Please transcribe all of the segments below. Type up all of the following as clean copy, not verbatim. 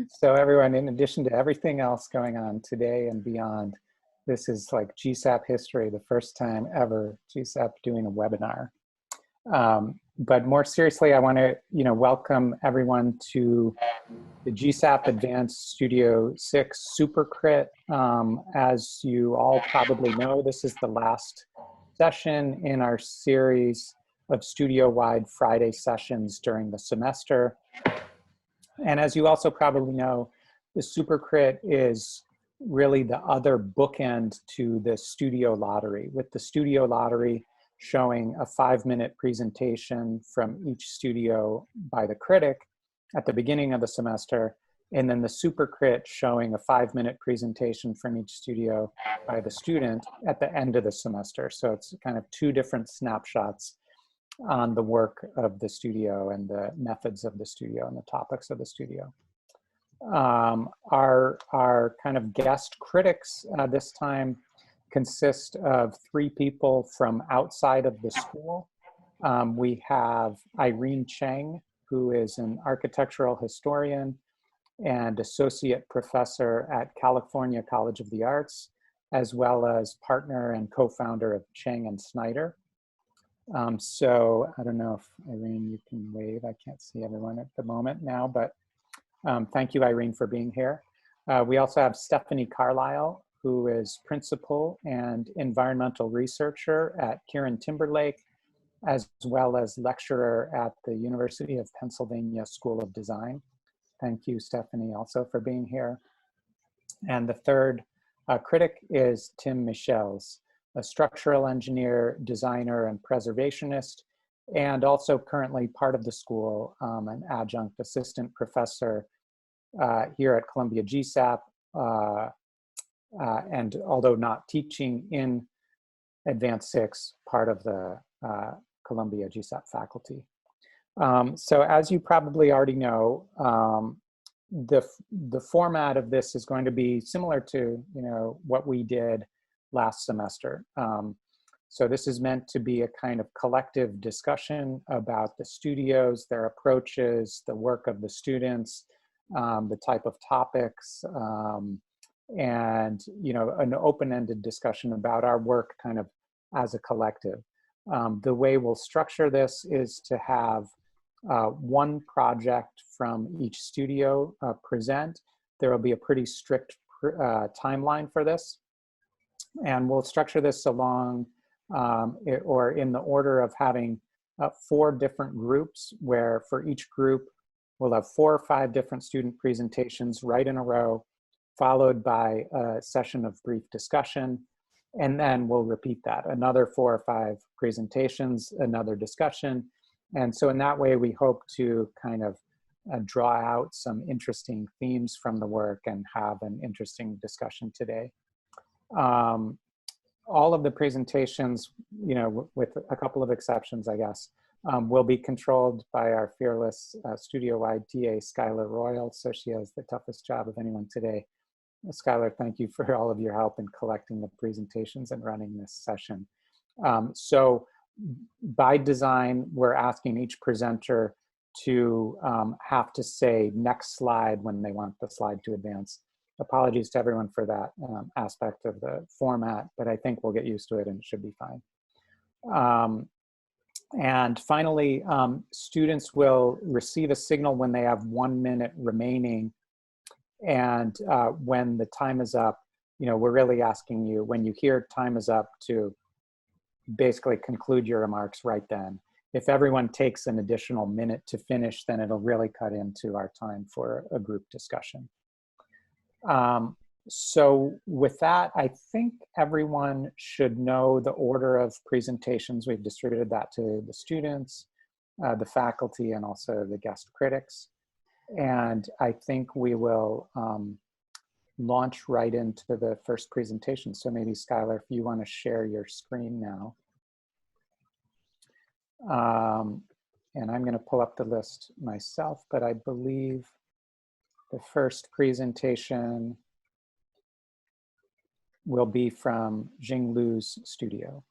So everyone, in addition to everything else going on today and beyond, this is like GSAPP history, the first time ever GSAPP doing a webinar. But more seriously, I want to welcome everyone to the GSAPP Advanced Studio 6 Supercrit. As you all probably know, this is the last session in our series of studio-wide Friday sessions during the semester. And as you also probably know, the Supercrit is really the other bookend to the studio lottery, with the studio lottery showing a 5-minute presentation from each studio by the critic at the beginning of the semester, and then the Supercrit showing a 5-minute presentation from each studio by the student at the end of the semester. So it's kind of two different snapshots on the work of the studio and the methods of the studio and the topics of the studio. Our kind of guest critics this time consist of 3 people from outside of the school. We have Irene Cheng, who is an architectural historian and associate professor at California College of the Arts, as well as partner and co-founder of Cheng and Snyder. So I don't know if Irene, you can wave. I can't see everyone at the moment now, but thank you, Irene, for being here. We also have Stephanie Carlisle, who is principal and environmental researcher at Kieran Timberlake, as well as lecturer at the University of Pennsylvania School of Design. Thank you, Stephanie, also for being here. And the third critic is Tim Michiels, a structural engineer, designer, and preservationist, and also currently part of the school, an adjunct assistant professor here at Columbia GSAPP, and although not teaching in Advanced 6, part of the Columbia GSAPP faculty. So as you probably already know, the format of this is going to be similar to what we did last semester. So this is meant to be a kind of collective discussion about the studios, their approaches, the work of the students, the type of topics, and an open-ended discussion about our work kind of as a collective. The way we'll structure this is to have one project from each studio present. There will be a pretty strict timeline for this. And we'll structure this along or in the order of having 4 different groups, where for each group we'll have 4 or 5 different student presentations right in a row, followed by a session of brief discussion. And then we'll repeat that, another 4 or 5 presentations, another discussion. And so in that way, we hope to kind of draw out some interesting themes from the work and have an interesting discussion today. All of the presentations, with a couple of exceptions, I guess, will be controlled by our fearless studio-wide TA, Skylar Royal. So she has the toughest job of anyone today. Skylar, thank you for all of your help in collecting the presentations and running this session. So by design, we're asking each presenter to have to say next slide when they want the slide to advance. Apologies to everyone for that aspect of the format, but I think we'll get used to it and it should be fine. And finally, students will receive a signal when they have 1 minute remaining. And when the time is up, we're really asking you, when you hear time is up, to basically conclude your remarks right then. If everyone takes an additional minute to finish, then it'll really cut into our time for a group discussion. So with that, I think everyone should know the order of presentations. We've distributed that to the students, the faculty, and also the guest critics. And I think we will launch right into the first presentation. So maybe Skylar, if you want to share your screen now. And I'm going to pull up the list myself, but I believe the first presentation will be from Jing Lu's studio.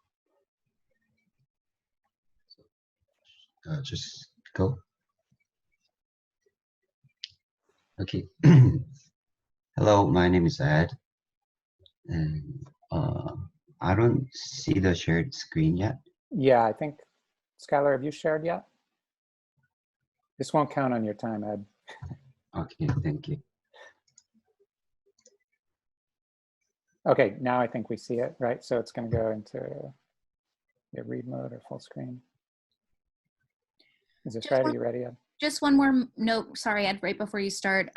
Just go. Okay. Hello, my name is Ed, and I don't see the shared screen yet. Yeah, I think, Skylar, have you shared yet? This won't count on your time, Ed. Okay, thank you. Okay, now I think we see it, right? So it's going to go into your read mode or full screen. Is this right? Are you ready, Ed? Just one more note, sorry, Ed, right before you start.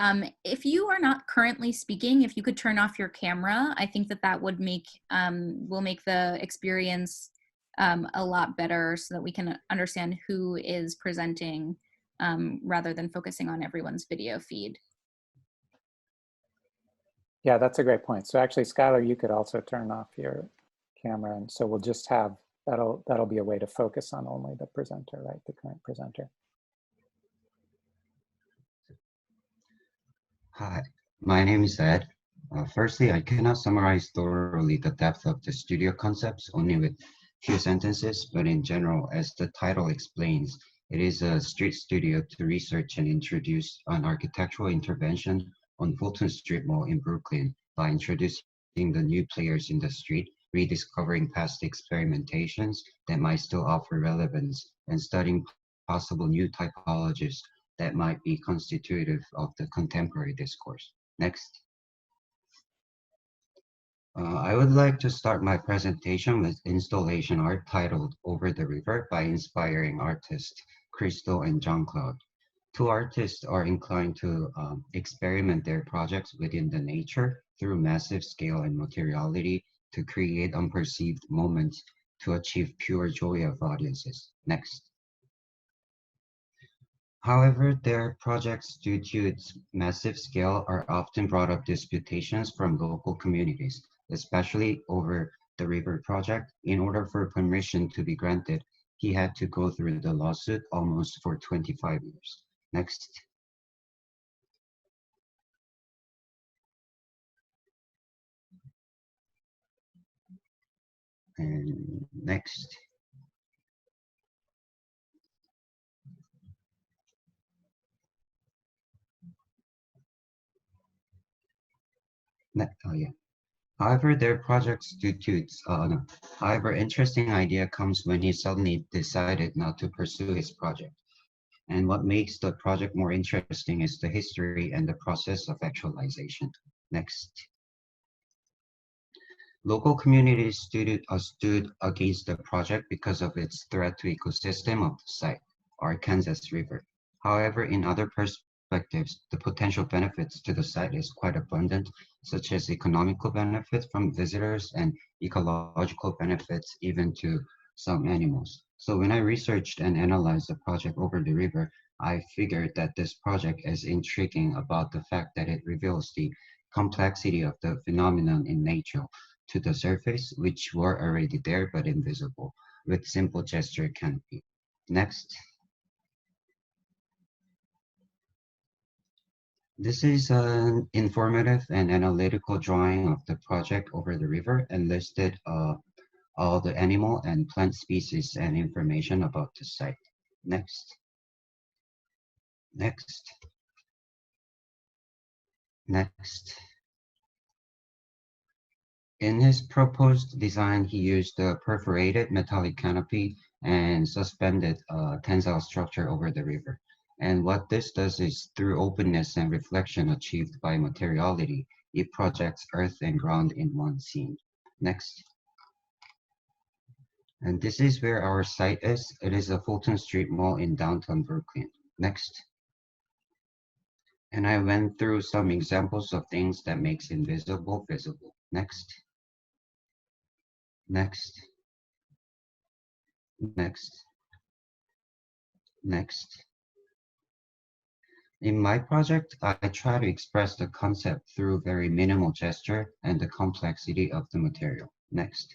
If you are not currently speaking, if you could turn off your camera, I think that would make, will make the experience a lot better so that we can understand who is presenting rather than focusing on everyone's video feed. Yeah, that's a great point. So actually, Skylar, you could also turn off your camera, and so we'll just have, that'll be a way to focus on only the presenter, right? The current presenter. Hi, my name is Ed. Firstly, I cannot summarize thoroughly the depth of the studio concepts only with few sentences, but in general, as the title explains, it is a street studio to research and introduce an architectural intervention on Fulton Street Mall in Brooklyn by introducing the new players in the street, rediscovering past experimentations that might still offer relevance, and studying possible new typologies that might be constitutive of the contemporary discourse. Next. I would like to start my presentation with installation art titled Over the River by inspiring artists Crystal and Jean-Claude. Two artists are inclined to experiment their projects within the nature through massive scale and materiality to create unperceived moments to achieve pure joy of audiences. Next. However, their projects, due to its massive scale, are often brought up disputations from local communities, especially over the River project. In order for permission to be granted, he had to go through the lawsuit almost for 25 years. Next. And next. Oh yeah. However, their projects due to its no. However, interesting idea comes when he suddenly decided not to pursue his project. And what makes the project more interesting is the history and the process of actualization. Next. Local communities stood against the project because of its threat to ecosystem of the site, Arkansas River. However, in other perspectives, the potential benefits to the site is quite abundant, such as economical benefits from visitors and ecological benefits even to some animals. So when I researched and analyzed the project Over the River, I figured that this project is intriguing about the fact that it reveals the complexity of the phenomenon in nature to the surface, which were already there but invisible, with simple gesture canopy. Next. This is an informative and analytical drawing of the project Over the River and listed all the animal and plant species and information about the site. Next. Next. Next. In his proposed design, he used a perforated metallic canopy and suspended a tensile structure over the river. And what this does is, through openness and reflection achieved by materiality, it projects earth and ground in one scene. Next. And this is where our site is. It is a Fulton Street Mall in downtown Brooklyn. Next. And I went through some examples of things that makes invisible visible. Next. Next. Next. Next. In my project, I try to express the concept through very minimal gesture and the complexity of the material. Next.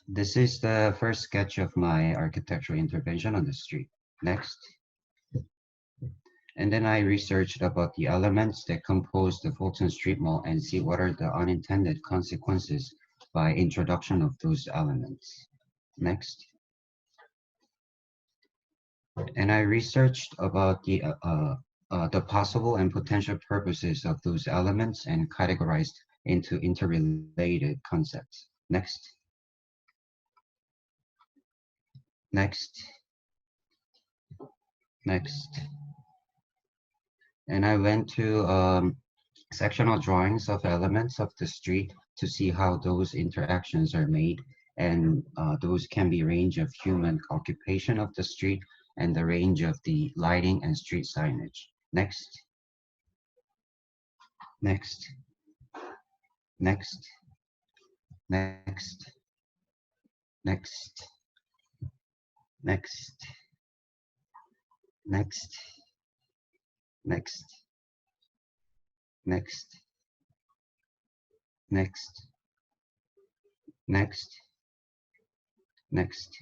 This is the first sketch of my architectural intervention on the street. Next. And then I researched about the elements that compose the Fulton Street Mall and see what are the unintended consequences by introduction of those elements. Next. And I researched about the the possible and potential purposes of those elements and categorized into interrelated concepts. Next. Next. Next. And I went to sectional drawings of elements of the street to see how those interactions are made. And those can be range of human occupation of the street and the range of the lighting and street signage. Next. Next. Next. Next. Next. Next. Next. Next. Next. Next. Next. Next.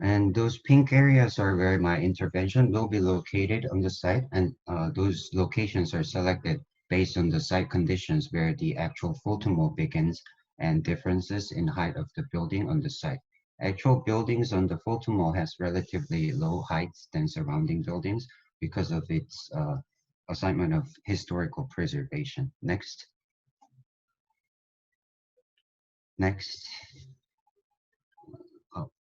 And those pink areas are where my intervention will be located on the site, and those locations are selected based on the site conditions where the actual photo mall begins and differences in height of the building on the site. Actual buildings on the photo mall has relatively low heights than surrounding buildings because of its assignment of historical preservation. Next. Next.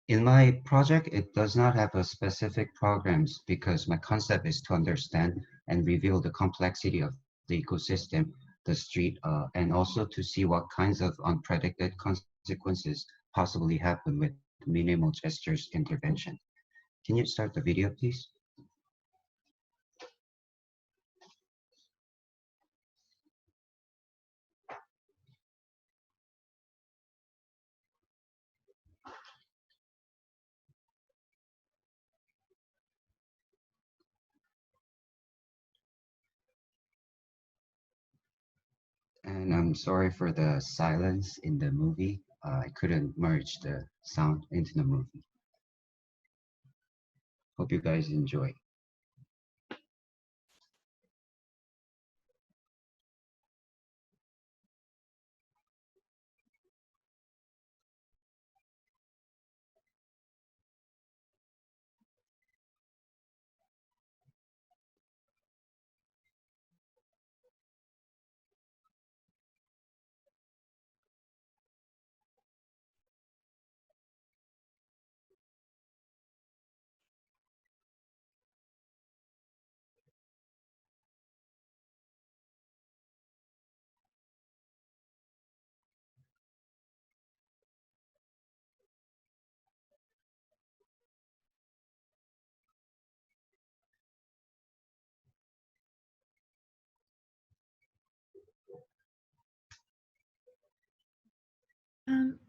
In my project, it does not have a specific programs because my concept is to understand and reveal the complexity of the ecosystem, the street, and also to see what kinds of unpredicted consequences possibly happen with minimal gestures intervention. Can you start the video, please? And I'm sorry for the silence in the movie. I couldn't merge the sound into the movie. Hope you guys enjoy.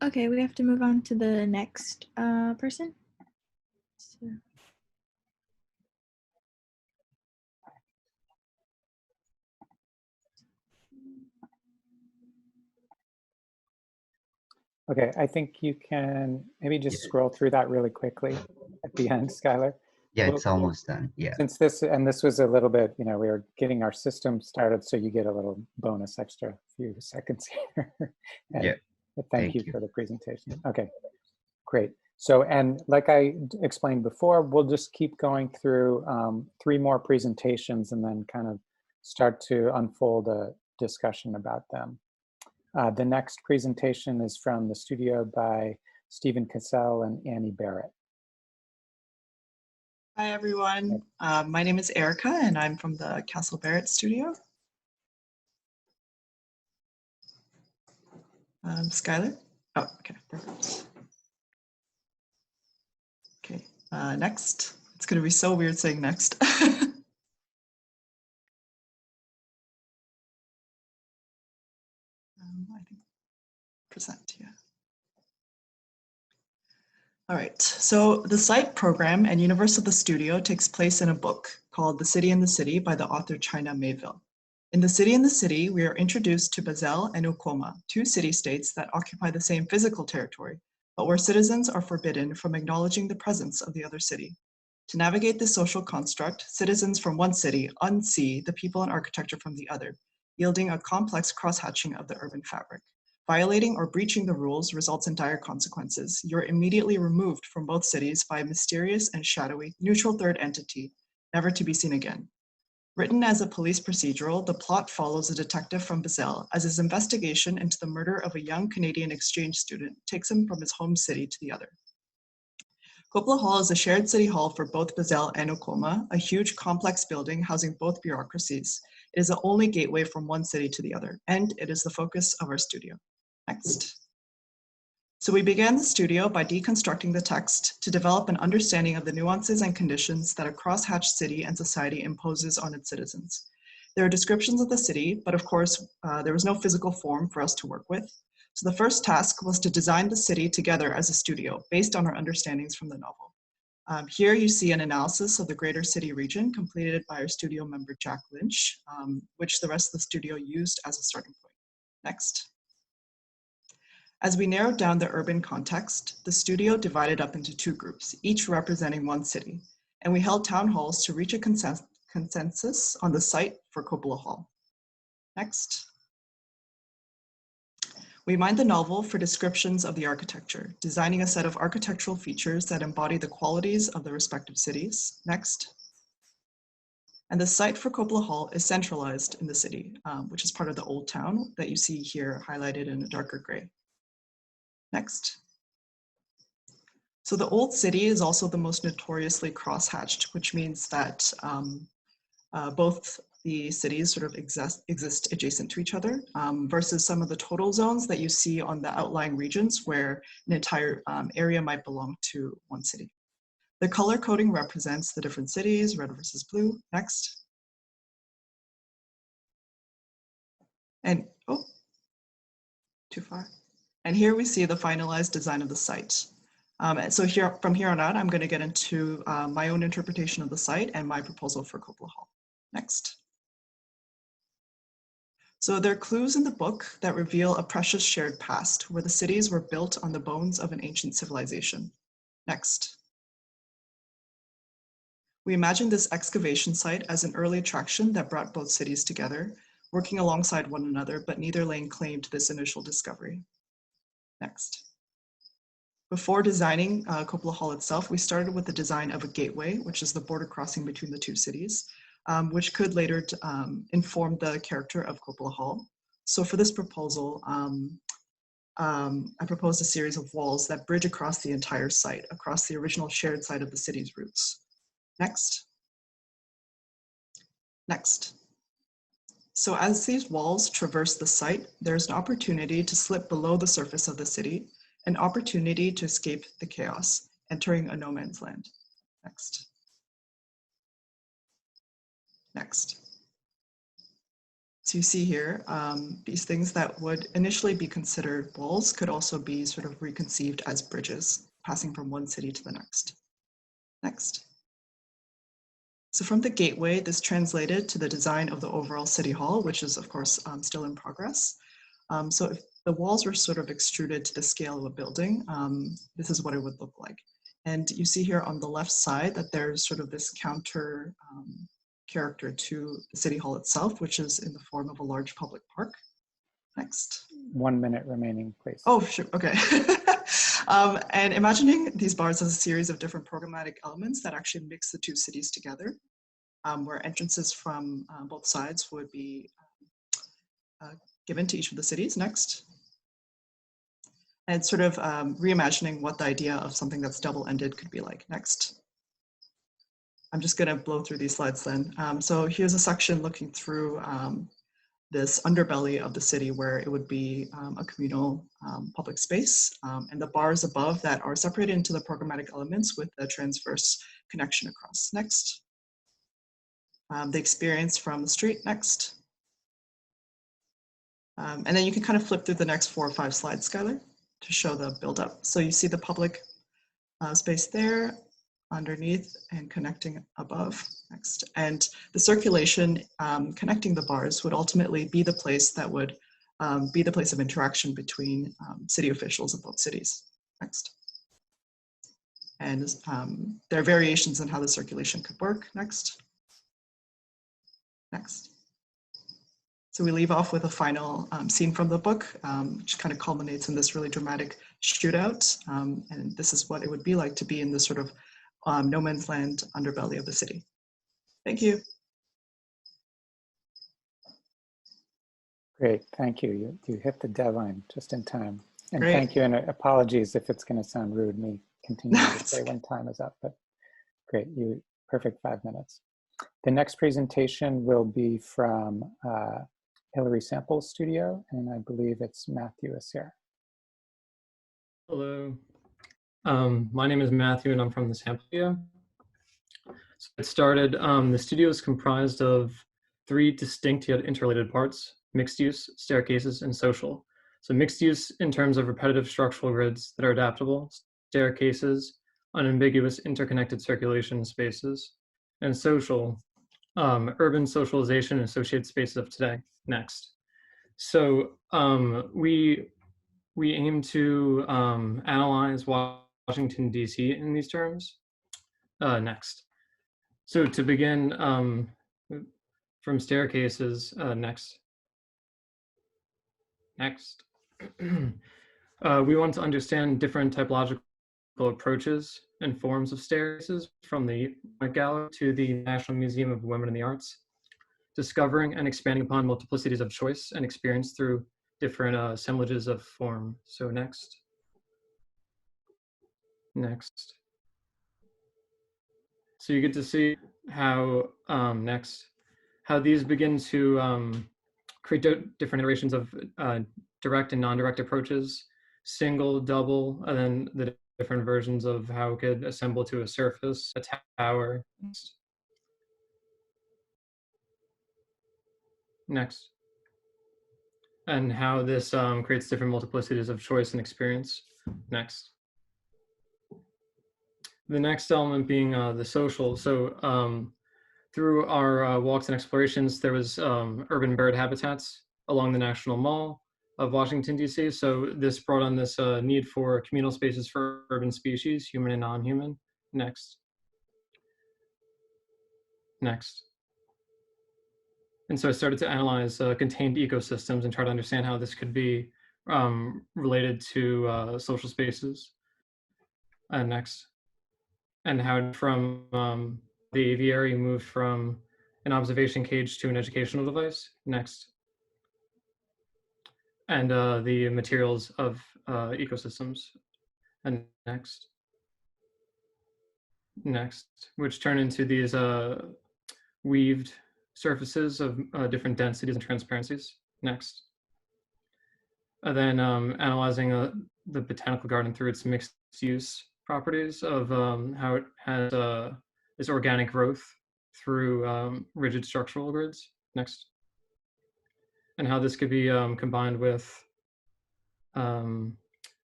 Okay, we have to move on to the next person. So. Okay, I think you can maybe just scroll through that really quickly at the end, Skylar. Yeah, it's almost done. Yeah. Since this was a little bit, we were getting our system started, so you get a little bonus extra few seconds here. Yeah. But thank you for the presentation. Okay, great. So, and like I explained before, we'll just keep going through 3 more presentations and then kind of start to unfold a discussion about them. The next presentation is from the studio by Stephen Cassell and Annie Barett. Hi, everyone. My name is Erica, and I'm from the Cassell Barett studio. Skylar? Oh, okay, perfect. Okay, next. It's going to be so weird saying next. I think present, yeah. All right, so the site program and universe of the studio takes place in a book called The City in the City by the author China Mayville. In The City in the City, we are introduced to Basel and Ukoma, 2 city-states that occupy the same physical territory, but where citizens are forbidden from acknowledging the presence of the other city. To navigate this social construct, citizens from one city unsee the people and architecture from the other, yielding a complex cross-hatching of the urban fabric. Violating or breaching the rules results in dire consequences. You're immediately removed from both cities by a mysterious and shadowy neutral third entity, never to be seen again. Written as a police procedural, the plot follows a detective from Basel as his investigation into the murder of a young Canadian exchange student takes him from his home city to the other. Coppola Hall is a shared city hall for both Basel and Ukoma, a huge complex building housing both bureaucracies. It is the only gateway from one city to the other, and it is the focus of our studio. Next. So we began the studio by deconstructing the text to develop an understanding of the nuances and conditions that a crosshatched city and society imposes on its citizens. There are descriptions of the city, but of course, there was no physical form for us to work with. So the first task was to design the city together as a studio based on our understandings from the novel. Here you see an analysis of the greater city region completed by our studio member, Jack Lynch, which the rest of the studio used as a starting point. Next. As we narrowed down the urban context, the studio divided up into two groups, each representing one city, and we held town halls to reach a consensus on the site for Coppola Hall. Next. We mined the novel for descriptions of the architecture, designing a set of architectural features that embody the qualities of the respective cities. Next. And the site for Coppola Hall is centralized in the city, which is part of the old town that you see here highlighted in a darker gray. Next. So the old city is also the most notoriously crosshatched, which means that both the cities sort of exist adjacent to each other versus some of the total zones that you see on the outlying regions where an entire area might belong to one city. The color coding represents the different cities, red versus blue. Next. And, oh, too far. And here we see the finalized design of the site. So from here on out, I'm going to get into my own interpretation of the site and my proposal for Coppola Hall. Next. So there are clues in the book that reveal a precious shared past where the cities were built on the bones of an ancient civilization. Next. We imagine this excavation site as an early attraction that brought both cities together, working alongside one another, but neither laying claim to this initial discovery. Next. Before designing Coppola Hall itself, we started with the design of a gateway, which is the border crossing between the two cities, which could later inform the character of Coppola Hall. So for this proposal, I proposed a series of walls that bridge across the entire site, across the original shared site of the city's roots. Next. Next. So as these walls traverse the site, there's an opportunity to slip below the surface of the city, an opportunity to escape the chaos, entering a no man's land. Next. Next. So you see here, these things that would initially be considered walls could also be sort of reconceived as bridges, passing from one city to the next. Next. So from the gateway, this translated to the design of the overall city hall, which is of course still in progress. So if the walls were sort of extruded to the scale of a building, this is what it would look like. And you see here on the left side that there's sort of this counter character to the city hall itself, which is in the form of a large public park. Next. 1 minute remaining, please. Oh, sure, okay. And imagining these bars as a series of different programmatic elements that actually mix the two cities together, where entrances from both sides would be given to each of the cities. Next. And sort of reimagining what the idea of something that's double-ended could be like. Next. I'm just going to blow through these slides then. So here's a section looking through this underbelly of the city where it would be a communal public space, and the bars above that are separated into the programmatic elements with a transverse connection across. Next. The experience from the street. Next. And then you can kind of flip through the next 4 or 5 slides, Skylar, to show the buildup. So you see the public space there, underneath and connecting above. Next. And the circulation connecting the bars would ultimately be the place that would be the place of interaction between city officials of both cities. Next. And there are variations in how the circulation could work. Next. Next. So we leave off with a final scene from the book, which kind of culminates in this really dramatic shootout. And this is what it would be like to be in this sort of no man's land underbelly of the city. Thank you. Great, thank you. You hit the deadline just in time. And Great. thank you, and apologies if it's gonna sound rude, me continuing to say when time is up, but great, perfect 5 minutes. The next presentation will be from Hilary Samples Studio, and I believe it's Matthew is here. Hello, my name is Matthew and I'm from the Sample Studio. So it started, the studio is comprised of 3 distinct yet interrelated parts: mixed use, staircases, and social. So mixed use in terms of repetitive structural grids that are adaptable, staircases, unambiguous interconnected circulation spaces, and social, urban socialization and associated spaces of today. Next. So we aim to analyze Washington, D.C. in these terms. Next. So to begin from staircases, next. Next. We want to understand different typological approaches and forms of staircases from the Galia to the National Museum of Women in the Arts, discovering and expanding upon multiplicities of choice and experience through different assemblages of form. So next. Next. So you get to see how, next, how these begin to create different iterations of direct and non-direct approaches, single, double, and then the different versions of how it could assemble to a surface, a tower. Next. And how this creates different multiplicities of choice and experience. Next. The next element being the social. So through our walks and explorations, there was urban bird habitats along the National Mall of Washington, D.C. So this brought on this need for communal spaces for urban species, human and non-human. Next. Next. And so I started to analyze contained ecosystems and try to understand how this could be related to social spaces. Next. And how from the aviary moved from an observation cage to an educational device. Next. And the materials of ecosystems. And next. Next, which turn into these weaved surfaces of different densities and transparencies. Next. And then analyzing the botanical garden through its mixed use properties of how it has this organic growth through rigid structural grids. Next. And how this could be combined with the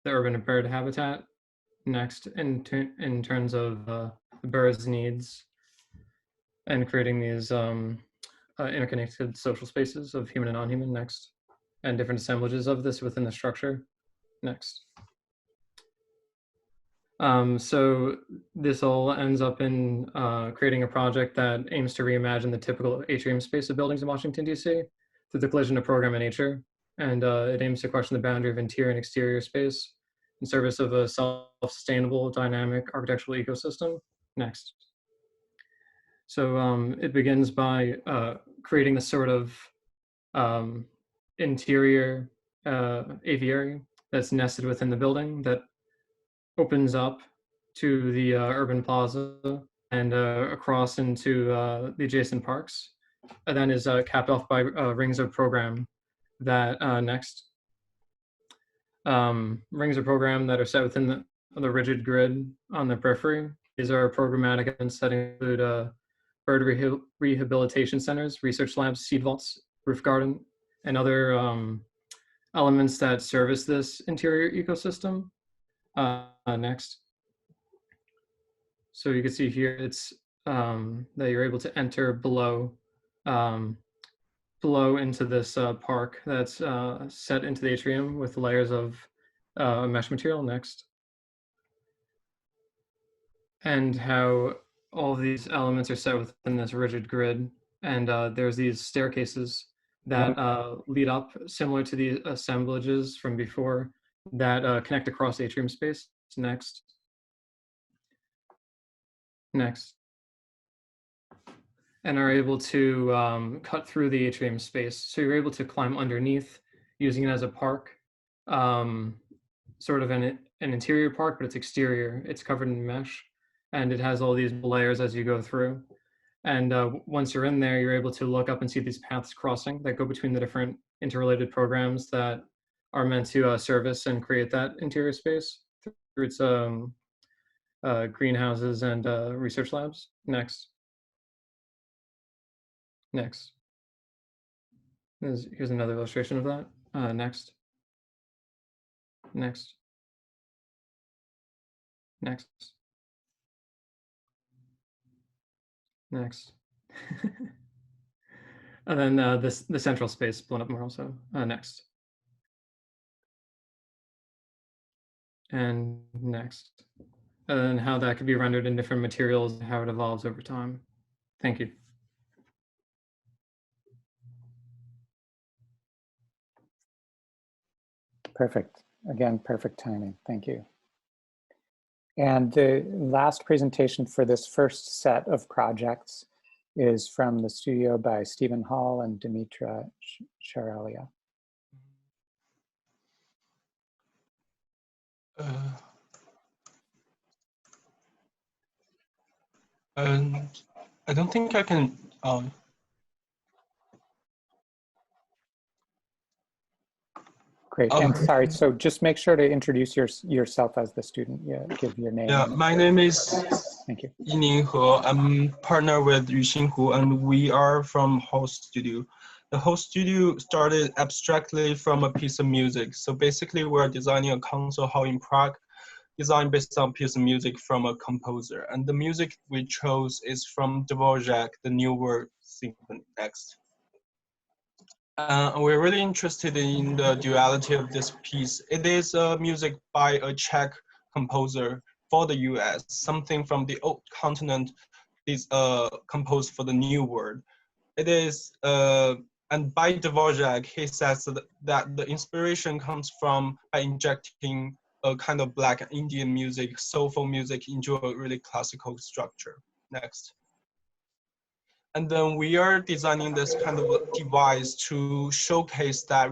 urban bird habitat. Next, in terms of the birds' needs and creating these interconnected social spaces of human and non-human. Next. And different assemblages of this within the structure. Next. So this all ends up in creating a project that aims to reimagine the typical atrium space of buildings in Washington, D.C. through the collision of program and nature. And it aims to question the boundary of interior and exterior space in service of a self-sustainable, dynamic architectural ecosystem. Next. So it begins by creating this sort of interior aviary that's nested within the building that opens up to the urban plaza and across into the adjacent parks, and then is capped off by rings of program that next. Rings of program that are set within the rigid grid on the periphery. These are programmatic events that include bird rehabilitation centers, research labs, seed vaults, roof garden, and other elements that service this interior ecosystem. Next. So you can see here it's that you're able to enter below into this park that's set into the atrium with layers of mesh material. Next. And how all of these elements are set within this rigid grid, and there's these staircases that lead up, similar to the assemblages from before, that connect across atrium space. Next. Next. and are able to cut through the atrium space. So you're able to climb underneath, using it as a park, sort of an interior park, but it's exterior. It's covered in mesh, and it has all these layers as you go through. And once you're in there, you're able to look up and see these paths crossing that go between the different interrelated programs that are meant to service and create that interior space through its greenhouses and research labs. Next. Next. Here's another illustration of that. Next. Next. Next. Next. And then the central space blown up more also. Next. And next. And then how that could be rendered in different materials and how it evolves over time. Thank you. Perfect. Again, perfect timing. Thank you. And the last presentation for this first set of projects is from the studio by Stephen Holl and Dimitra Tsachrelia. I don't think I can. Great. And sorry, so just make sure to introduce yourself as the student. Yeah, give your name. Yeah, my name is Thank you. He. I'm partner with Hu, and we are from Holl Studio. The Holl Studio started abstractly from a piece of music. So basically, we're designing a concert hall in Prague, designed based on a piece of music from a composer. And the music we chose is from Dvorak, the New World Symphony. Next. We're really interested in the duality of this piece. It is music by a Czech composer for the US. Something from the old continent is composed for the new world. It is, and by Dvorak, he says that the inspiration comes from by injecting a kind of Black Indian music, soulful music into a really classical structure. Next. And then we are designing this kind of device to showcase that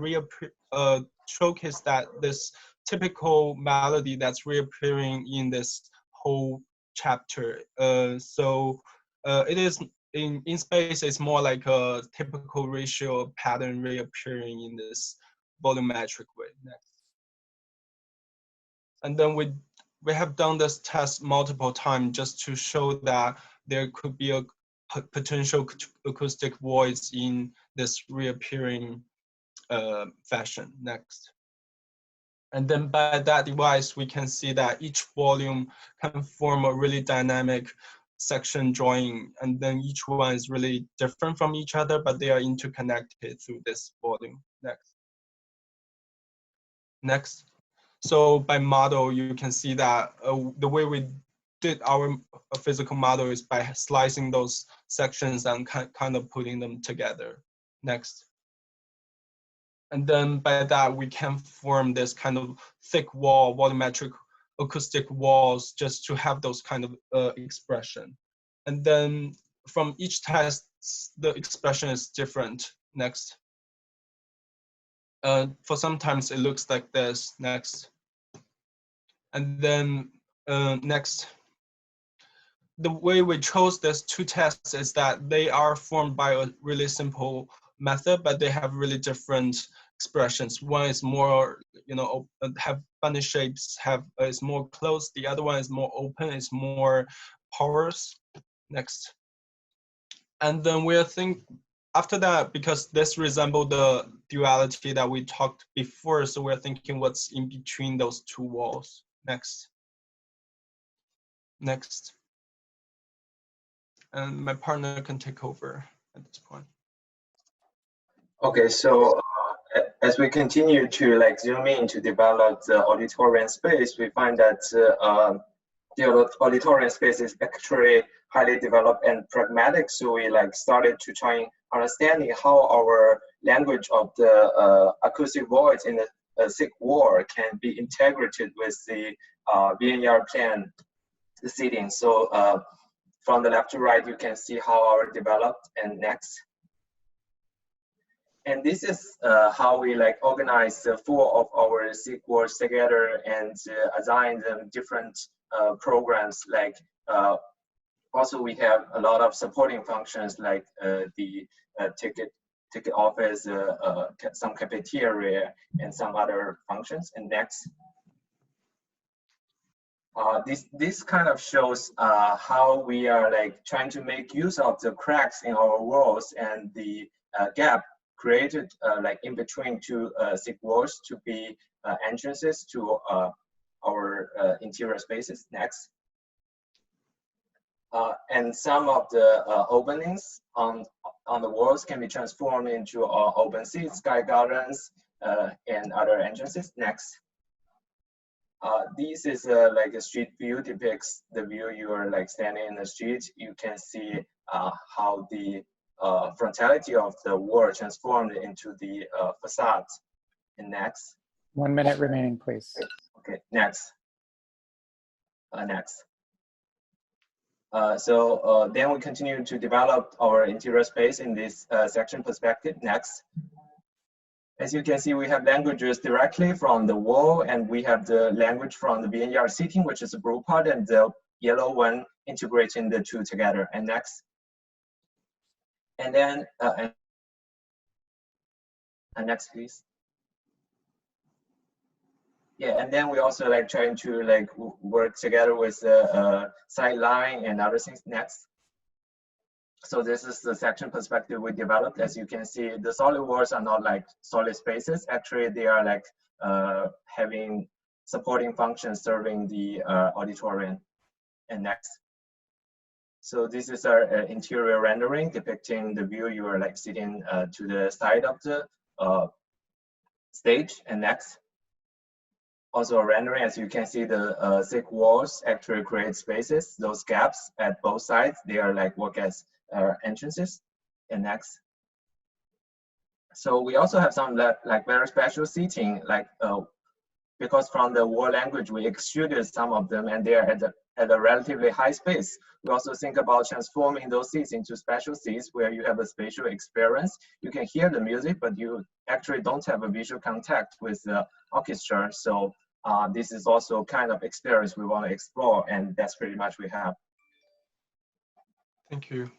this typical melody that's reappearing in this whole chapter. It is in space. It's more like a typical ratio pattern reappearing in this volumetric way. Next. And then we have done this test multiple times just to show that there could be a potential acoustic voids in this reappearing fashion. Next. And then by that device, we can see that each volume can form a really dynamic section drawing, and then each one is really different from each other, but they are interconnected through this volume. Next. Next. So by model, you can see that the way we did our physical model is by slicing those sections and kind of putting them together. Next. And then by that, we can form this kind of thick wall, volumetric acoustic walls, just to have those kind of expression. And then from each test, the expression is different. Next. For sometimes it looks like this. Next. And then next. The way we chose these two tests is that they are formed by a really simple method, but they have really different expressions. One is more, have funny shapes, is more closed. The other one is more open, it's more porous. Next. And then we think after that, because this resembles the duality that we talked before, so we're thinking what's in between those two walls. Next. Next. And my partner can take over at this point. Okay, so as we continue to zoom in to develop the auditorium space, we find that the auditorium space is actually highly developed and pragmatic. So we started to try understanding how our language of the acoustic voids in the thick wall can be integrated with the linear plan seating. So from the left to right, you can see how our developed. And next. And this is how we like organize the four of our SIG-Words together and assign them different programs. Like also we have a lot of supporting functions like the ticket office, some cafeteria, and some other functions. And next. This kind of shows how we are like trying to make use of the cracks in our walls and the gap created like in between two SIG-Words to be entrances to our interior spaces. Next. And some of the openings on the walls can be transformed into open seats, sky gardens, and other entrances. Next. This is like a street view, depicts the view you are like standing in the street. You can see how the frontality of the wall transformed into the facade. And next. 1 minute remaining, please. Okay, next. Next. So then we continue to develop our interior space in this section perspective. Next. As you can see, we have languages directly from the wall, and we have the language from the vineyard seating, which is the blue part, and the yellow one integrating the two together. And next. And then, and next, please. Yeah, and then we also like trying to like work together with the sideline and other things. Next. So this is the section perspective we developed. As you can see, the solid walls are not like solid spaces. Actually, they are like having supporting functions serving the auditorium. And next. So this is our interior rendering depicting the view you are like sitting to the side of the stage. And next. Also a rendering, as you can see, the thick walls actually create spaces. Those gaps at both sides, they are like work as entrances. And next. So we also have some like very special seating, like because from the wall language we extruded some of them, and they are at a relatively high space. We also think about transforming those seats into special seats where you have a spatial experience. You can hear the music, but you actually don't have a visual contact with the orchestra. So this is also kind of experience we want to explore, and that's pretty much we have. Thank you.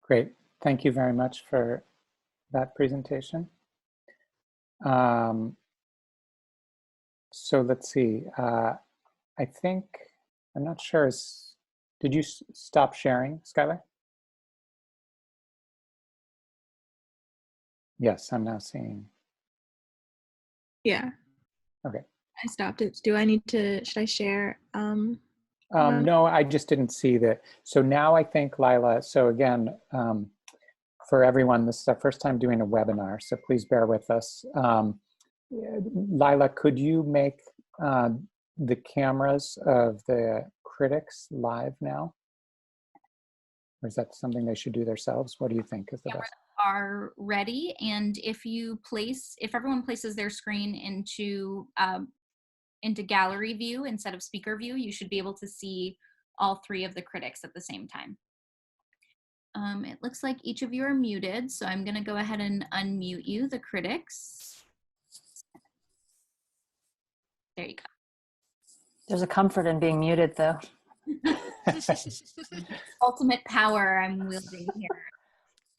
Great. Thank you very much for that presentation. So let's see. I think, I'm not sure, did you stop sharing, Skylar? Yes, I'm now seeing. Yeah. Okay. I stopped it. Do I need to, should I share? No, I just didn't see that. So now I think, Lila, so again, for everyone, this is our first time doing a webinar, so please bear with us. Lila, could you make the cameras of the critics live now? Or is that something they should do themselves? What do you think is the best? Are ready, and if everyone places their screen into gallery view instead of speaker view, you should be able to see all three of the critics at the same time. It looks like each of you are muted, so I'm going to go ahead and unmute you, the critics. There you go. There's a comfort in being muted, though. Ultimate power I'm wielding here.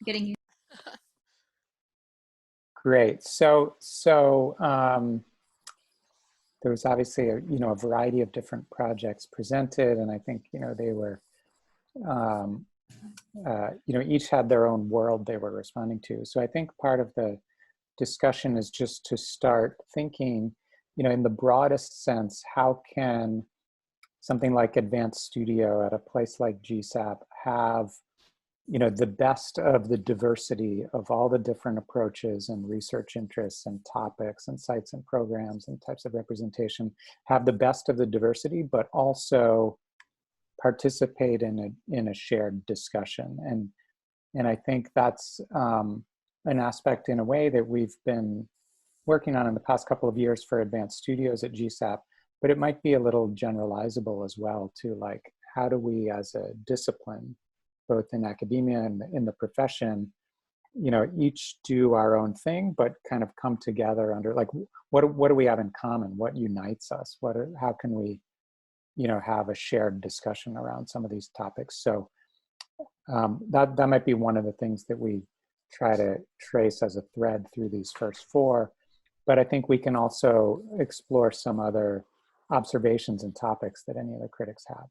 Getting you. Great. So there was obviously a variety of different projects presented, and I think they were each had their own world they were responding to. So I think part of the discussion is just to start thinking, in the broadest sense, how can something like Advanced Studio at a place like GSAPP have the best of the diversity of all the different approaches and research interests and topics and sites and programs and types of representation, have the best of the diversity, but also participate in a shared discussion. And I think that's an aspect in a way that we've been working on in the past couple of years for advanced studios at GSAPP, but it might be a little generalizable as well to like, how do we as a discipline, both in academia and in the profession, you know, each do our own thing, but kind of come together under like, what do we have in common? What unites us? How can we, you know, have a shared discussion around some of these topics? So that might be one of the things that we try to trace as a thread through these first four. But I think we can also explore some other observations and topics that any of the critics have.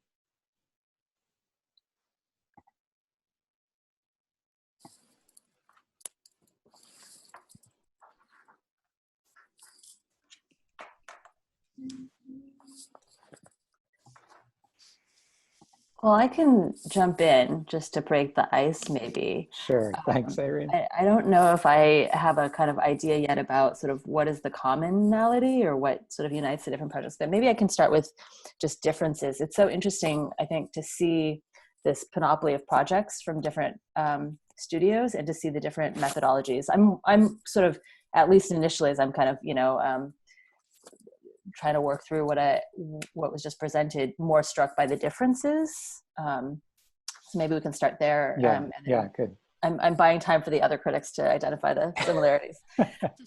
Well, I can jump in just to break the ice, maybe. Sure, thanks, Irene. I don't know if I have a kind of idea yet about sort of what is the commonality or what sort of unites the different projects, but maybe I can start with just differences. It's so interesting, I think, to see this panoply of projects from different studios and to see the different methodologies. I'm sort of, at least initially, as I'm kind of, you know, trying to work through what was just presented, more struck by the differences. So maybe we can start there. Yeah, yeah, good. I'm buying time for the other critics to identify the similarities.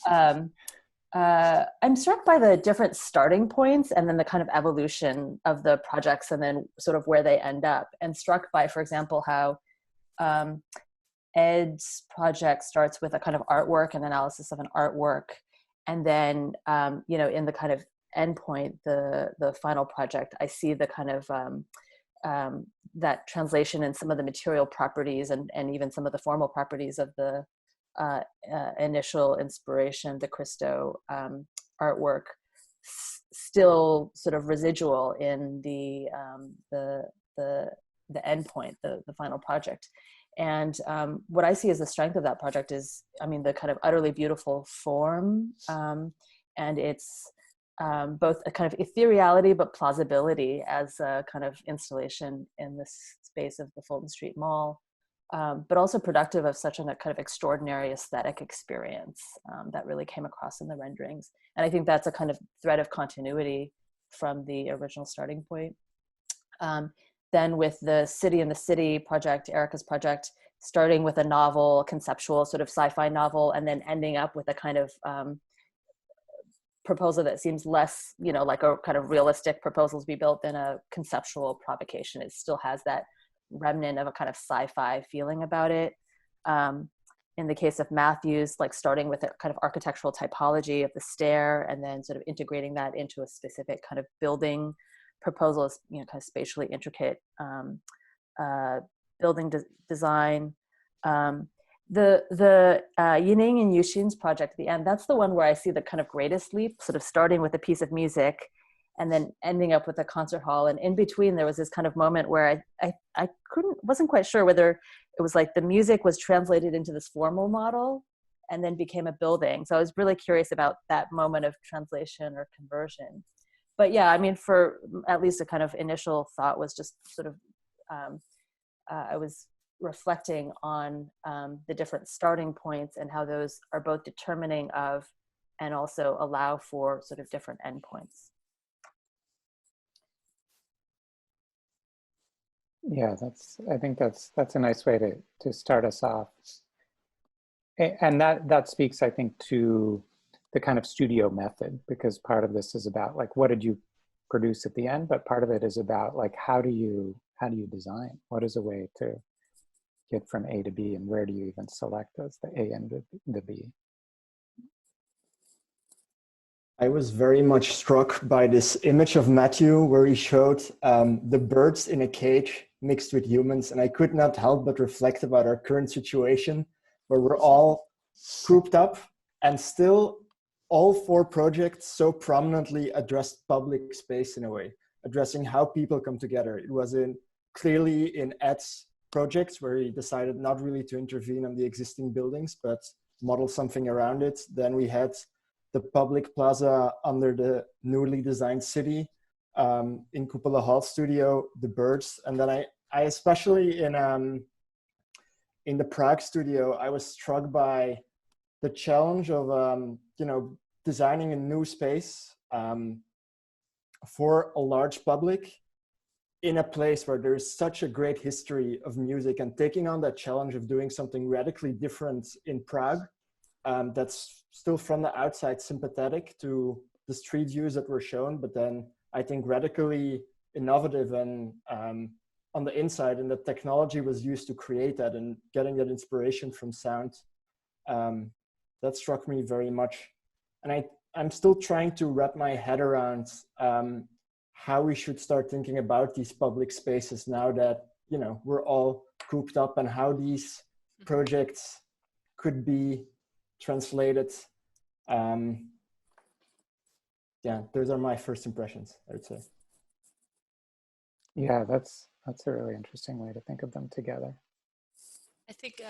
I'm struck by the different starting points and then the kind of evolution of the projects and then sort of where they end up. And struck by, for example, how Ed's project starts with a kind of artwork and analysis of an artwork. And then, you know, in the kind of endpoint, the final project, I see the kind of that translation in some of the material properties and even some of the formal properties of the initial inspiration, the Cristo artwork, still sort of residual in the endpoint, the final project. And what I see as the strength of that project is, I mean, the kind of utterly beautiful form, and it's both a kind of ethereality but plausibility as a kind of installation in this space of the Fulton Street Mall, but also productive of such a kind of extraordinary aesthetic experience that really came across in the renderings. And I think that's a kind of thread of continuity from the original starting point. Then with the City in the City project, Erica's project, starting with a novel, conceptual sort of sci-fi novel, and then ending up with a kind of proposal that seems less, you know, like a kind of realistic proposals be built than a conceptual provocation. It still has that remnant of a kind of sci-fi feeling about it. In the case of Matthews, like starting with a kind of architectural typology of the stair and then sort of integrating that into a specific kind of building proposal, you know, kind of spatially intricate building design. The Yining and Yuxin's project at the end, that's the one where I see the kind of greatest leap, sort of starting with a piece of music and then ending up with a concert hall. And in between, there was this kind of moment where I wasn't quite sure whether it was like the music was translated into this formal model and then became a building. So I was really curious about that moment of translation or conversion. But yeah, I mean, for at least a kind of initial thought was just sort of, I was reflecting on the different starting points and how those are both determining of and also allow for sort of different endpoints. Yeah, I think that's a nice way to start us off. And that speaks, I think, to the kind of studio method, because part of this is about like, what did you produce at the end? But part of it is about like, how do you design? What is a way to get from A to B, and where do you even select as the A and the B? I was very much struck by this image of Matthew where he showed the birds in a cage mixed with humans. And I could not help but reflect about our current situation where we're all cooped up and still all four projects so prominently addressed public space in a way, addressing how people come together. It was clearly in Ed's projects where he decided not really to intervene on the existing buildings, but model something around it. Then we had the public plaza under the newly designed city in Cupola Holl studio, the birds. And then I especially in the Prague studio, I was struck by the challenge of, you know, designing a new space for a large public in a place where there is such a great history of music, and taking on that challenge of doing something radically different in Prague, that's still from the outside sympathetic to the street views that were shown, but then I think radically innovative and on the inside, and the technology was used to create that, and getting that inspiration from sound. That struck me very much. And I'm still trying to wrap my head around how we should start thinking about these public spaces now that, you know, we're all cooped up, and how these projects could be translated. Yeah, those are my first impressions, I would say. Yeah, that's a really interesting way to think of them together. I think,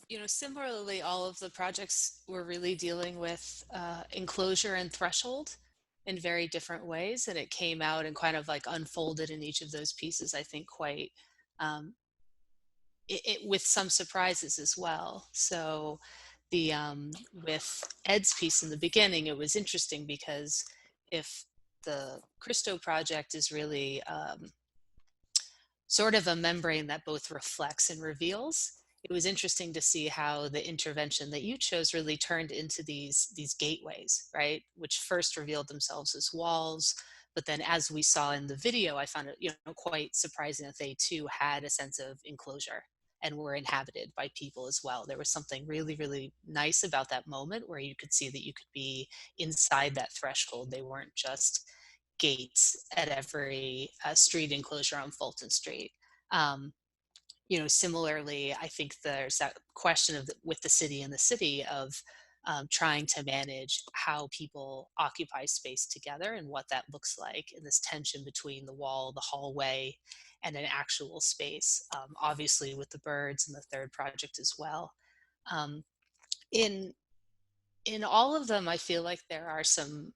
you know, similarly, all of the projects were really dealing with enclosure and threshold in very different ways. And it came out and kind of like unfolded in each of those pieces, I think, quite, with some surprises as well. So the, with Ed's piece in the beginning, it was interesting because if the Christo project is really sort of a membrane that both reflects and reveals, it was interesting to see how the intervention that you chose really turned into these gateways, right? Which first revealed themselves as walls, but then as we saw in the video, I found it, you know, quite surprising that they too had a sense of enclosure and were inhabited by people as well. There was something really, really nice about that moment where you could see that you could be inside that threshold. They weren't just gates at every street enclosure on Fulton Street. You know, similarly, I think there's that question of with the city and the city of trying to manage how people occupy space together and what that looks like, in this tension between the wall, the hallway, and an actual space, obviously with the birds and the third project as well. In all of them, I feel like there are some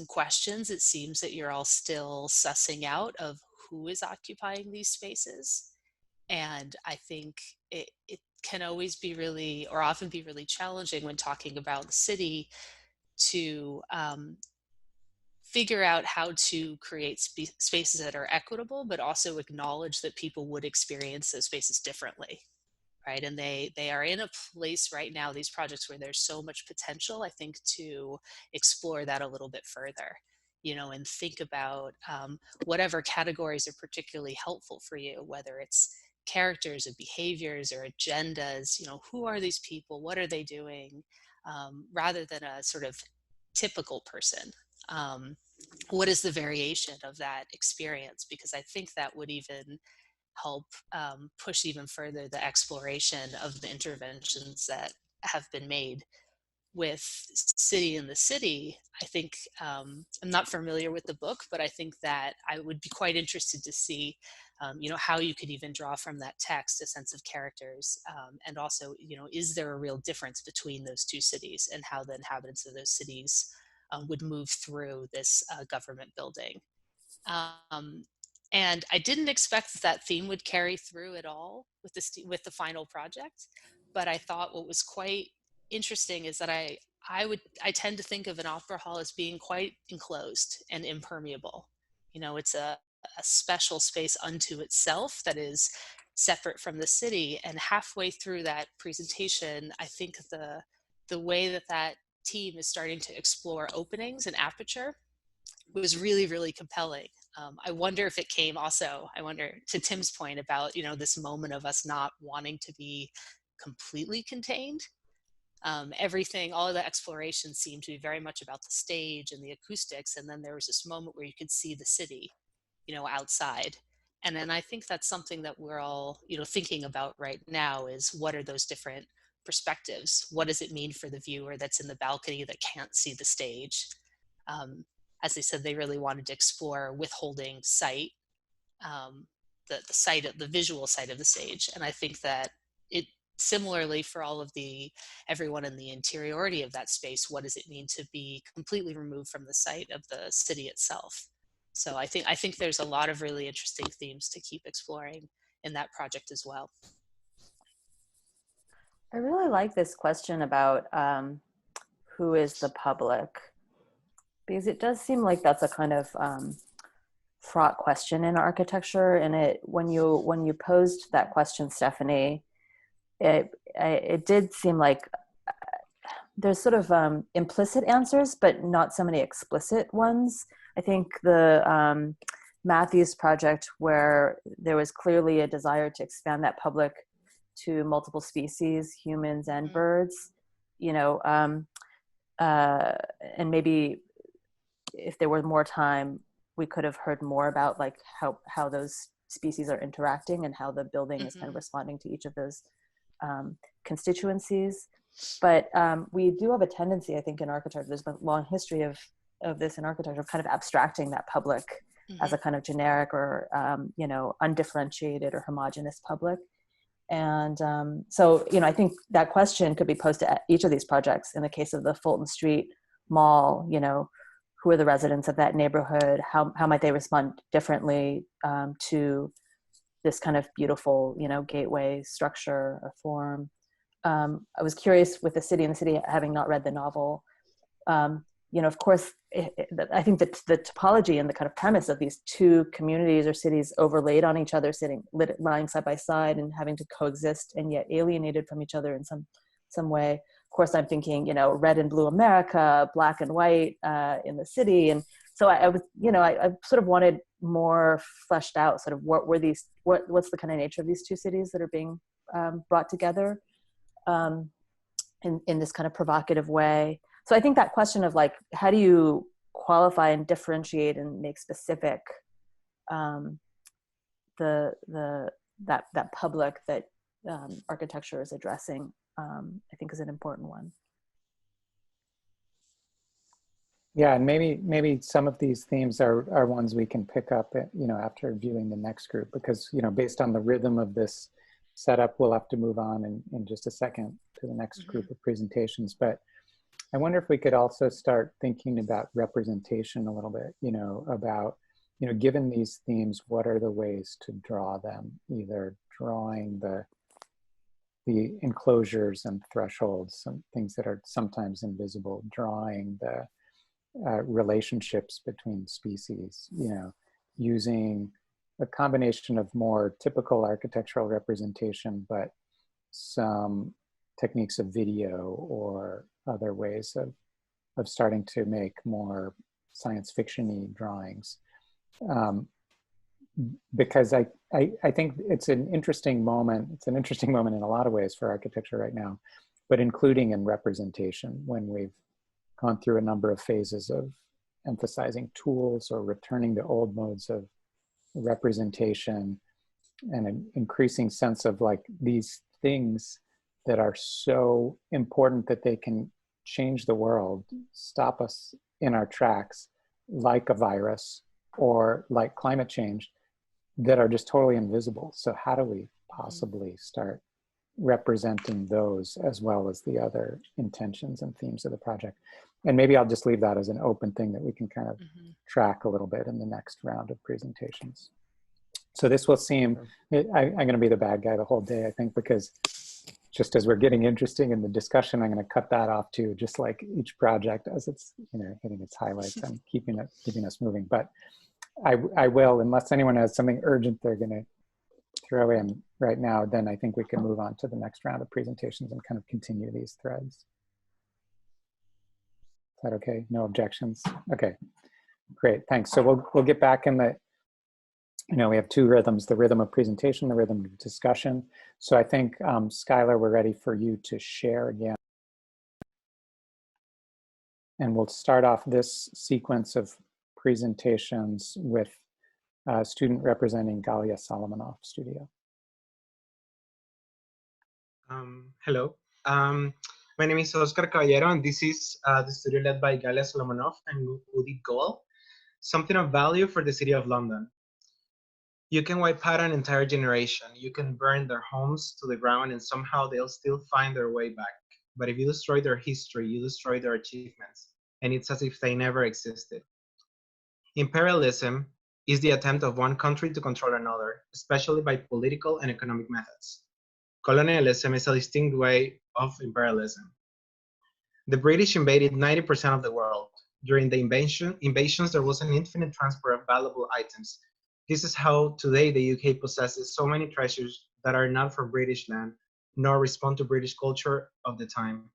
questions it seems that you're all still sussing out of who is occupying these spaces. And I think it can always be really, or often be really challenging when talking about the city to figure out how to create spaces that are equitable, but also acknowledge that people would experience those spaces differently, right? And they are in a place right now, these projects, where there's so much potential, I think, to explore that a little bit further, you know, and think about whatever categories are particularly helpful for you, whether it's characters or behaviors or agendas, you know, who are these people, what are they doing, rather than a sort of typical person. What is the variation of that experience? Because I think that would even help push even further the exploration of the interventions that have been made. With City in the City, I think, I'm not familiar with the book, but I think that I would be quite interested to see, you know, how you could even draw from that text a sense of characters. And also, you know, is there a real difference between those two cities and how the inhabitants of those cities would move through this government building? And I didn't expect that theme would carry through at all with the final project, but I thought what was quite interesting is that I tend to think of an opera hall as being quite enclosed and impermeable. You know, it's a special space unto itself that is separate from the city. And halfway through that presentation, I think the way that team is starting to explore openings and aperture was really, really compelling. I wonder if it came also, I wonder, to Tim's point about, you know, this moment of us not wanting to be completely contained. Everything, all of the exploration seemed to be very much about the stage and the acoustics. And then there was this moment where you could see the city, you know, outside. And then I think that's something that we're all, you know, thinking about right now is what are those different perspectives? What does it mean for the viewer that's in the balcony that can't see the stage? As they said, they really wanted to explore withholding sight, the sight of the visual side of the stage. And I think that it similarly for all of everyone in the interiority of that space, what does it mean to be completely removed from the sight of the city itself? So I think there's a lot of really interesting themes to keep exploring in that project as well. I really like this question about who is the public. because it does seem like that's a kind of fraught question in architecture. And when you posed that question, Stephanie, it did seem like there's sort of implicit answers, but not so many explicit ones. I think the Matthews project, where there was clearly a desire to expand that public to multiple species, humans and birds, you know, and maybe if there were more time, we could have heard more about like how those species are interacting and how the building is kind of responding to each of those constituencies. But we do have a tendency, I think, in architecture, there's been a long history of this in architecture, kind of abstracting that public as a kind of generic or, you know, undifferentiated or homogeneous public. And so, you know, I think that question could be posed to each of these projects. In the case of the Fulton Street Mall, you know, who are the residents of that neighborhood? How might they respond differently to this kind of beautiful, you know, gateway structure or form? I was curious with The City in the City, having not read the novel, you know, of course, I think that the topology and the kind of premise of these two communities or cities overlaid on each other, lying side by side and having to coexist and yet alienated from each other in some way. Of course, I'm thinking, you know, red and blue America, black and white in the city. And so I was, you know, I sort of wanted more fleshed out sort of what's the kind of nature of these two cities that are being brought together in this kind of provocative way. So I think that question of like, how do you qualify and differentiate and make specific that public that architecture is addressing, I think is an important one. Yeah, and maybe some of these themes are ones we can pick up, you know, after viewing the next group, because, you know, based on the rhythm of this setup, we'll have to move on in just a second to the next group of presentations. But I wonder if we could also start thinking about representation a little bit, you know, about, you know, given these themes, what are the ways to draw them? Either drawing the enclosures and thresholds, some things that are sometimes invisible, drawing the relationships between species, you know, using a combination of more typical architectural representation, but some techniques of video or other ways of starting to make more science fiction-y drawings. Because I think it's an interesting moment. It's an interesting moment in a lot of ways for architecture right now, but including in representation, when we've gone through a number of phases of emphasizing tools or returning to old modes of representation, and an increasing sense of like these things that are so important that they can change the world, stop us in our tracks, like a virus or like climate change, that are just totally invisible. So how do we possibly start representing those as well as the other intentions and themes of the project? And maybe I'll just leave that as an open thing that we can kind of track a little bit in the next round of presentations. So this will seem, I'm going to be the bad guy the whole day, I think, because just as we're getting interesting in the discussion, I'm going to cut that off too, just like each project as it's, you know, hitting its highlights and keeping us moving. But I will, unless anyone has something urgent they're going to throw in right now, then I think we can move on to the next round of presentations and kind of continue these threads. Is that okay? No objections? Okay, great, thanks. So we'll get back in the, you know, we have two rhythms, the rhythm of presentation, the rhythm of discussion. So I think, Skylar, we're ready for you to share again. And we'll start off this sequence of presentations with a student representing Galia Solomonoff Studio. Hello, my name is Oscar Caballero, and this is the studio led by Galia Solomonoff and Udit Goel, something of value for the city of London. You can wipe out an entire generation. You can burn their homes to the ground and somehow they'll still find their way back. But if you destroy their history, you destroy their achievements, and it's as if they never existed. Imperialism is the attempt of one country to control another, especially by political and economic methods. Colonialism is a distinct way of imperialism. The British invaded 90% of the world. During the invasions, there was an infinite transfer of valuable items. This is how today the UK possesses so many treasures that are not from British land, nor respond to British culture of the time.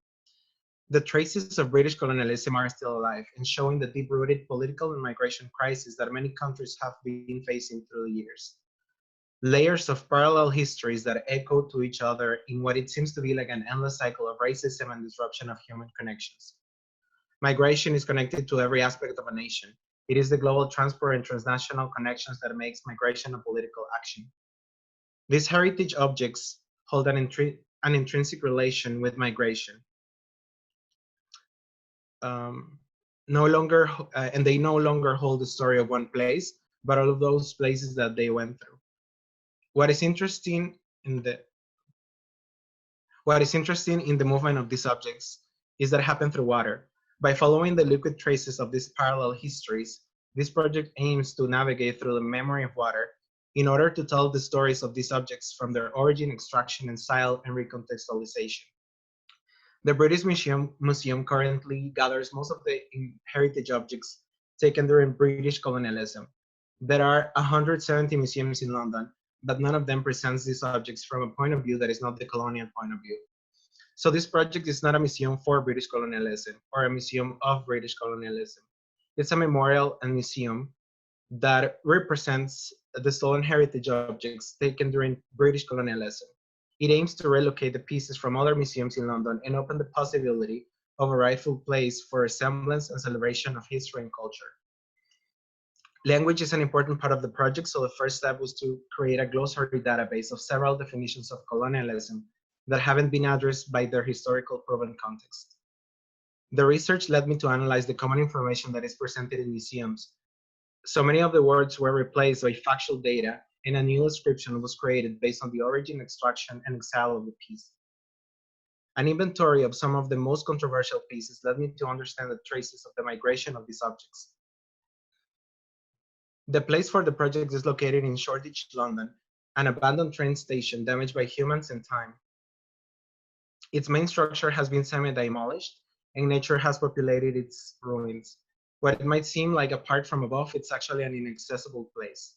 The traces of British colonialism are still alive and showing the deep-rooted political and migration crisis that many countries have been facing through the years. Layers of parallel histories that echo to each other in what it seems to be like an endless cycle of racism and disruption of human connections. Migration is connected to every aspect of a nation. It is the global transport and transnational connections that makes migration a political action. These heritage objects hold an intrinsic relation with migration. And they no longer hold the story of one place, but all of those places that they went through. What is interesting in the movement of these objects is that it happened through water. By following the liquid traces of these parallel histories, this project aims to navigate through the memory of water in order to tell the stories of these objects from their origin, extraction, and style and recontextualization. The British Museum currently gathers most of the heritage objects taken during British colonialism. There are 170 museums in London, but none of them presents these objects from a point of view that is not the colonial point of view. So this project is not a museum for British colonialism or a museum of British colonialism. It's a memorial and museum that represents the stolen heritage objects taken during British colonialism. It aims to relocate the pieces from other museums in London and open the possibility of a rightful place for resemblance and celebration of history and culture. Language is an important part of the project, so the first step was to create a glossary database of several definitions of colonialism that haven't been addressed by their historical proven context. The research led me to analyze the common information that is presented in museums. So many of the words were replaced by factual data, and a new description was created based on the origin, extraction, and exile of the piece. An inventory of some of the most controversial pieces led me to understand the traces of the migration of these objects. The place for the project is located in Shoreditch, London, an abandoned train station damaged by humans and time. Its main structure has been semi-demolished, and nature has populated its ruins. What it might seem like apart from above, it's actually an inaccessible place.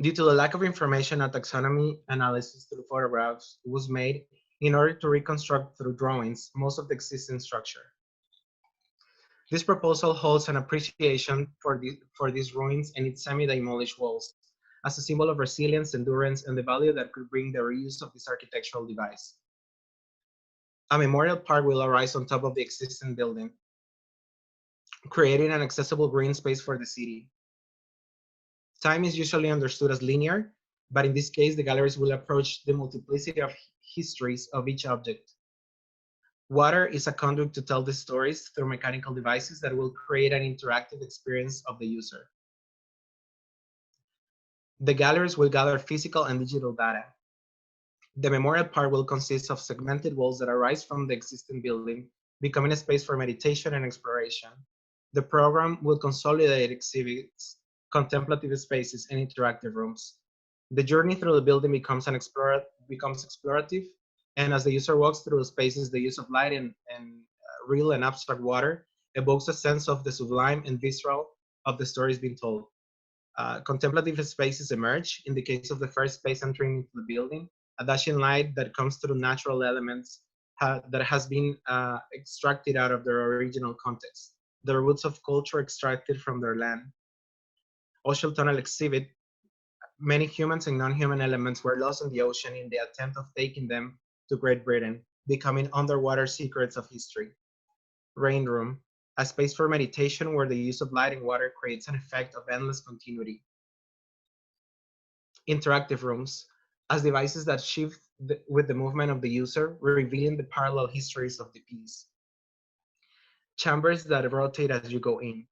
Due to the lack of information, a taxonomy analysis through photographs was made in order to reconstruct through drawings most of the existing structure. This proposal holds an appreciation for these ruins and its semi-demolished walls as a symbol of resilience, endurance, and the value that could bring the reuse of this architectural device. A memorial park will arise on top of the existing building, creating an accessible green space for the city. Time is usually understood as linear, but in this case, the galleries will approach the multiplicity of histories of each object. Water is a conduit to tell the stories through mechanical devices that will create an interactive experience of the user. The galleries will gather physical and digital data. The memorial part will consist of segmented walls that arise from the existing building, becoming a space for meditation and exploration. The program will consolidate exhibits, contemplative spaces, and interactive rooms. The journey through the building becomes explorative, and as the user walks through the spaces, the use of light and real and abstract water evokes a sense of the sublime and visceral of the stories being told. Contemplative spaces emerge. In the case of the first space entering into the building, a dashing light that comes through natural elements that has been extracted out of their original context, the roots of culture extracted from their land. Ocean tunnel exhibit, many humans and non-human elements were lost in the ocean in the attempt of taking them to Great Britain, becoming underwater secrets of history. Rain room, a space for meditation where the use of light and water creates an effect of endless continuity. Interactive rooms, as devices that shift with the movement of the user, revealing the parallel histories of the piece. Chambers that rotate as you go in,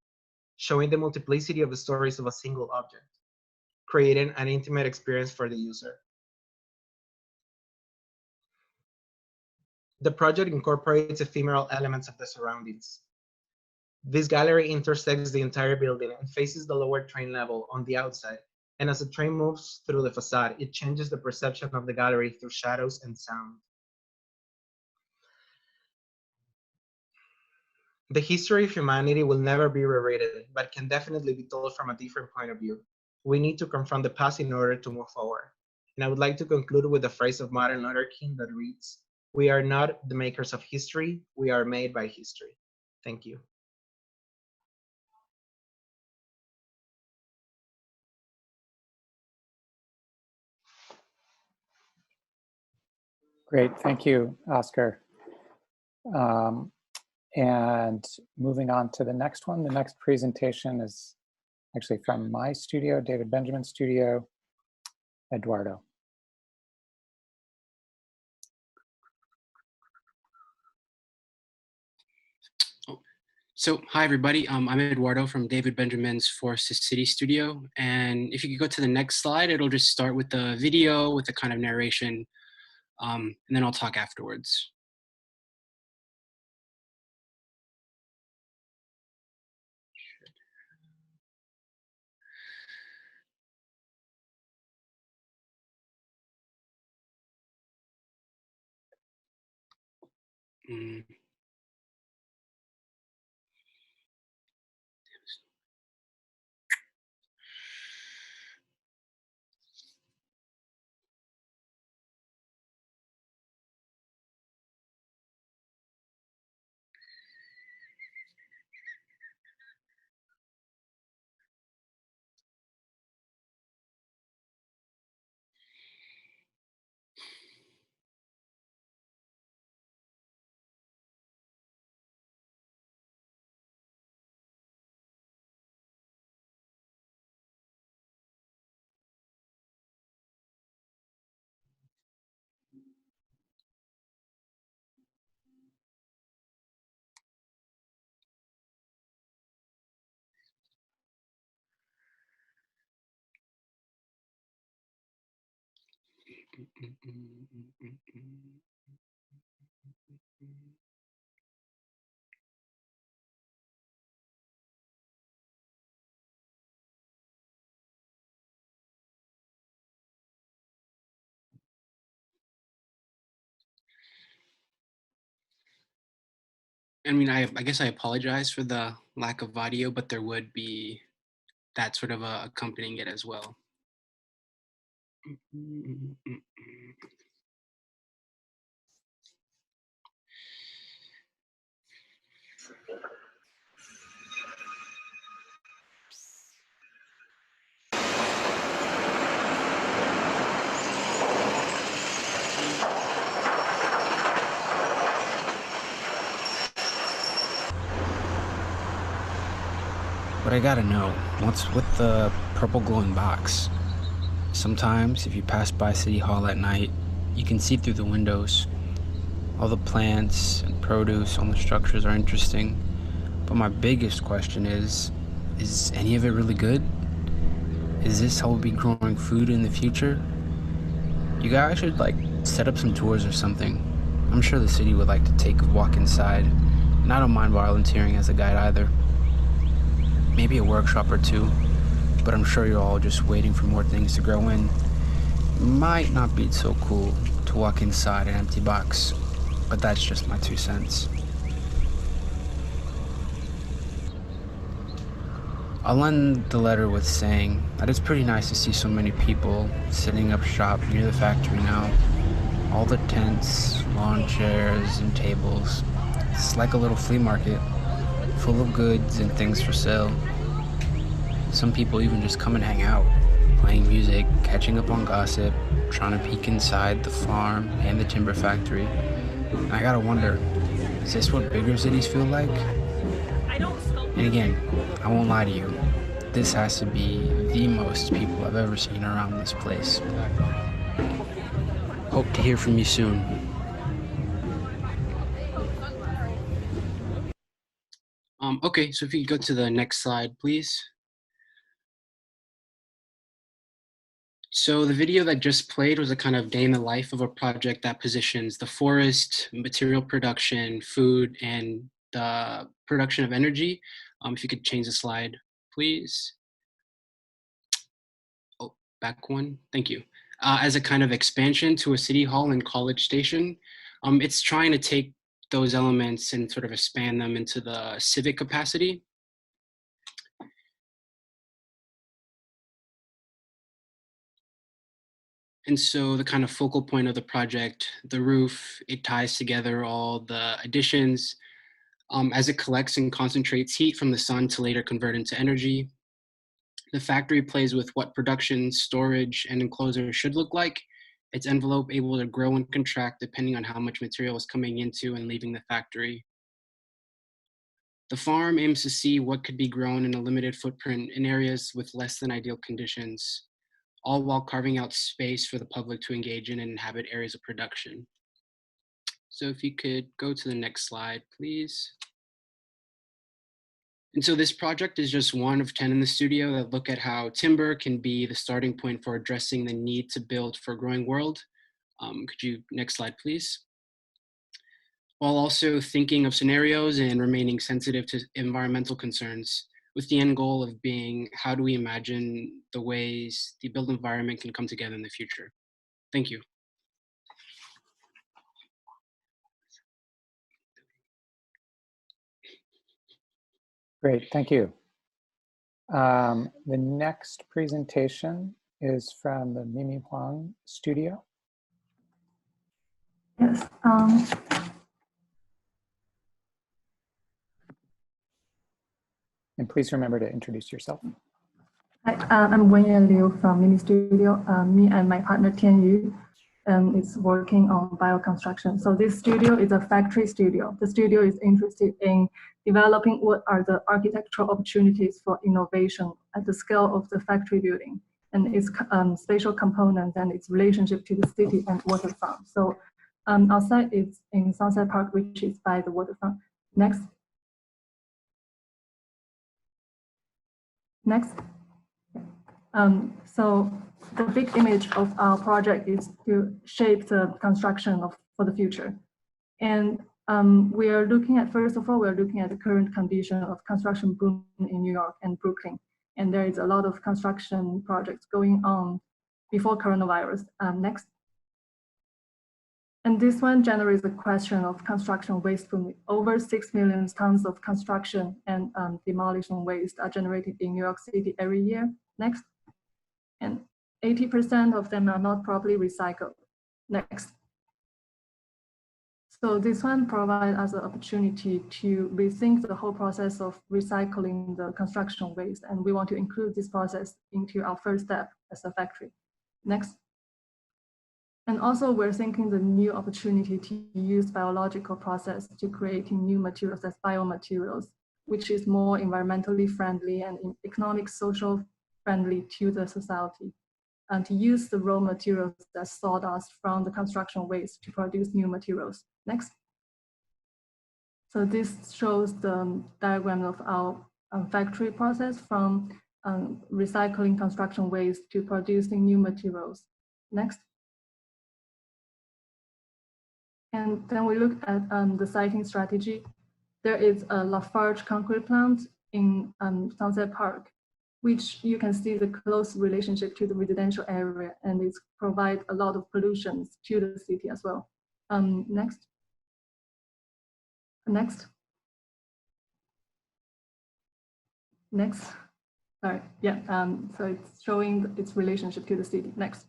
showing the multiplicity of the stories of a single object, creating an intimate experience for the user. The project incorporates ephemeral elements of the surroundings. This gallery intersects the entire building and faces the lower train level on the outside, and as the train moves through the facade, it changes the perception of the gallery through shadows and sound. The history of humanity will never be rewritten, but can definitely be told from a different point of view. We need to confront the past in order to move forward. And I would like to conclude with a phrase of Martin Luther King that reads, "We are not the makers of history, we are made by history." Thank you. Great, thank you, Oscar. And moving on to the next one, the next presentation is actually from my studio, David Benjamin's studio, Eduardo. So hi everybody, I'm Eduardo from David Benjamin's Forest City studio. And if you could go to the next slide, it'll just start with the video with the kind of narration, and then I'll talk afterwards. I mean, I guess I apologize for the lack of audio, but there would be that sort of accompanying it as well. But I gotta know, what's with the purple glowing box? Sometimes, if you pass by City Hall at night, you can see through the windows. All the plants and produce on the structures are interesting, but my biggest question is any of it really good? Is this how we'll be growing food in the future? You guys should, set up some tours or something. I'm sure the city would like to take a walk inside, and I don't mind volunteering as a guide either. Maybe a workshop or two, but I'm sure you're all just waiting for more things to grow in. It might not be so cool to walk inside an empty box, but that's just my 2 cents. I'll end the letter with saying that it's pretty nice to see so many people setting up shop near the factory now. All the tents, lawn chairs, and tables. It's like a little flea market, full of goods and things for sale. Some people even just come and hang out, playing music, catching up on gossip, trying to peek inside the farm and the timber factory. And I gotta wonder, is this what bigger cities feel like? And again, I won't lie to you, this has to be the most people I've ever seen around this place. Hope to hear from you soon. Okay, so if you could go to the next slide, please. So the video that just played was a kind of day in the life of a project that positions the forest, material production, food, and the production of energy. If you could change the slide, please. Oh, back one, thank you. As a kind of expansion to a city hall and college station. It's trying to take those elements and sort of expand them into the civic capacity. And so the kind of focal point of the project, the roof, it ties together all the additions as it collects and concentrates heat from the sun to later convert into energy. The factory plays with what production, storage, and enclosure should look like. Its envelope able to grow and contract depending on how much material is coming into and leaving the factory. The farm aims to see what could be grown in a limited footprint in areas with less than ideal conditions, all while carving out space for the public to engage in and inhabit areas of production. So if you could go to the next slide, please. And so this project is just one of 10 in the studio that look at how timber can be the starting point for addressing the need to build for a growing world. Could you, next slide, please? While also thinking of scenarios and remaining sensitive to environmental concerns, with the end goal of being, how do we imagine the ways the built environment can come together in the future? Thank you. Great, thank you. The next presentation is from the Mimi Hoang studio. Yes. And please remember to introduce yourself. Hi, I'm Wenyan Liu from Mimi Studio. Me and my partner Tian Yu is working on bioconstruction. So this studio is a factory studio. The studio is interested in developing what are the architectural opportunities for innovation at the scale of the factory building and its spatial components and its relationship to the city and waterfront. So our site is in Sunset Park, which is by the waterfront. Next. Next. So the big image of our project is to shape the construction for the future. And we are looking at, first of all, we're looking at the current condition of construction boom in New York and Brooklyn. And there is a lot of construction projects going on before coronavirus. Next. And this one generates the question of construction waste boom. Over 6 million tons of construction and demolition waste are generated in New York City every year. Next. And 80% of them are not properly recycled. Next. So this one provides us an opportunity to rethink the whole process of recycling the construction waste. And we want to include this process into our first step as a factory. Next. And also we're thinking the new opportunity to use biological process to creating new materials as biomaterials, which is more environmentally friendly and economic, social friendly to the society, and to use the raw materials that sawdust from the construction waste to produce new materials. Next. So this shows the diagram of our factory process from recycling construction waste to producing new materials. Next. And then we look at the siting strategy. There is a Lafarge concrete plant in Sunset Park, which you can see the close relationship to the residential area, and it provides a lot of pollutions to the city as well. Next. Next. Next. Sorry. Yeah. So it's showing its relationship to the city. Next.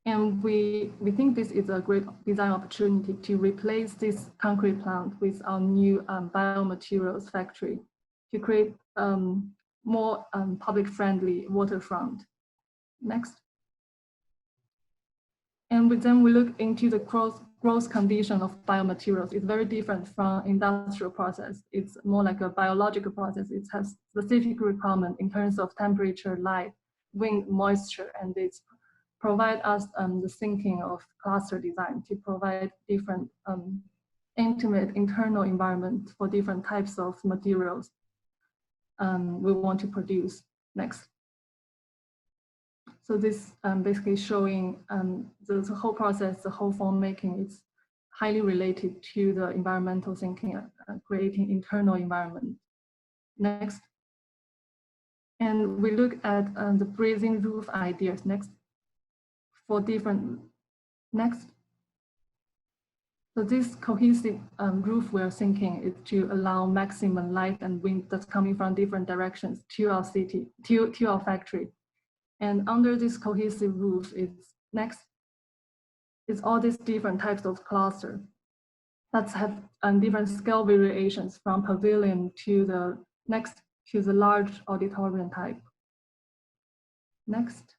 And we think this is a great design opportunity to replace this concrete plant with our new biomaterials factory to create more public-friendly waterfront. Next. And then we look into the growth condition of biomaterials. It's very different from industrial process. It's more like a biological process. It has specific requirement in terms of temperature, light, wind, moisture, and it's provide us the thinking of cluster design to provide different intimate internal environment for different types of materials we want to produce. Next. So this basically showing the whole process, the whole form making is highly related to the environmental thinking, creating internal environment. Next. And we look at the breathing roof ideas. Next. For different, next, So this cohesive roof we're thinking is to allow maximum light and wind that's coming from different directions to our city, to our factory. And under this cohesive roof is next is all these different types of cluster that have different scale variations from pavilion to the next to the large auditorium type. Next.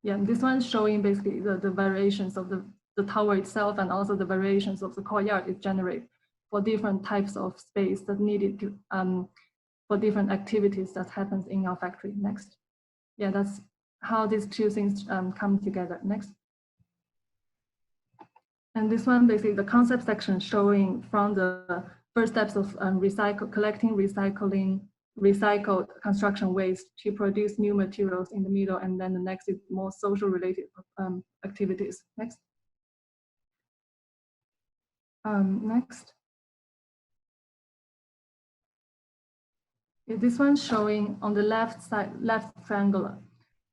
Yeah, this one's showing basically the variations of the tower itself and also the variations of the courtyard it generates for different types of space that needed to for different activities that happens in our factory. Next. Yeah, that's how these two things come together. Next. And this one basically the concept section showing from the first steps of collecting, recycling, recycled construction waste to produce new materials in the middle, and then the next is more social related activities. Next. Next. This one's showing on the left side, left triangular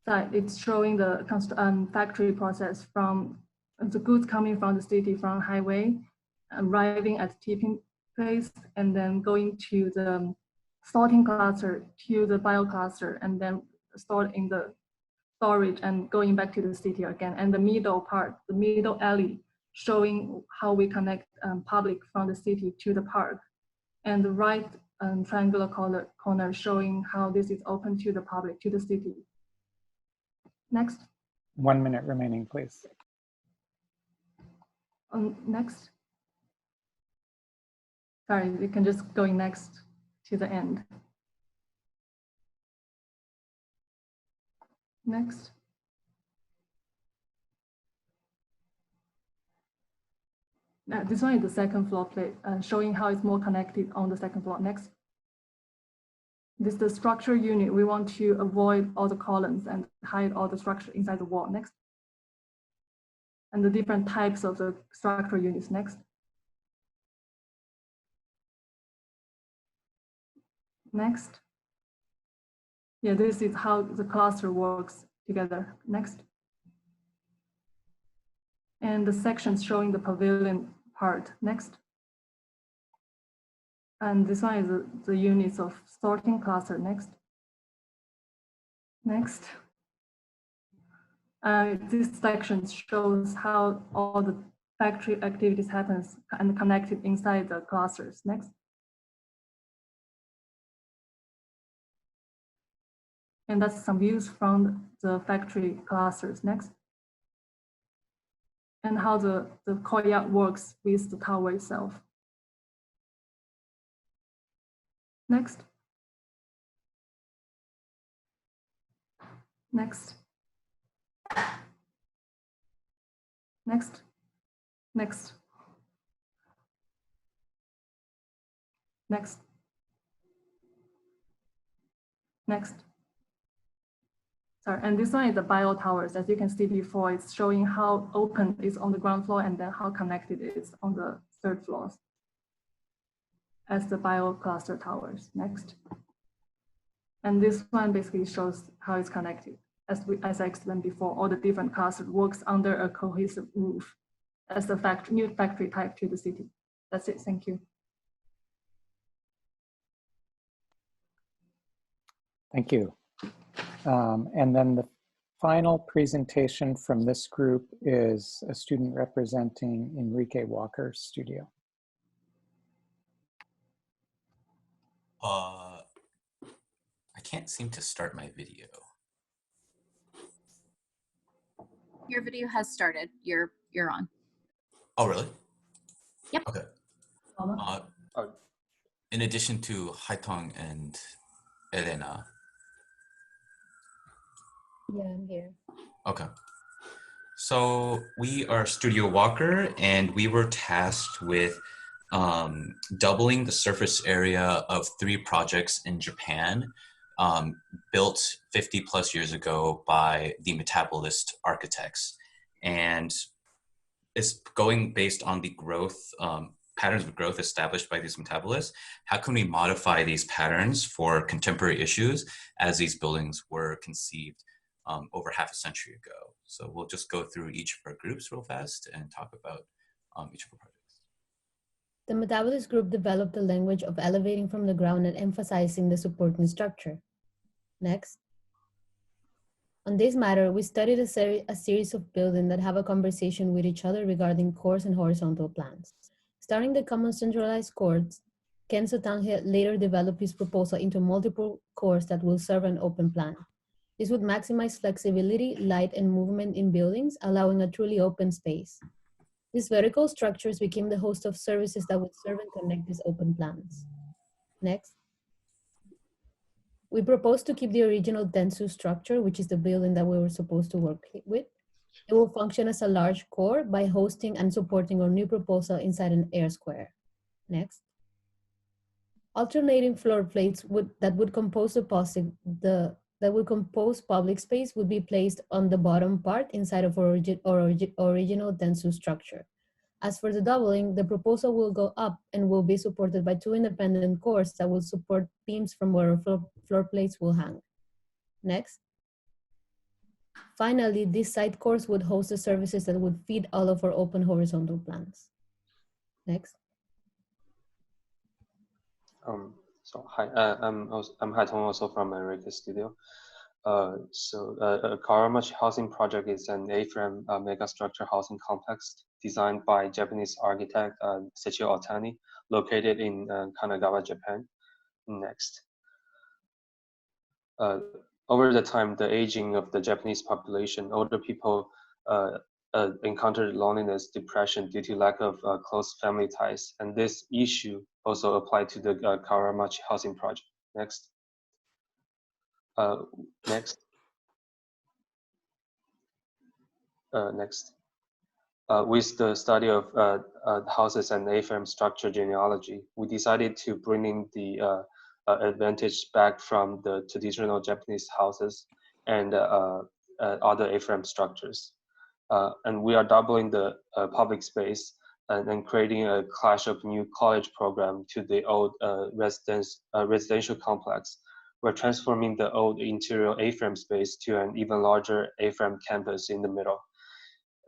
side, it's showing the factory process from the goods coming from the city, from highway, arriving at tipping place, and then going to the sorting cluster, to the bio cluster, and then stored in the storage and going back to the city again. And the middle part, the middle alley, showing how we connect public from the city to the park. And the right triangular corner showing how this is open to the public, to the city. Next. 1 minute remaining, please. Next. Sorry, we can just go next to the end. Next. Now, this one is the second floor plate, showing how it's more connected on the second floor. Next. This is the structure unit. We want to avoid all the columns and hide all the structure inside the wall. Next. And the different types of the structure units. Next. Next. Yeah, this is how the cluster works together. Next. And the sections showing the pavilion part. Next. And this one is the units of sorting cluster. Next. Next. This section shows how all the factory activities happens and connected inside the clusters. Next. And that's some views from the factory clusters. Next. And how the courtyard works with the tower itself. Next. Next. Next. Next. Next. Next. Sorry, and this one is the bio towers. As you can see before, it's showing how open it is on the ground floor and then how connected it is on the third floors as the bio cluster towers. Next. And this one basically shows how it's connected. As I explained before, all the different clusters works under a cohesive roof as the new factory type to the city. That's it, thank you. Thank you. And then the final presentation from this group is a student representing Enrique Walker's studio. I can't seem to start my video. Your video has started. You're on. Oh, really? Yep. Okay. In addition to Haitong and Elena. Yeah, I'm here. Okay. So we are Studio Walker, and we were tasked with doubling the surface area of 3 projects in Japan, built 50 plus years ago by the metabolist architects. And it's going based on the growth, patterns of growth established by these metabolists. How can we modify these patterns for contemporary issues as these buildings were conceived over half a century ago? So we'll just go through each of our groups real fast and talk about each of the projects. The metabolist group developed a language of elevating from the ground and emphasizing the supporting structure. Next. On this matter, we studied a series of buildings that have a conversation with each other regarding cores and horizontal plans. Starting the common centralized cores, Ken Sotange later developed his proposal into multiple cores that will serve an open plan. This would maximize flexibility, light, and movement in buildings, allowing a truly open space. These vertical structures became the host of services that would serve and connect these open plans. Next. We proposed to keep the original Densu structure, which is the building that we were supposed to work with. It will function as a large core by hosting and supporting our new proposal inside an air square. Next. Alternating floor plates that would compose public space would be placed on the bottom part inside of our original Densu structure. As for the doubling, the proposal will go up and will be supported by 2 independent cores that will support beams from where floor plates will hang. Next. Finally, these side cores would host the services that would feed all of our open horizontal plans. Next. So hi, I'm Haitong, also from Enrique studio. Kawamachi housing project is an A-frame megastructure housing complex designed by Japanese architect Seiichi Otani, located in Kanagawa, Japan. Next. Over the time, the aging of the Japanese population, older people encountered loneliness, depression due to lack of close family ties, and this issue also applied to the Kawamachi housing project. Next. Next. With the study of houses and A-frame structure genealogy, we decided to bring in the advantage back from the traditional Japanese houses and other A-frame structures. And we are doubling the public space and creating a clash of new college program to the old residential complex. We're transforming the old interior A-frame space to an even larger A-frame campus in the middle,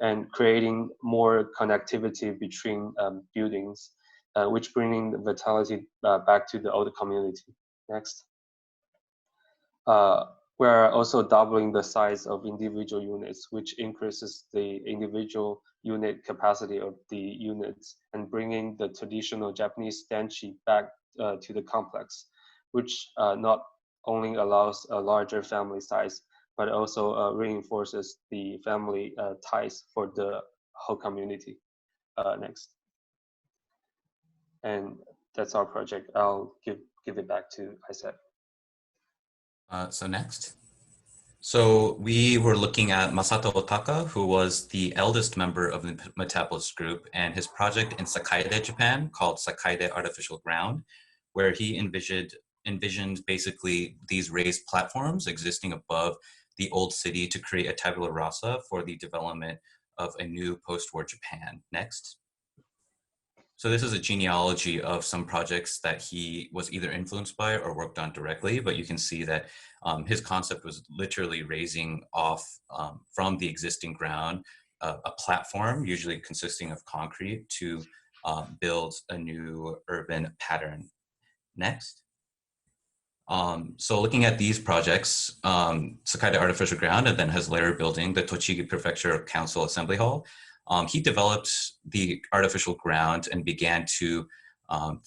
and creating more connectivity between buildings, which bringing the vitality back to the old community. Next. We're also doubling the size of individual units, which increases the individual unit capacity of the units and bringing the traditional Japanese stanchi back to the complex, which not only allows a larger family size, but also reinforces the family ties for the whole community. Next. And that's our project. I'll give it back to Isaac. So next. So we were looking at Masato Otaka, who was the eldest member of the Metabolist group, and his project in Sakaide, Japan, called Sakaide Artificial Ground, where he envisioned basically these raised platforms existing above the old city to create a tabula rasa for the development of a new post-war Japan. Next. So this is a genealogy of some projects that he was either influenced by or worked on directly, but you can see that his concept was literally raising off from the existing ground a platform, usually consisting of concrete, to build a new urban pattern. Next. So looking at these projects, Sakaide Artificial Ground, and then his later building, the Tochigi Prefecture Council Assembly Hall, he developed the artificial ground and began to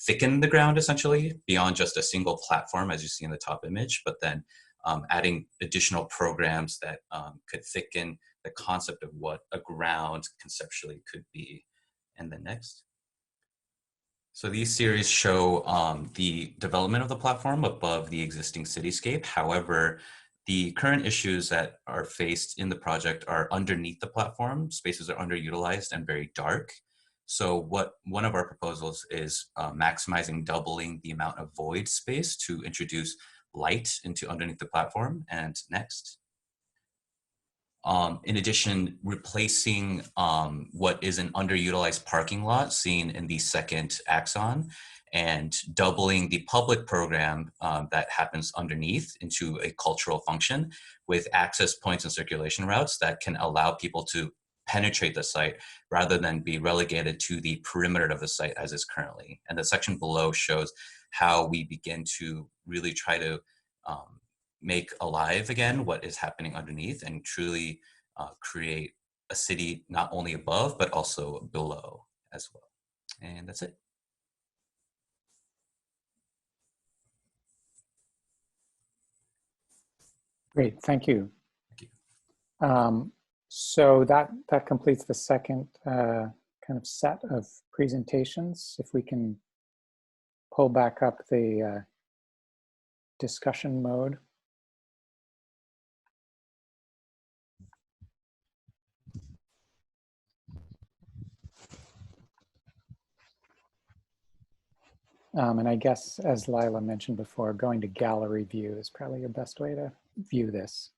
thicken the ground essentially beyond just a single platform, as you see in the top image, but then adding additional programs that could thicken the concept of what a ground conceptually could be. And then next. So these series show the development of the platform above the existing cityscape. However, the current issues that are faced in the project are underneath the platform. Spaces are underutilized and very dark. So one of our proposals is maximizing doubling the amount of void space to introduce light into underneath the platform. And next. In addition, replacing what is an underutilized parking lot seen in the second axon and doubling the public program that happens underneath into a cultural function with access points and circulation routes that can allow people to penetrate the site rather than be relegated to the perimeter of the site as is currently. And the section below shows how we begin to really try to make alive again what is happening underneath and truly create a city not only above, but also below as well. And that's it. Great, thank you. So that completes the second kind of set of presentations. If we can pull back up the discussion mode. And I guess, as Lila mentioned before, going to gallery view is probably your best way to view this.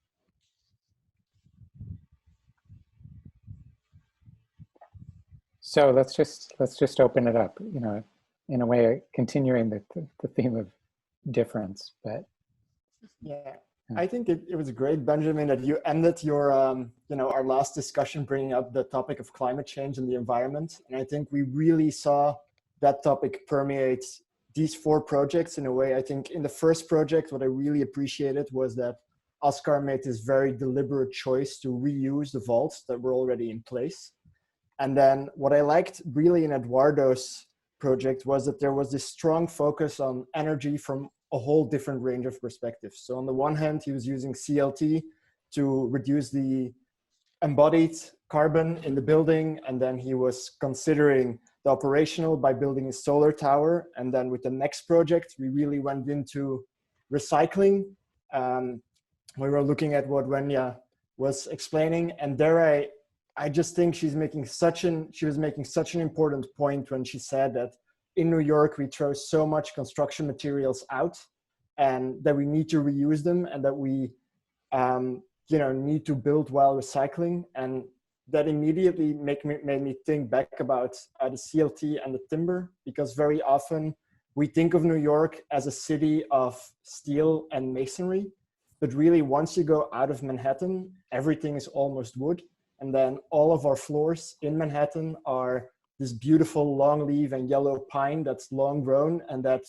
So let's just open it up, you know, in a way, continuing the theme of difference, but. Yeah, I think it was great, Benjamin, that you ended your, you know, our last discussion bringing up the topic of climate change and the environment. And I think we really saw that topic permeate these 4 projects in a way. I think in the first project, what I really appreciated was that Oscar made this very deliberate choice to reuse the vaults that were already in place. And then what I liked really in Eduardo's project was that there was this strong focus on energy from a whole different range of perspectives. So on the one hand, he was using CLT to reduce the embodied carbon in the building. And then he was considering the operational by building a solar tower. And then with the next project, we really went into recycling. We were looking at what Wenya was explaining. And there I just think she was making such an important point when she said that in New York, we throw so much construction materials out and that we need to reuse them and that we you know, need to build while recycling. And that immediately made me think back about the CLT and the timber, because very often we think of New York as a city of steel and masonry, but really once you go out of Manhattan, everything is almost wood. And then all of our floors in Manhattan are this beautiful long leaf and yellow pine that's long grown and that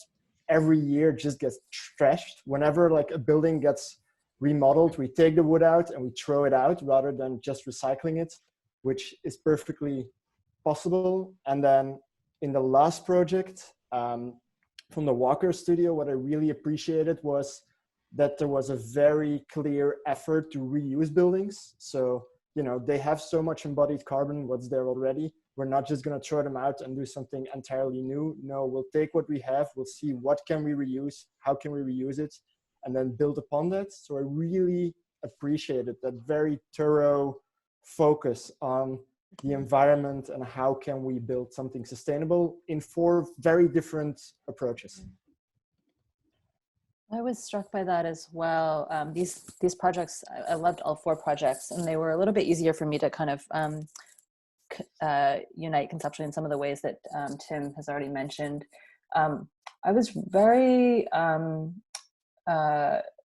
every year just gets trashed. Whenever like a building gets remodeled, we take the wood out and we throw it out rather than just recycling it, which is perfectly possible. And then in the last project from the Walker Studio, what I really appreciated was that there was a very clear effort to reuse buildings. So, you know, they have so much embodied carbon, what's there already. We're not just gonna throw them out and do something entirely new. No, we'll take what we have, we'll see what can we reuse, how can we reuse it, and then build upon that. So I really appreciated that very thorough focus on the environment and how can we build something sustainable in 4 very different approaches. I was struck by that as well. These projects, I loved all 4 projects, and they were a little bit easier for me to kind of unite conceptually in some of the ways that Tim has already mentioned. I was very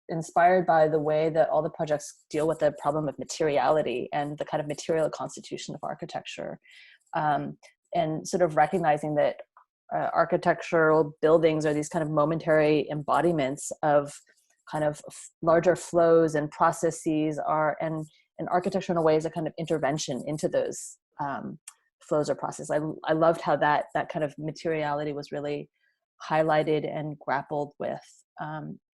inspired by the way that all the projects deal with the problem of materiality and the kind of material constitution of architecture, and sort of recognizing that architectural buildings are these kind of momentary embodiments of kind of larger flows and processes and architecture in a way is a kind of intervention into those flows or processes. I loved how that kind of materiality was really highlighted and grappled with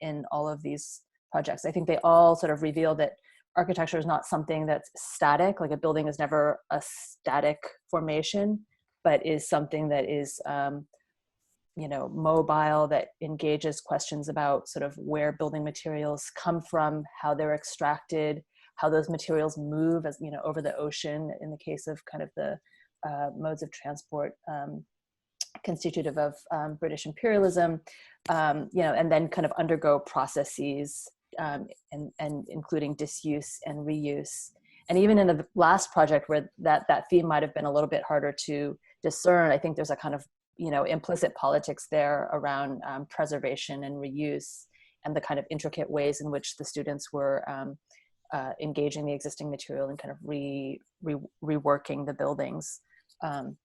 in all of these projects. I think they all sort of reveal that architecture is not something that's static, like a building is never a static formation, but is something that is, you know, mobile, that engages questions about sort of where building materials come from, how they're extracted, how those materials move as, you know, over the ocean in the case of kind of the modes of transport constitutive of British imperialism, you know, and then kind of undergo processes and including disuse and reuse. And even in the last project where that theme might have been a little bit harder to discern, I think there's a kind of, you know, implicit politics there around preservation and reuse and the kind of intricate ways in which the students were engaging the existing material and kind of reworking the buildings.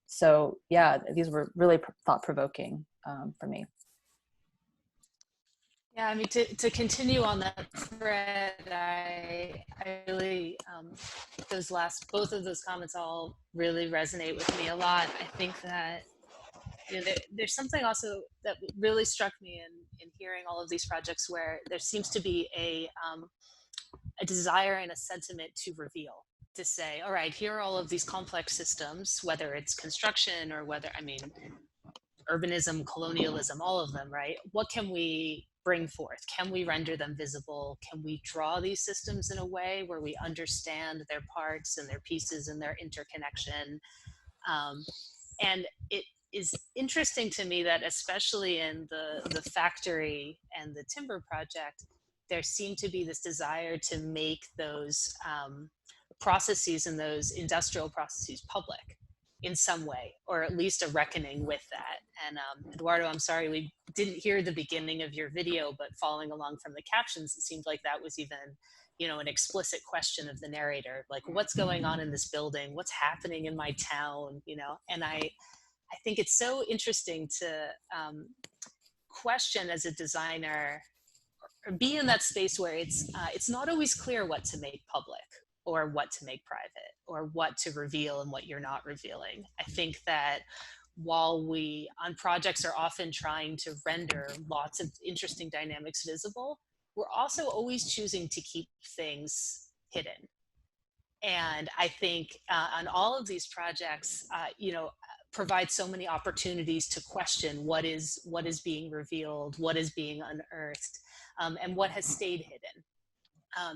So yeah, these were really thought-provoking for me. Yeah, I mean, to continue on that thread, I really, both of those comments all really resonate with me a lot. I think that, you know, there's something also that really struck me in hearing all of these projects where there seems to be a desire and a sentiment to reveal, to say, all right, here are all of these complex systems, whether it's construction or whether, I mean, urbanism, colonialism, all of them, right? What can we bring forth? Can we render them visible? Can we draw these systems in a way where we understand their parts and their pieces and their interconnection? And it is interesting to me that especially in the factory and the timber project, there seemed to be this desire to make those processes and those industrial processes public in some way, or at least a reckoning with that. And Eduardo, I'm sorry, we didn't hear the beginning of your video, but following along from the captions, it seemed like that was even, you know, an explicit question of the narrator, like what's going on in this building? What's happening in my town? You know, and I think it's so interesting to question as a designer, or be in that space where it's not always clear what to make public or what to make private or what to reveal and what you're not revealing. I think that while we on projects are often trying to render lots of interesting dynamics visible, we're also always choosing to keep things hidden. And I think on all of these projects, you know, provide so many opportunities to question what is being revealed, what is being unearthed, and what has stayed hidden.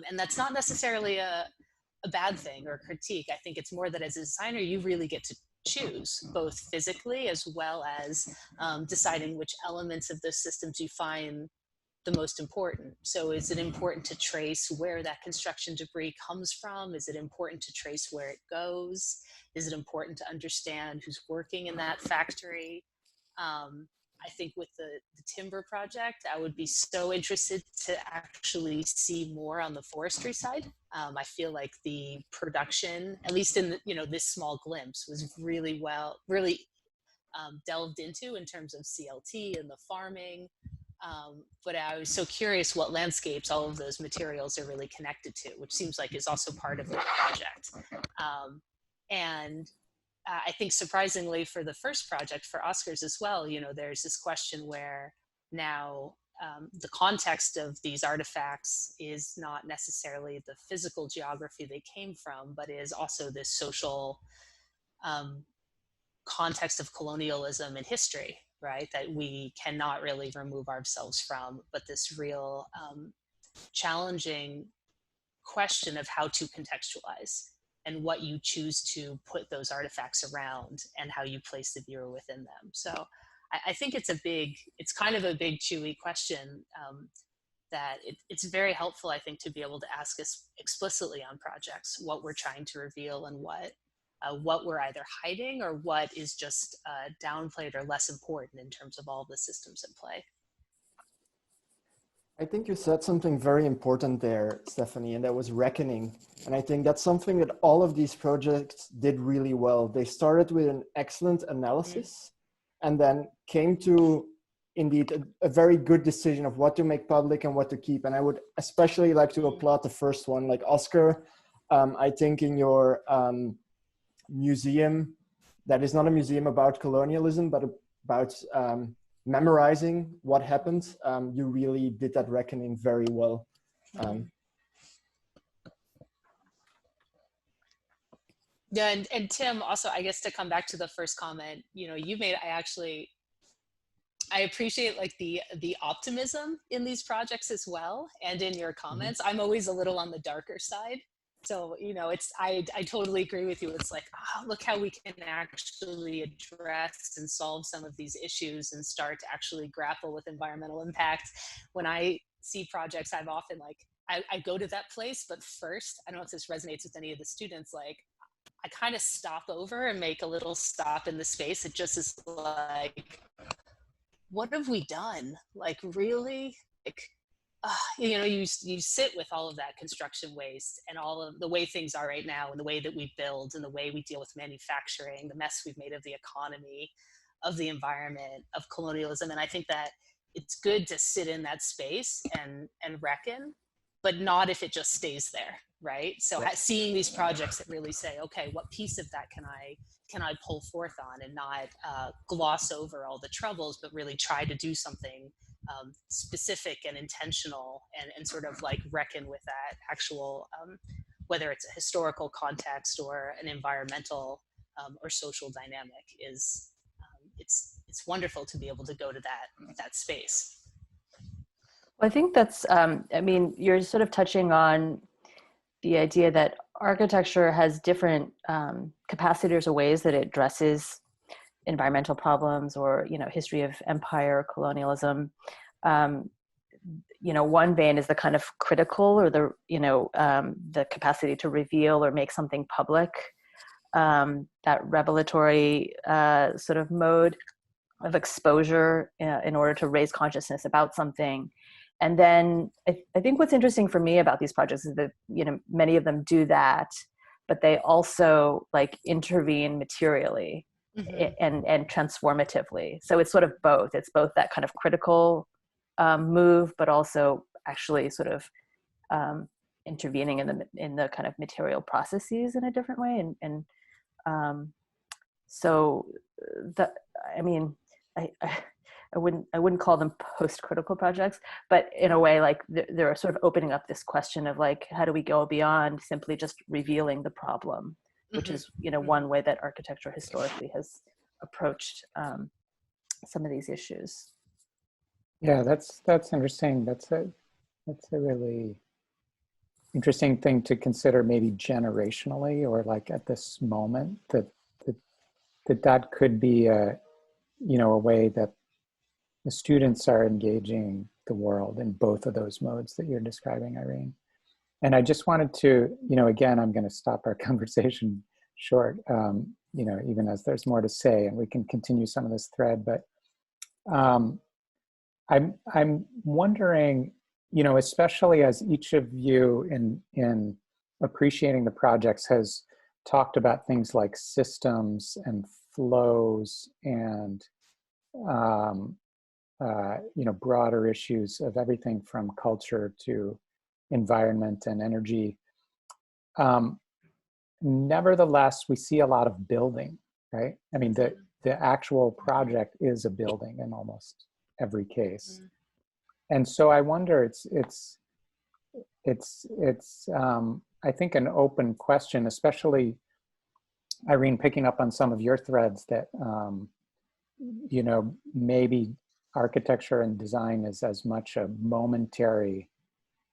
And that's not necessarily a bad thing or critique. I think it's more that as a designer, you really get to choose, both physically as well as deciding which elements of those systems you find the most important. So is it important to trace where that construction debris comes from? Is it important to trace where it goes? Is it important to understand who's working in that factory? I think with the timber project, I would be so interested to actually see more on the forestry side. I feel like the production, at least in the, you know, this small glimpse, was really delved into in terms of CLT and the farming. But I was so curious what landscapes all of those materials are really connected to, which seems like is also part of the project. And I think surprisingly for the first project, for Oscars as well, you know, there's this question where now the context of these artifacts is not necessarily the physical geography they came from, but is also this social context of colonialism and history, right? That we cannot really remove ourselves from, but this real challenging question of how to contextualize and what you choose to put those artifacts around and how you place the viewer within them. So I think it's kind of a big, chewy question that it's very helpful, I think, to be able to ask us explicitly on projects what we're trying to reveal and what we're either hiding or what is just downplayed or less important in terms of all the systems in play. I think you said something very important there, Stephanie, and that was reckoning. And I think that's something that all of these projects did really well. They started with an excellent analysis and then came to, indeed, a very good decision of what to make public and what to keep. And I would especially like to applaud the first one, like Oscar. I think in your museum, that is not a museum about colonialism, but about memorizing what happened. You really did that reckoning very well. Yeah, and Tim, also, I guess to come back to the first comment, you know, you made, I appreciate like the optimism in these projects as well. And in your comments, I'm always a little on the darker side. So, you know, I totally agree with you. It's like, oh, look how we can actually address and solve some of these issues and start to actually grapple with environmental impact. When I see projects, I'm often like, I go to that place, but first, I don't know if this resonates with any of the students, like, I kind of stop over and make a little stop in the space. It just is like, what have we done? Like, really? Like, you sit with all of that construction waste and all of the way things are right now and the way that we build and the way we deal with manufacturing, the mess we've made of the economy, of the environment, of colonialism. And I think that it's good to sit in that space and reckon, but not if it just stays there, right? So seeing these projects that really say, okay, what piece of that can I pull forth on, and not gloss over all the troubles, but really try to do something specific and intentional, and sort of like reckon with that actual, whether it's a historical context or an environmental or social dynamic, is it's wonderful to be able to go to that space. Well, I think that's, I mean, you're sort of touching on the idea that architecture has different capacities or ways that it addresses environmental problems, or, history of empire, colonialism. One vein is the kind of critical, or the capacity to reveal or make something public, that revelatory sort of mode of exposure in order to raise consciousness about something. And then I think what's interesting for me about these projects is that, many of them do that, but they also intervene materially and transformatively. So it's sort of both. It's both that kind of critical move, but also actually sort of intervening in the kind of material processes in a different way. So that, I mean, I wouldn't call them post-critical projects, but in a way, they're sort of opening up this question of how do we go beyond simply just revealing the problem, which is, one way that architecture historically has approached some of these issues. Yeah, that's interesting. That's a really interesting thing to consider, maybe generationally, or at this moment, that could be a way that the students are engaging the world in both of those modes that you're describing, Irene. And I just wanted to, again, I'm going to stop our conversation short, even as there's more to say, and we can continue some of this thread. But I'm wondering, especially as each of you in appreciating the projects has talked about things like systems and flows and broader issues of everything from culture to environment and energy. Nevertheless, we see a lot of building, right? I mean, the actual project is a building in almost every case. And so I wonder, it's I think an open question, especially Irene, picking up on some of your threads that, maybe architecture and design is as much a momentary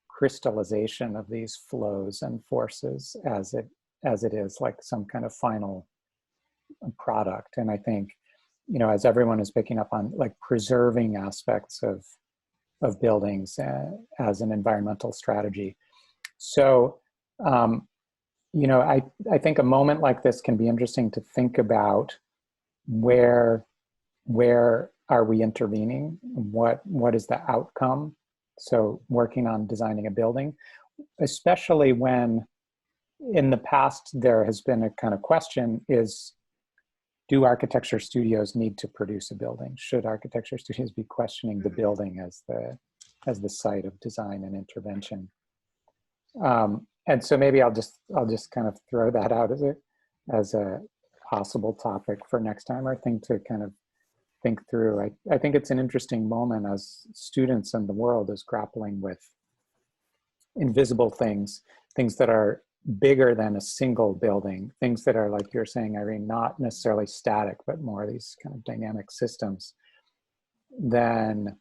crystallization of these flows and forces as it is like some kind of final product. And I think, as everyone is picking up on, preserving aspects of buildings as an environmental strategy. So, I think a moment like this can be interesting to think about where are we intervening? What is the outcome? So working on designing a building, especially when in the past there has been a kind of question is, do architecture studios need to produce a building? Should architecture studios be questioning the building as the site of design and intervention? And so maybe I'll just kind of throw that out as a possible topic for next time, or thing to kind of think through. I think it's an interesting moment as students in the world is grappling with invisible things that are bigger than a single building, things that are, like you're saying, Irene, not necessarily static, but more these kind of dynamic systems. Then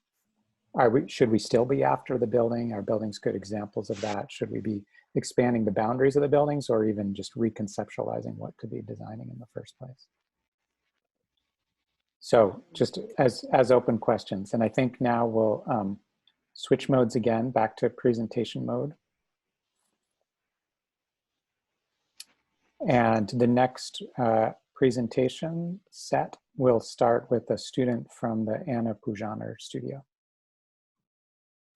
should we still be after the building? Are buildings good examples of that? Should we be expanding the boundaries of the buildings, or even just reconceptualizing what to be designing in the first place? So just as open questions. And I think now we'll switch modes again, back to presentation mode. And the next presentation set will start with a student from the Puigjaner studio.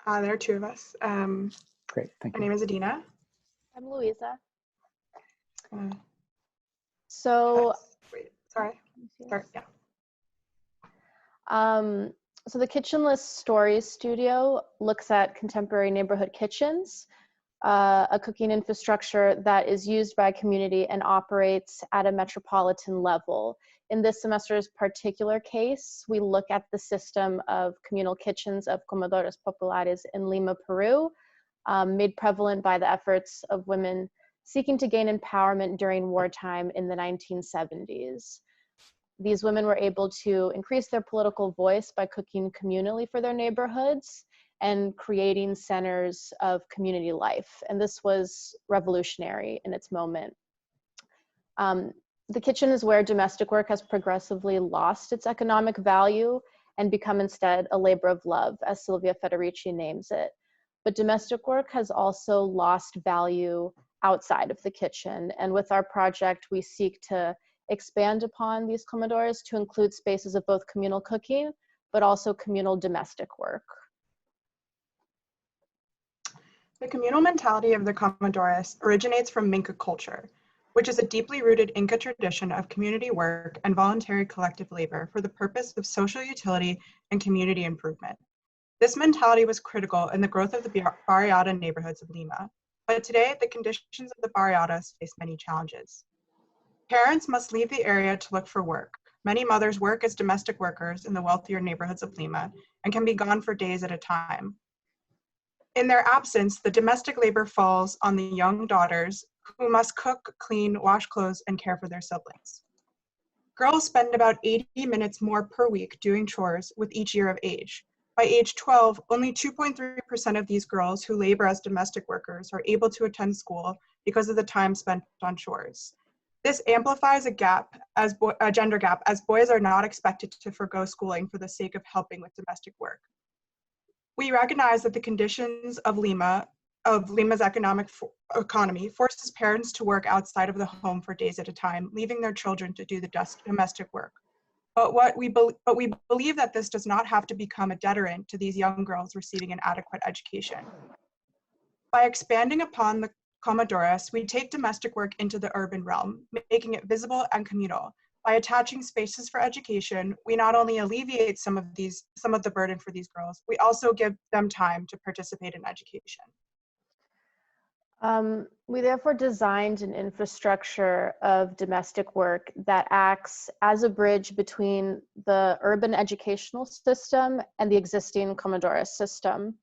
There are two of us. Great, thank My you. name is Adina. I'm Louisa. So, So, sorry. Yeah. So the Kitchenless Stories Studio looks at contemporary neighborhood kitchens, a cooking infrastructure that is used by a community and operates at a metropolitan level. In this semester's particular case, we look at the system of communal kitchens of comedores populares in Lima, Peru, made prevalent by the efforts of women seeking to gain empowerment during wartime in the 1970s. These women were able to increase their political voice by cooking communally for their neighborhoods and creating centers of community life. And this was revolutionary in its moment. The kitchen is where domestic work has progressively lost its economic value and become instead a labor of love, as Silvia Federici names it. But domestic work has also lost value outside of the kitchen. And with our project, we seek to expand upon these comedores to include spaces of both communal cooking, but also communal domestic work. The communal mentality of the comedores originates from Minca culture, which is a deeply rooted Inca tradition of community work and voluntary collective labor for the purpose of social utility and community improvement. This mentality was critical in the growth of the barriada neighborhoods of Lima, but today the conditions of the barriadas face many challenges. Parents must leave the area to look for work. Many mothers work as domestic workers in the wealthier neighborhoods of Lima and can be gone for days at a time. In their absence, the domestic labor falls on the young daughters who must cook, clean, wash clothes, and care for their siblings. Girls spend about 80 minutes more per week doing chores with each year of age. By age 12, only 2.3% of these girls who labor as domestic workers are able to attend school because of the time spent on chores. This amplifies a gender gap, as boys are not expected to forgo schooling for the sake of helping with domestic work. We recognize that the conditions of Lima's economy forces parents to work outside of the home for days at a time, leaving their children to do the domestic work. But we believe that this does not have to become a deterrent to these young girls receiving an adequate education. By expanding upon the comedores, we take domestic work into the urban realm, making it visible and communal. By attaching spaces for education, we not only alleviate some of the burden for these girls, we also give them time to participate in education. We therefore designed an infrastructure of domestic work that acts as a bridge between the urban educational system and the existing comedores system.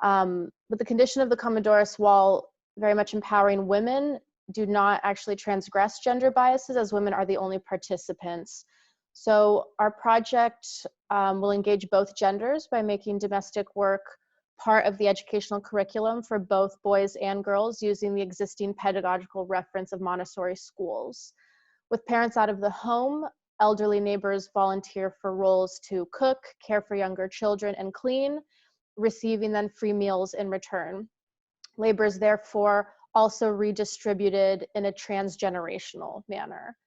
But the condition of the comedores, while very much empowering women, do not actually transgress gender biases, as women are the only participants. So our project will engage both genders by making domestic work part of the educational curriculum for both boys and girls using the existing pedagogical reference of Montessori schools. With parents out of the home, elderly neighbors volunteer for roles to cook, care for younger children, and clean, receiving then free meals in return. Labor is therefore also redistributed in a transgenerational manner.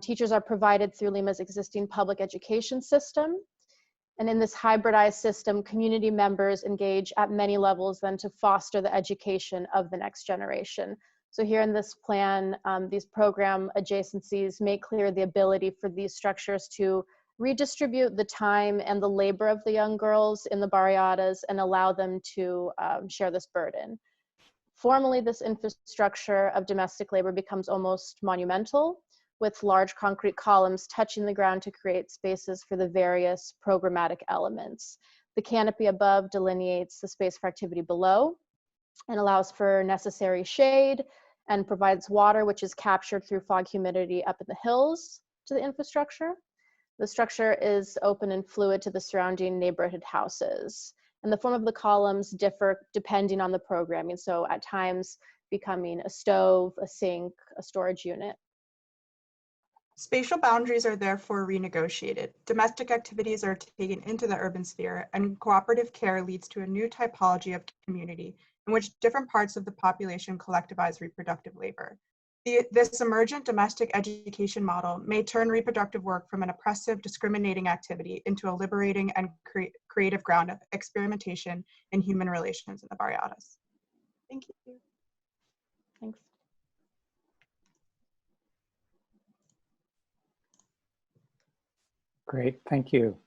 Teachers are provided through Lima's existing public education system. And in this hybridized system, community members engage at many levels then to foster the education of the next generation. So here in this plan, these program adjacencies make clear the ability for these structures to redistribute the time and the labor of the young girls in the barriadas and allow them to share this burden. Formally, this infrastructure of domestic labor becomes almost monumental, with large concrete columns touching the ground to create spaces for the various programmatic elements. The canopy above delineates the space for activity below and allows for necessary shade and provides water, which is captured through fog humidity up in the hills to the infrastructure. The structure is open and fluid to the surrounding neighborhood houses. And the form of the columns differ depending on the programming. So at times becoming a stove, a sink, a storage unit. Spatial boundaries are therefore renegotiated. Domestic activities are taken into the urban sphere, and cooperative care leads to a new typology of community in which different parts of the population collectivize reproductive labor. This emergent domestic education model may turn reproductive work from an oppressive, discriminating activity into a liberating and creative ground of experimentation in human relations in the barriadas. Thank you. Thanks. Great, thank you.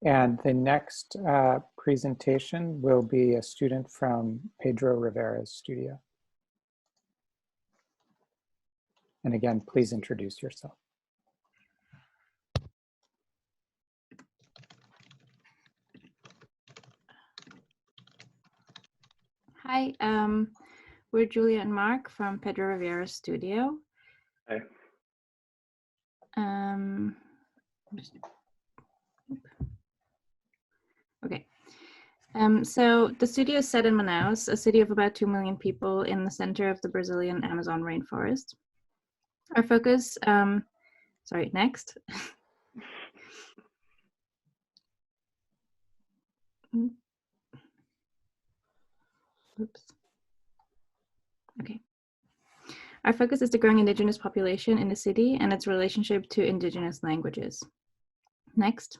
And the next presentation will be a student from Pedro Rivera's studio. And again, please introduce yourself. Hi, we're Julia and Mark from Pedro Rivera's studio. Hi. Okay. So the studio is set in Manaus, a city of about 2 million people in the center of the Brazilian Amazon rainforest. Our focus, sorry, next. Oops. Okay. Our focus is the growing indigenous population in the city and its relationship to indigenous languages. Next.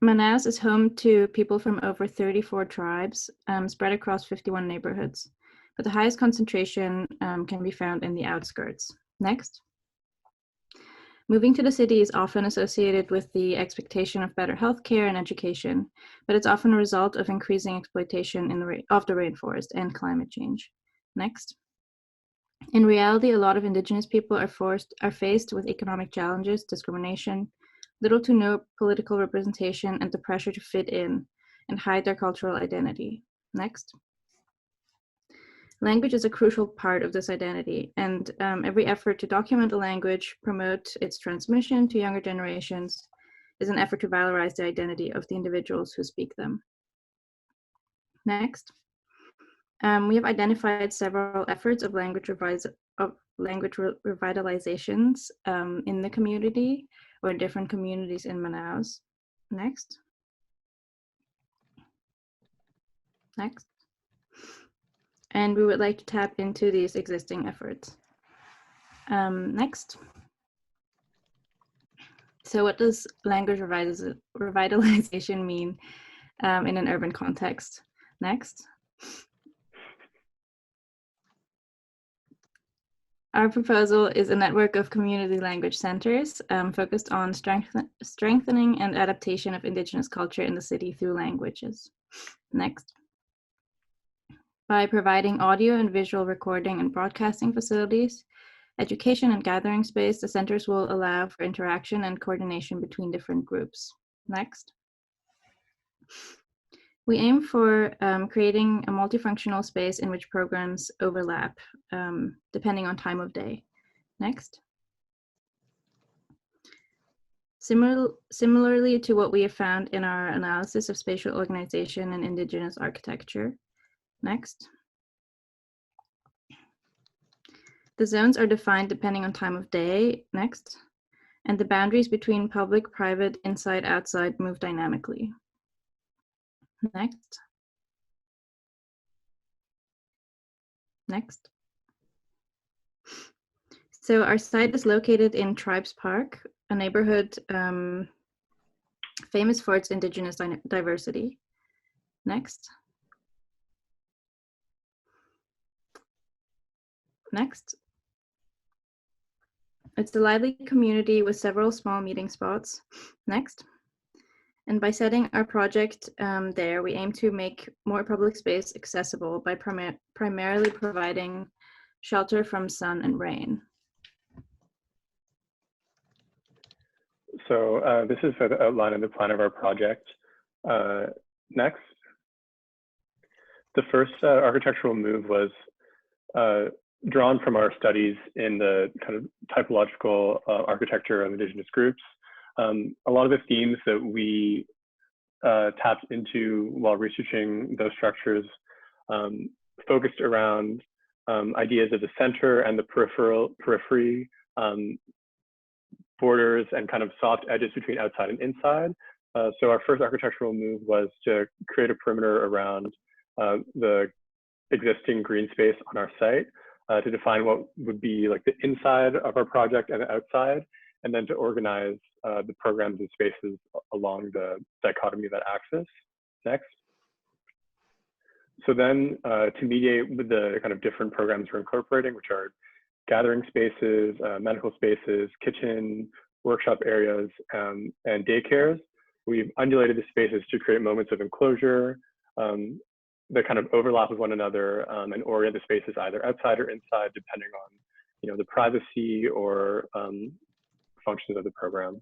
Manaus is home to people from over 34 tribes spread across 51 neighborhoods, but the highest concentration can be found in the outskirts. Next. Moving to the city is often associated with the expectation of better healthcare and education, but it's often a result of increasing exploitation of the rainforest and climate change. Next. In reality, a lot of indigenous people are faced with economic challenges, discrimination, little to no political representation, and the pressure to fit in and hide their cultural identity. Next. Language is a crucial part of this identity, and every effort to document a language, promote its transmission to younger generations, is an effort to valorize the identity of the individuals who speak them. Next. We have identified several efforts of language revitalizations in the community or in different communities in Manaus. Next. Next. And we would like to tap into these existing efforts. Next. So what does language revitalization mean in an urban context? Next. Our proposal is a network of community language centers focused on strengthening and adaptation of indigenous culture in the city through languages. Next. By providing audio and visual recording and broadcasting facilities, education and gathering space, the centers will allow for interaction and coordination between different groups. Next. We aim for creating a multifunctional space in which programs overlap, depending on time of day. Next. Similarly to what we have found in our analysis of spatial organization and indigenous architecture. Next. The zones are defined depending on time of day. Next. And the boundaries between public, private, inside, outside move dynamically. Next. Next. So our site is located in Tribes Park, a neighborhood famous for its indigenous diversity. Next. Next. It's a lively community with several small meeting spots. Next. And by setting our project there, we aim to make more public space accessible by primarily providing shelter from sun and rain. So this is the outline of the plan of our project. Next. The first architectural move was drawn from our studies in the kind of typological architecture of indigenous groups. A lot of the themes that we tapped into while researching those structures focused around ideas of the center and the periphery, borders and kind of soft edges between outside and inside. So our first architectural move was to create a perimeter around the existing green space on our site to define what would be like the inside of our project and the outside, and then to organize the programs and spaces along the dichotomy of that axis. Next. So then to mediate with the kind of different programs we're incorporating, which are gathering spaces, medical spaces, kitchen, workshop areas, and daycares, we've undulated the spaces to create moments of enclosure that kind of overlap with one another and orient the spaces either outside or inside, depending on, you know, the privacy or functions of the program.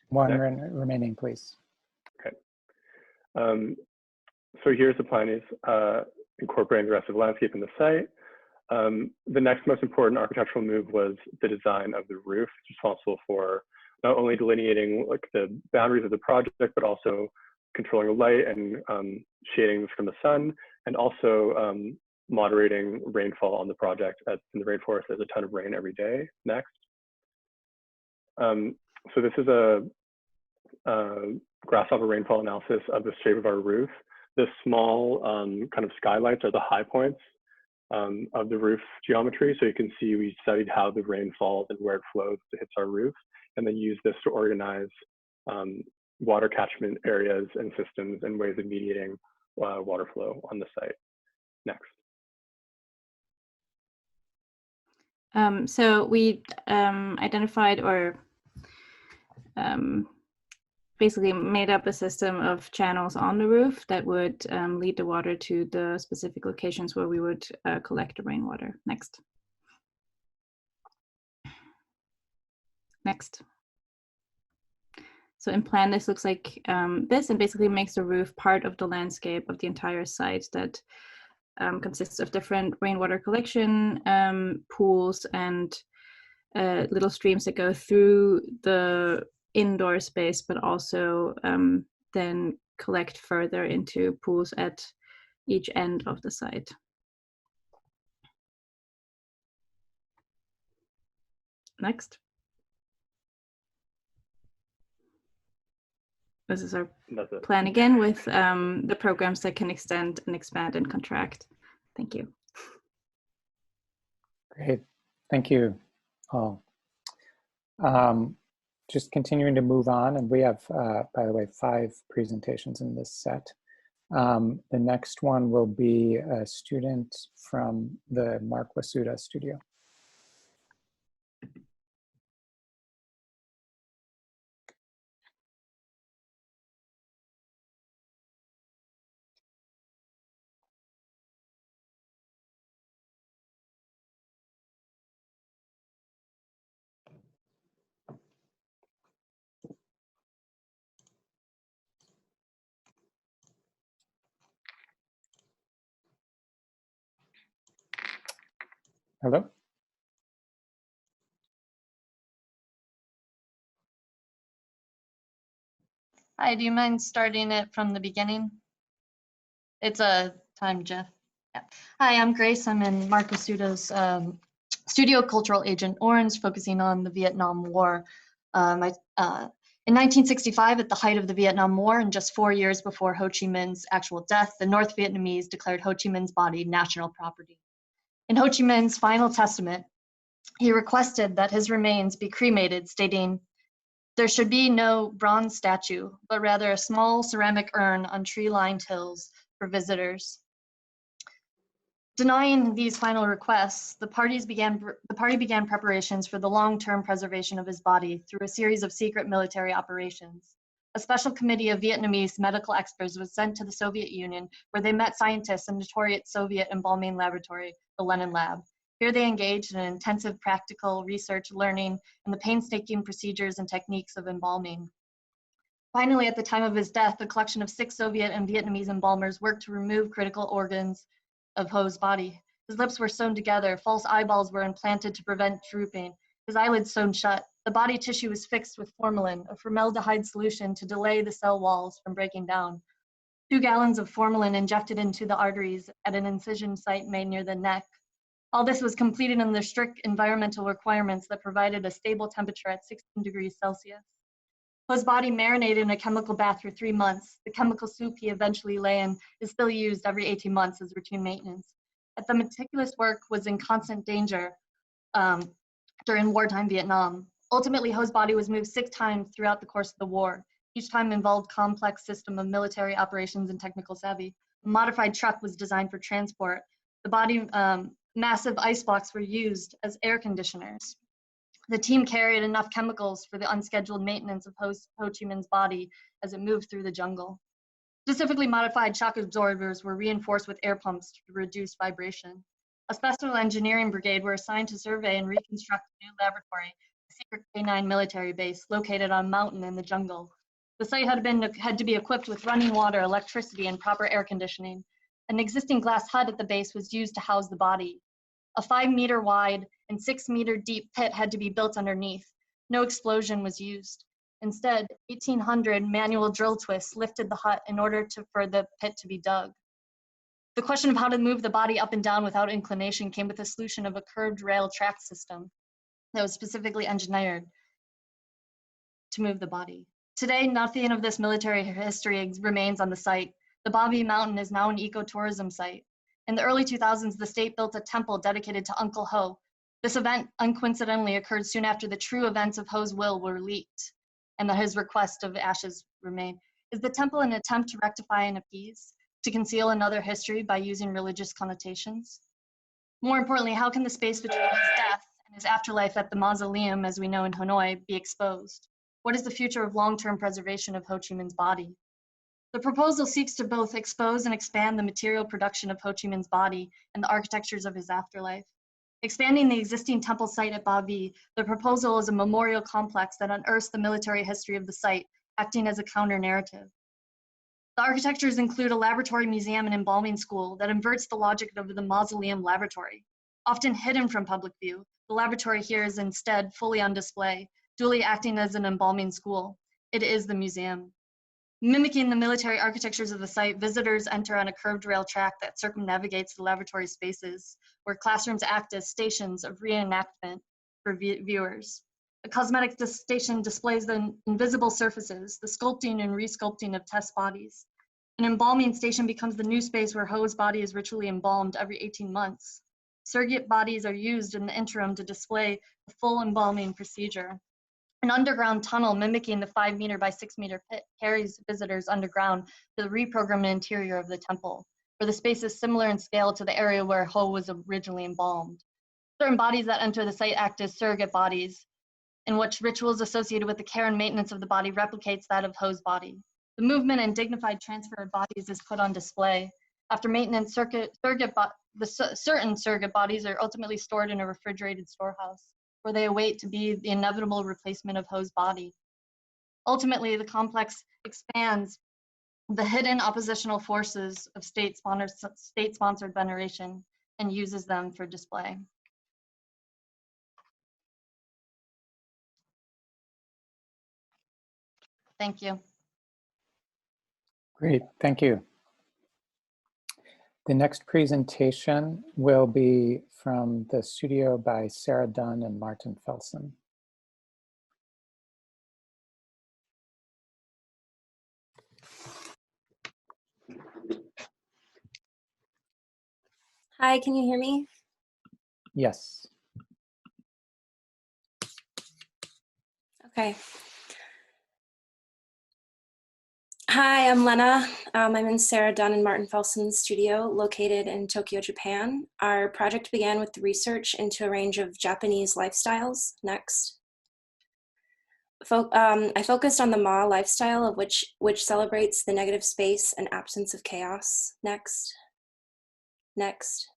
One remaining, please. Okay. So here's the plan is incorporating the rest of the landscape in the site. The next most important architectural move was the design of the roof. It's responsible for not only delineating like the boundaries of the project, but also controlling the light and shading from the sun, and also moderating rainfall on the project. As in the rainforest, there's a ton of rain every day. Next. So this is a grasshopper rainfall analysis of the shape of our roof. The small kind of skylights are the high points of the roof geometry. So you can see we studied how the rain falls and where it flows as it hits our roof, and then use this to organize water catchment areas and systems and ways of mediating water flow on the site. Next. So we identified or basically made up a system of channels on the roof that would lead the water to the specific locations where we would collect the rainwater. Next. Next. So in plan, this looks like this, and basically makes the roof part of the landscape of the entire site that consists of different rainwater collection pools and little streams that go through the indoor space, but also then collect further into pools at each end of the site. Next. This is our plan again with the programs that can extend and expand and contract. Thank you. Great, thank you all. Just continuing to move on, and we have, by the way, 5 presentations in this set. The next one will be a student from the Wasiuta studio. Hello? Hi, do you mind starting it from the beginning? It's a time, Jeff. Yeah. Hi, I'm Grace. I'm in Wasiuta's studio cultural agent Orange, focusing on the Vietnam War. In 1965, at the height of the Vietnam War, and just 4 years before Ho Chi Minh's actual death, the North Vietnamese declared Ho Chi Minh's body national property. In Ho Chi Minh's final testament, he requested that his remains be cremated, stating, "There should be no bronze statue, but rather a small ceramic urn on tree-lined hills for visitors." Denying these final requests, the party began preparations for the long-term preservation of his body through a series of secret military operations. A special committee of Vietnamese medical experts was sent to the Soviet Union, where they met scientists in the notorious Soviet embalming laboratory, the Lenin Lab. Here they engaged in intensive practical research, learning, and the painstaking procedures and techniques of embalming. Finally, at the time of his death, a collection of 6 Soviet and Vietnamese embalmers worked to remove critical organs of Ho's body. His lips were sewn together, false eyeballs were implanted to prevent drooping, his eyelids sewn shut. The body tissue was fixed with formalin, a formaldehyde solution to delay the cell walls from breaking down. 2 gallons of formalin injected into the arteries at an incision site made near the neck. All this was completed under strict environmental requirements that provided a stable temperature at 16 degrees Celsius. Ho's body marinated in a chemical bath for 3 months. The chemical soup he eventually lay in is still used every 18 months as routine maintenance. that the meticulous work was in constant danger during wartime Vietnam. Ultimately, Ho's body was moved 6 times throughout the course of the war. Each time involved complex system of military operations and technical savvy. A modified truck was designed for transport. The body, massive ice blocks were used as air conditioners. The team carried enough chemicals for the unscheduled maintenance of Ho Chi Minh's body as it moved through the jungle. Specifically modified shock absorbers were reinforced with air pumps to reduce vibration. A special engineering brigade were assigned to survey and reconstruct a new laboratory, a secret K9 military base located on a mountain in the jungle. The site had to be equipped with running water, electricity, and proper air conditioning. An existing glass hut at the base was used to house the body. A 5-meter wide and 6-meter deep pit had to be built underneath. No explosion was used. Instead, 1,800 manual drill twists lifted the hut in order for the pit to be dug. The question of how to move the body up and down without inclination came with the solution of a curved rail track system that was specifically engineered to move the body. Today, nothing of this military history remains on the site. The Bobby Mountain is now an ecotourism site. In the early 2000s, the state built a temple dedicated to Uncle Ho. This event uncoincidentally occurred soon after the true events of Ho's will were leaked and that his request of ashes remained. Is the temple an attempt to rectify and appease, to conceal another history by using religious connotations? More importantly, how can the space between his death and his afterlife at the mausoleum, as we know in Hanoi, be exposed? What is the future of long-term preservation of Ho Chi Minh's body? The proposal seeks to both expose and expand the material production of Ho Chi Minh's body and the architectures of his afterlife. Expanding the existing temple site at Ba Vi, the proposal is a memorial complex that unearths the military history of the site, acting as a counter-narrative. The architectures include a laboratory museum and embalming school that inverts the logic of the mausoleum laboratory. Often hidden from public view, the laboratory here is instead fully on display, duly acting as an embalming school. It is the museum. Mimicking the military architectures of the site, visitors enter on a curved rail track that circumnavigates the laboratory spaces, where classrooms act as stations of reenactment for viewers. A cosmetic station displays the invisible surfaces, the sculpting and resculpting of test bodies. An embalming station becomes the new space where Ho's body is ritually embalmed every 18 months. Surrogate bodies are used in the interim to display the full embalming procedure. An underground tunnel mimicking the 5-meter by 6-meter pit carries visitors underground to the reprogrammed interior of the temple, where the space is similar in scale to the area where Ho was originally embalmed. Certain bodies that enter the site act as surrogate bodies, in which rituals associated with the care and maintenance of the body replicates that of Ho's body. The movement and dignified transfer of bodies is put on display. After maintenance, certain surrogate bodies are ultimately stored in a refrigerated storehouse, where they await to be the inevitable replacement of Ho's body. Ultimately, the complex expands the hidden oppositional forces of state-sponsored veneration and uses them for display. Thank you. Great, thank you. The next presentation will be from the studio by Sarah Dunn and Martin Felson. Hi, can you hear me? Yes. Okay. Hi, I'm Lena. I'm in Sarah Dunn and Martin Felson's studio located in Tokyo, Japan. Our project began with the research into a range of Japanese lifestyles. Next. I focused on the Ma lifestyle, of which celebrates the negative space and absence of chaos. Next. Next.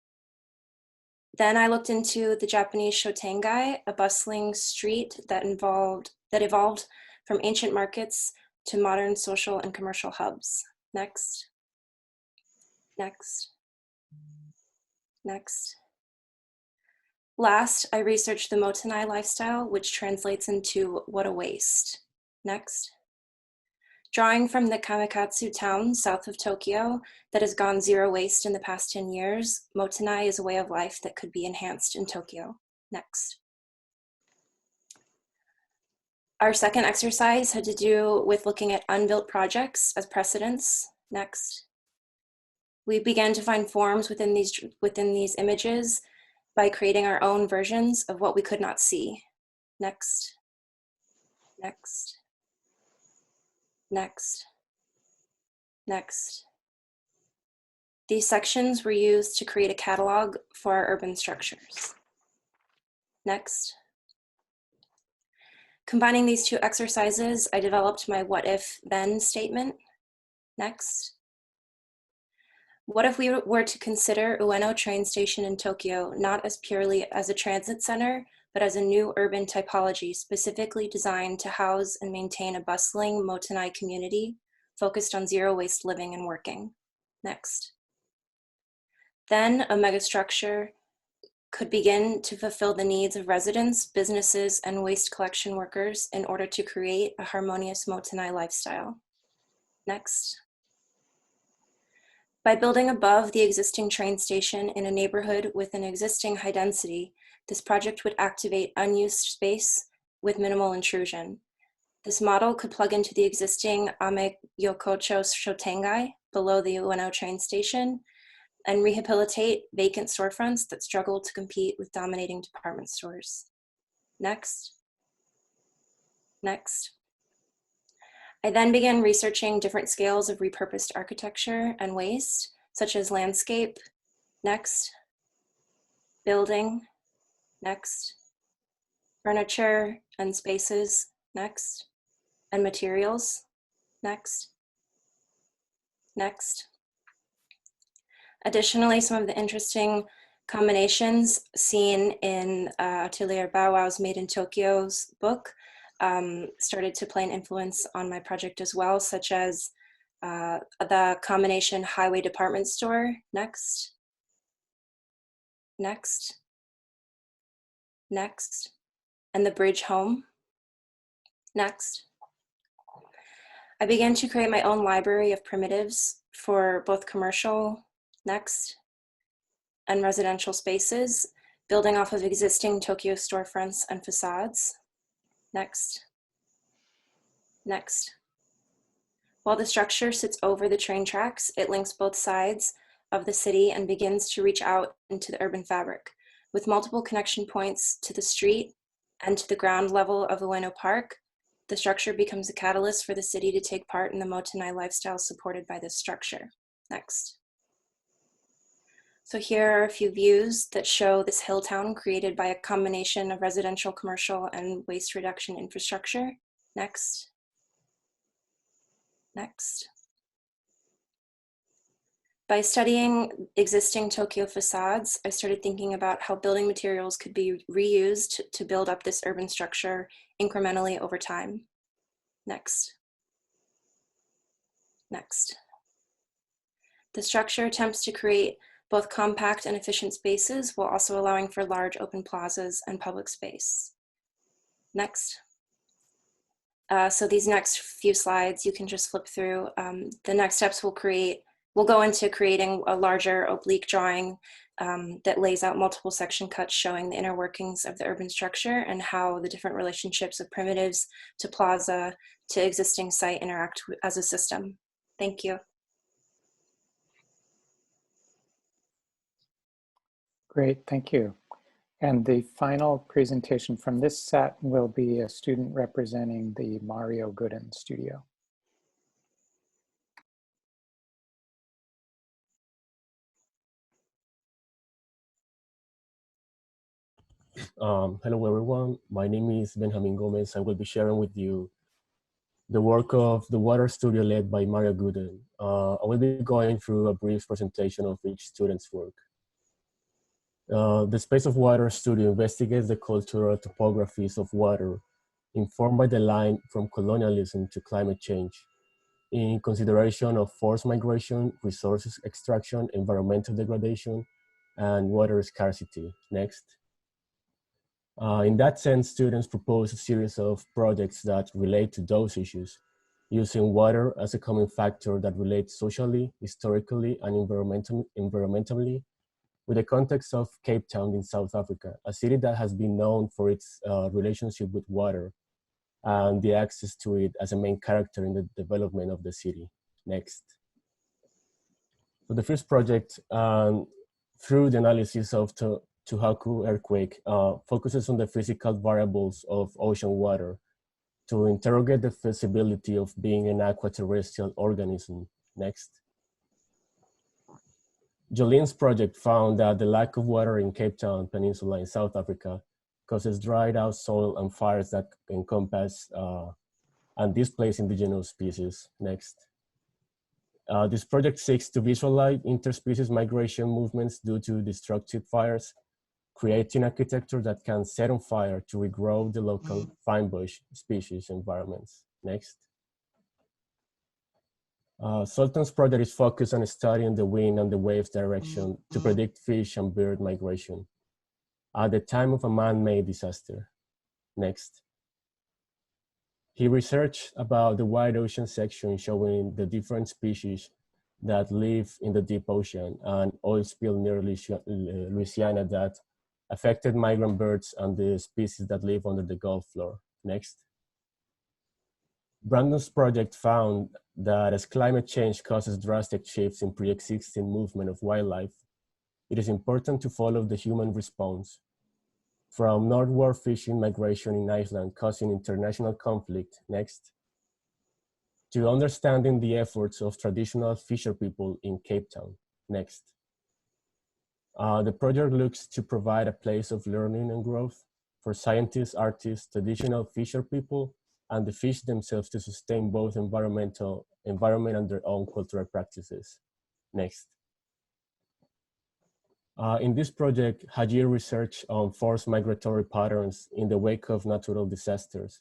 Then I looked into the Japanese Shotengai, a bustling street that evolved from ancient markets to modern social and commercial hubs. Next. Next. Next. Last, I researched the Motenai lifestyle, which translates into what a waste. Next. Drawing from the Kamikatsu town south of Tokyo that has gone zero waste in the past 10 years, Motenai is a way of life that could be enhanced in Tokyo. Next. Our second exercise had to do with looking at unbuilt projects as precedents. Next. We began to find forms within these images by creating our own versions of what we could not see. Next, next, next, next. These sections were used to create a catalog for our urban structures. Next. Combining these two exercises, I developed my what if then statement. Next. What if we were to consider Ueno train station in Tokyo not as purely as a transit center, but as a new urban typology specifically designed to house and maintain a bustling Motenai community focused on zero waste living and working? Next. Then a megastructure could begin to fulfill the needs of residents, businesses, and waste collection workers in order to create a harmonious Motenai lifestyle. Next. By building above the existing train station in a neighborhood with an existing high density, this project would activate unused space with minimal intrusion. This model could plug into the existing Ame Yokocho Shotengai below the Ueno train station and rehabilitate vacant storefronts that struggle to compete with dominating department stores. Next. Next. I then began researching different scales of repurposed architecture and waste, such as landscape, next, building, next, furniture and spaces, next, and materials, next, next. Additionally, some of the interesting combinations seen in Atelier Bow Wow's Made in Tokyo's book started to play an influence on my project as well, such as the combination highway department store, next, next, next, and the bridge home, next. I began to create my own library of primitives for both commercial, next, and residential spaces, building off of existing Tokyo storefronts and facades. Next. Next. While the structure sits over the train tracks, it links both sides of the city and begins to reach out into the urban fabric. With multiple connection points to the street and to the ground level of Ueno Park, the structure becomes a catalyst for the city to take part in the Motenai lifestyle supported by this structure. Next. So here are a few views that show this hill town created by a combination of residential, commercial, and waste reduction infrastructure. Next. Next. By studying existing Tokyo facades, I started thinking about how building materials could be reused to build up this urban structure incrementally over time. Next. Next. The structure attempts to create both compact and efficient spaces while also allowing for large open plazas and public space. Next. So these next few slides, you can just flip through. The next steps we'll go into creating a larger oblique drawing that lays out multiple section cuts showing the inner workings of the urban structure and how the different relationships of primitives to plaza to existing site interact as a system. Thank you. Great, thank you. And the final presentation from this set will be a student representing the Mario Gooden studio. Hello everyone, my name is Benjamin Gomez. I will be sharing with you the work of the water studio led by Mario Gooden. I will be going through a brief presentation of each student's work. The Space of Water studio investigates the cultural topographies of water informed by the line from colonialism to climate change in consideration of forced migration, resources extraction, environmental degradation, and water scarcity. Next. In that sense, students propose a series of projects that relate to those issues, using water as a common factor that relates socially, historically, and environmentally with the context of Cape Town in South Africa, a city that has been known for its relationship with water and the access to it as a main character in the development of the city. Next. So the first project, through the analysis of Tohoku earthquake, focuses on the physical variables of ocean water to interrogate the feasibility of being an aquaterrestrial organism. Next. Jolene's project found that the lack of water in Cape Town Peninsula in South Africa causes dried out soil and fires that encompass and displace indigenous species. Next. This project seeks to visualize interspecies migration movements due to destructive fires, creating architecture that can set on fire to regrow the local fine bush species environments. Next. Sultan's project is focused on studying the wind and the waves direction to predict fish and bird migration at the time of a man-made disaster. Next. He researched about the wide ocean section showing the different species that live in the deep ocean and oil spill near Louisiana that affected migrant birds and the species that live under the Gulf floor. Next. Brandon's project found that as climate change causes drastic shifts in pre-existing movement of wildlife, it is important to follow the human response. From northward fishing migration in Iceland causing international conflict, next, to understanding the efforts of traditional fisher people in Cape Town, next. The project looks to provide a place of learning and growth for scientists, artists, traditional fisher people, and the fish themselves to sustain both environment and their own cultural practices. Next. In this project, Hajir researched on forced migratory patterns in the wake of natural disasters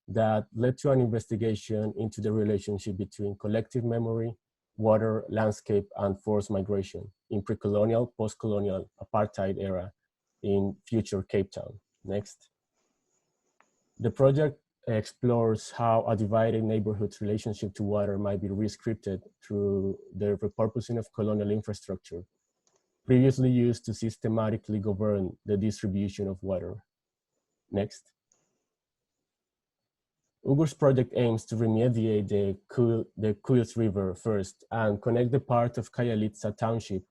that led to an investigation into the relationship between collective memory, water, landscape, and forced migration in pre-colonial, post-colonial, apartheid era in future Cape Town. Next. The project explores how a divided neighborhood's relationship to water might be re-scripted through the repurposing of colonial infrastructure previously used to systematically govern the distribution of water. Next. Ugur's project aims to remediate the Kuyus River first and connect the part of Khayelitsha Township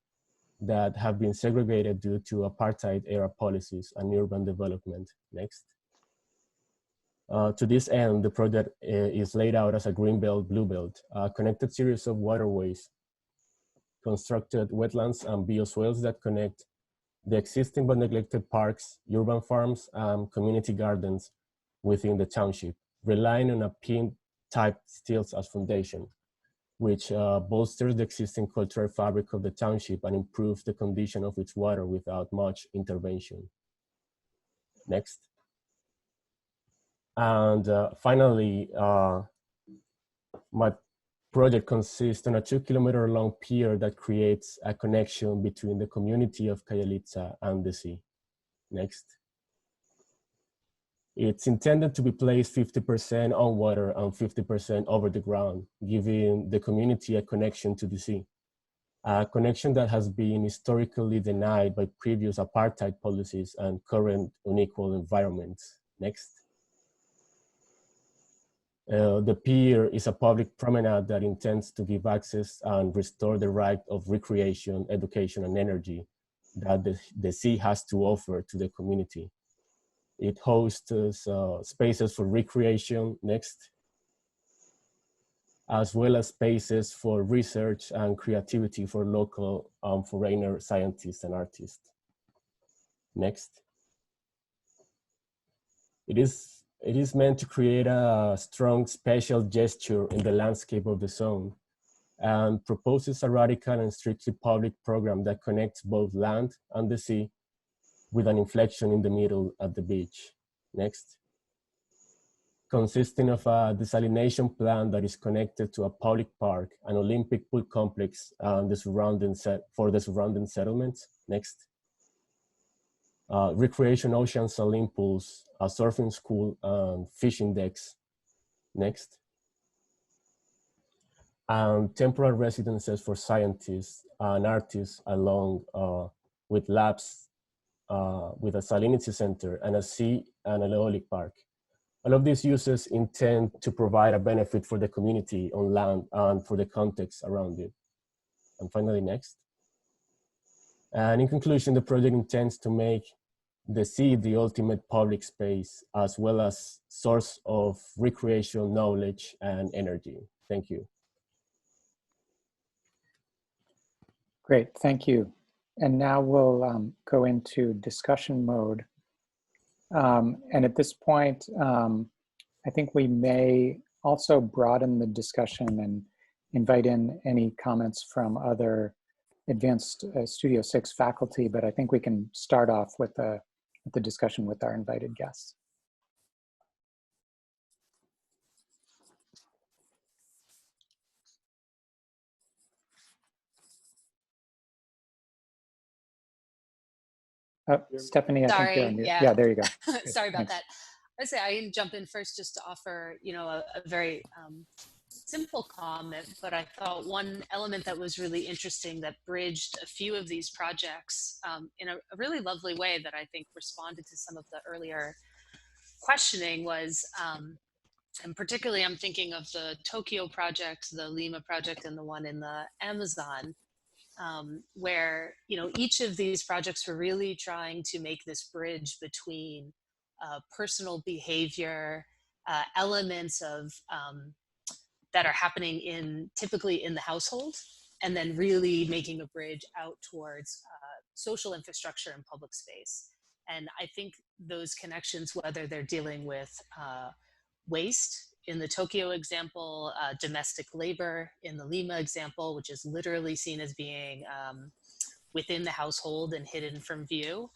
that have been segregated due to apartheid-era policies and urban development. Next. To this end, the project is laid out as a green belt, blue belt, a connected series of waterways, constructed wetlands and bioswales that connect the existing but neglected parks, urban farms, and community gardens within the township, relying on a pin-type stills as foundation, which bolsters the existing cultural fabric of the township and improves the condition of its water without much intervention. Next. And finally, my project consists on a 2-kilometer long pier that creates a connection between the community of Khayelitsha and the sea. Next. It's intended to be placed 50% on water and 50% over the ground, giving the community a connection to the sea, a connection that has been historically denied by previous apartheid policies and current unequal environments. Next. The pier is a public promenade that intends to give access and restore the right of recreation, education, and energy that the sea has to offer to the community. It hosts spaces for recreation, next, as well as spaces for research and creativity for local foreigner scientists and artists. Next. It is meant to create a strong spatial gesture in the landscape of the zone and proposes a radical and strictly public program that connects both land and the sea with an inflection in the middle at the beach. Next. Consisting of a desalination plant that is connected to a public park, an Olympic pool complex, and for the surrounding settlements. Next. Recreation ocean saline pools, a surfing school, and fishing decks. Next. And temporary residences for scientists and artists along with labs, with a salinity center and a sea and an eolic park. All of these uses intend to provide a benefit for the community on land and for the context around it. And finally, next. And in conclusion, the project intends to make the sea the ultimate public space, as well as source of recreational knowledge and energy. Thank you. Great, thank you. And now we'll go into discussion mode. And at this point, I think we may also broaden the discussion and invite in any comments from other advanced Studio 6 faculty, but I think we can start off with the discussion with our invited guests. Stephanie, I think you're on mute. Yeah, there you go. Sorry about Thanks. that. I'd say I can jump in first just to offer, a very simple comment, but I thought one element that was really interesting that bridged a few of these projects in a really lovely way that I think responded to some of the earlier questioning was, and particularly I'm thinking of the Tokyo project, the Lima project, and the one in the Amazon, where each of these projects were really trying to make this bridge between personal behavior, elements of that are happening typically in the household, and then really making a bridge out towards social infrastructure and public space. And I think those connections, whether they're dealing with waste in the Tokyo example, domestic labor in the Lima example, which is literally seen as being within the household and hidden from view,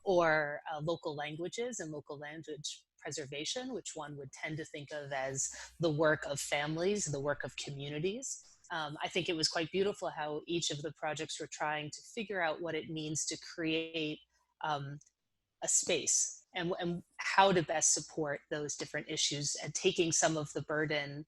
or local languages and local language preservation, which one would tend to think of as the work of families, the work of communities. I think it was quite beautiful how each of the projects were trying to figure out what it means to create a space and how to best support those different issues, and taking some of the burden,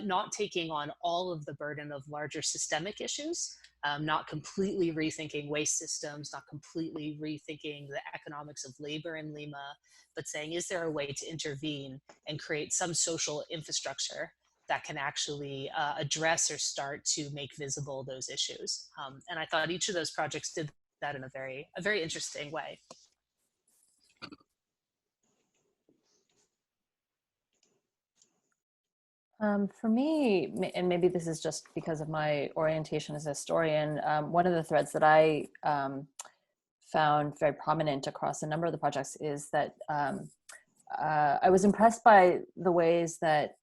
not taking on all of the burden of larger systemic issues, not completely rethinking waste systems, not completely rethinking the economics of labor in Lima, but saying, is there a way to intervene and create some social infrastructure that can actually address or start to make visible those issues? And I thought each of those projects did that in a very interesting way. For me, and maybe this is just because of my orientation as a historian, one of the threads that I found very prominent across a number of the projects is that I was impressed by the ways that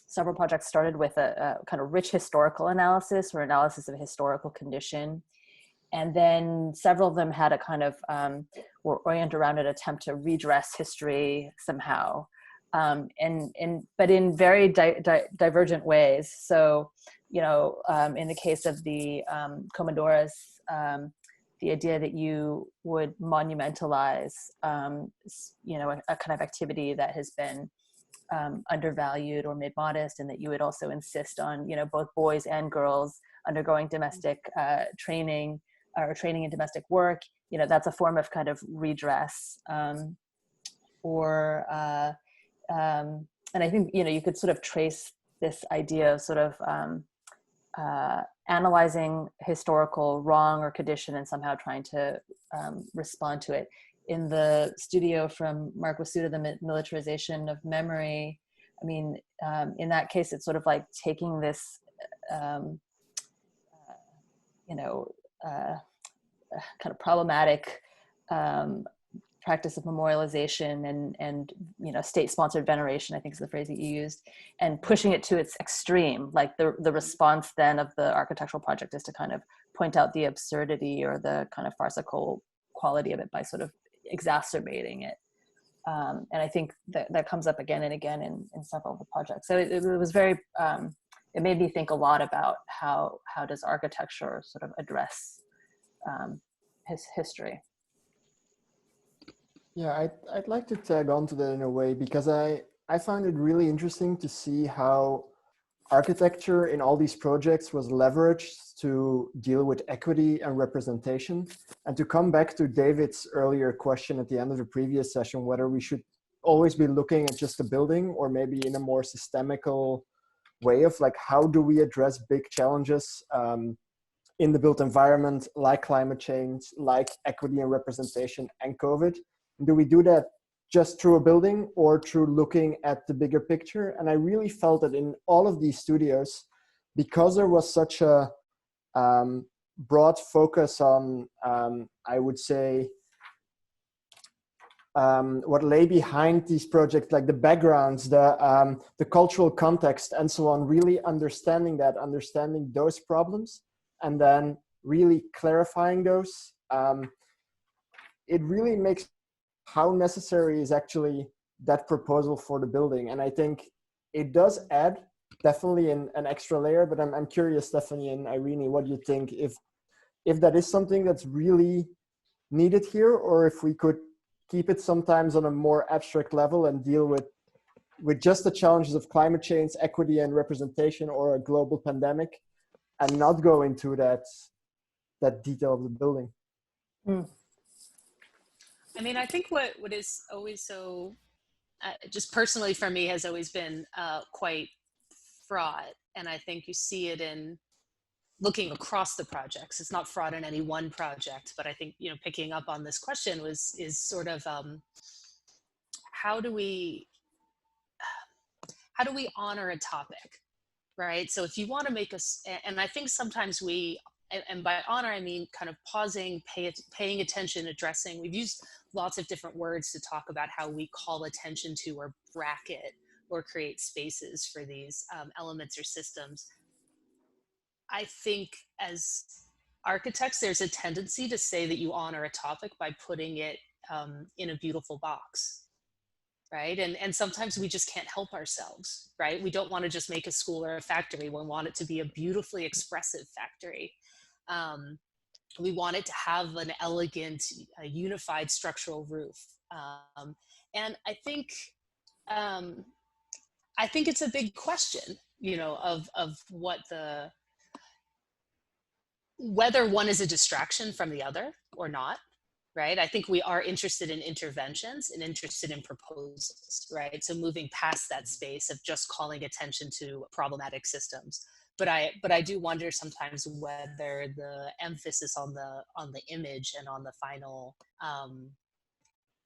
several projects started with a kind of rich historical analysis or analysis of a historical condition. And then several of them had a kind of, were oriented around an attempt to redress history somehow. But in very divergent ways. So, in the case of the Commodores, the idea that you would monumentalize, a kind of activity that has been undervalued or made modest, and that you would also insist on, both boys and girls undergoing domestic training or training in domestic work. That's a form of kind of redress, and I think, you could sort of trace this idea of sort of analyzing historical wrong or condition and somehow trying to respond to it. In the studio from Mark Wasiuta, the militarization of memory, I mean, in that case, it's sort of like taking this, kind of problematic practice of memorialization and state-sponsored veneration, I think is the phrase that you used, and pushing it to its extreme. Like the response then of the architectural project is to kind of point out the absurdity or the kind of farcical quality of it by sort of exacerbating it. And I think that comes up again and again in several of the projects. So it was very, it made me think a lot about how does architecture sort of address his history. Yeah, I'd like to tag on to that in a way, because I found it really interesting to see how architecture in all these projects was leveraged to deal with equity and representation. And to come back to David's earlier question at the end of the previous session, whether we should always be looking at just the building or maybe in a more systemical way of like, how do we address big challenges in the built environment, like climate change, like equity and representation and COVID? Do we do that just through a building or through looking at the bigger picture? And I really felt that in all of these studios, because there was such a broad focus on, I would say, what lay behind these projects, like the backgrounds, the cultural context, and so on, really understanding those problems, and then really clarifying those. It really makes how necessary is actually that proposal for the building. And I think it does add definitely an extra layer, but I'm curious, Stephanie and Irene, what do you think, if that is something that's really needed here, or if we could keep it sometimes on a more abstract level and deal with just the challenges of climate change, equity and representation, or a global pandemic, and not go into that detail of the building. I mean, I think what is always so, just personally for me, has always been quite fraught. And I think you see it in looking across the projects. It's not fraught in any one project, but I think, you know, picking up on this question is sort of how do we honor a topic, right? So if you want to make us, and I think sometimes we, and by honor, I mean kind of pausing, paying attention, addressing. We've used lots of different words to talk about how we call attention to or bracket or create spaces for these elements or systems. I think as architects, there's a tendency to say that you honor a topic by putting it in a beautiful box, right? And sometimes we just can't help ourselves, right? We don't want to just make a school or a factory. We want it to be a beautifully expressive factory. We want it to have an elegant, unified structural roof. And I think it's a big question, you know, of what whether one is a distraction from the other or not, right? I think we are interested in interventions and interested in proposals, right? So moving past that space of just calling attention to problematic systems. But I do wonder sometimes whether the emphasis on the image and on the final,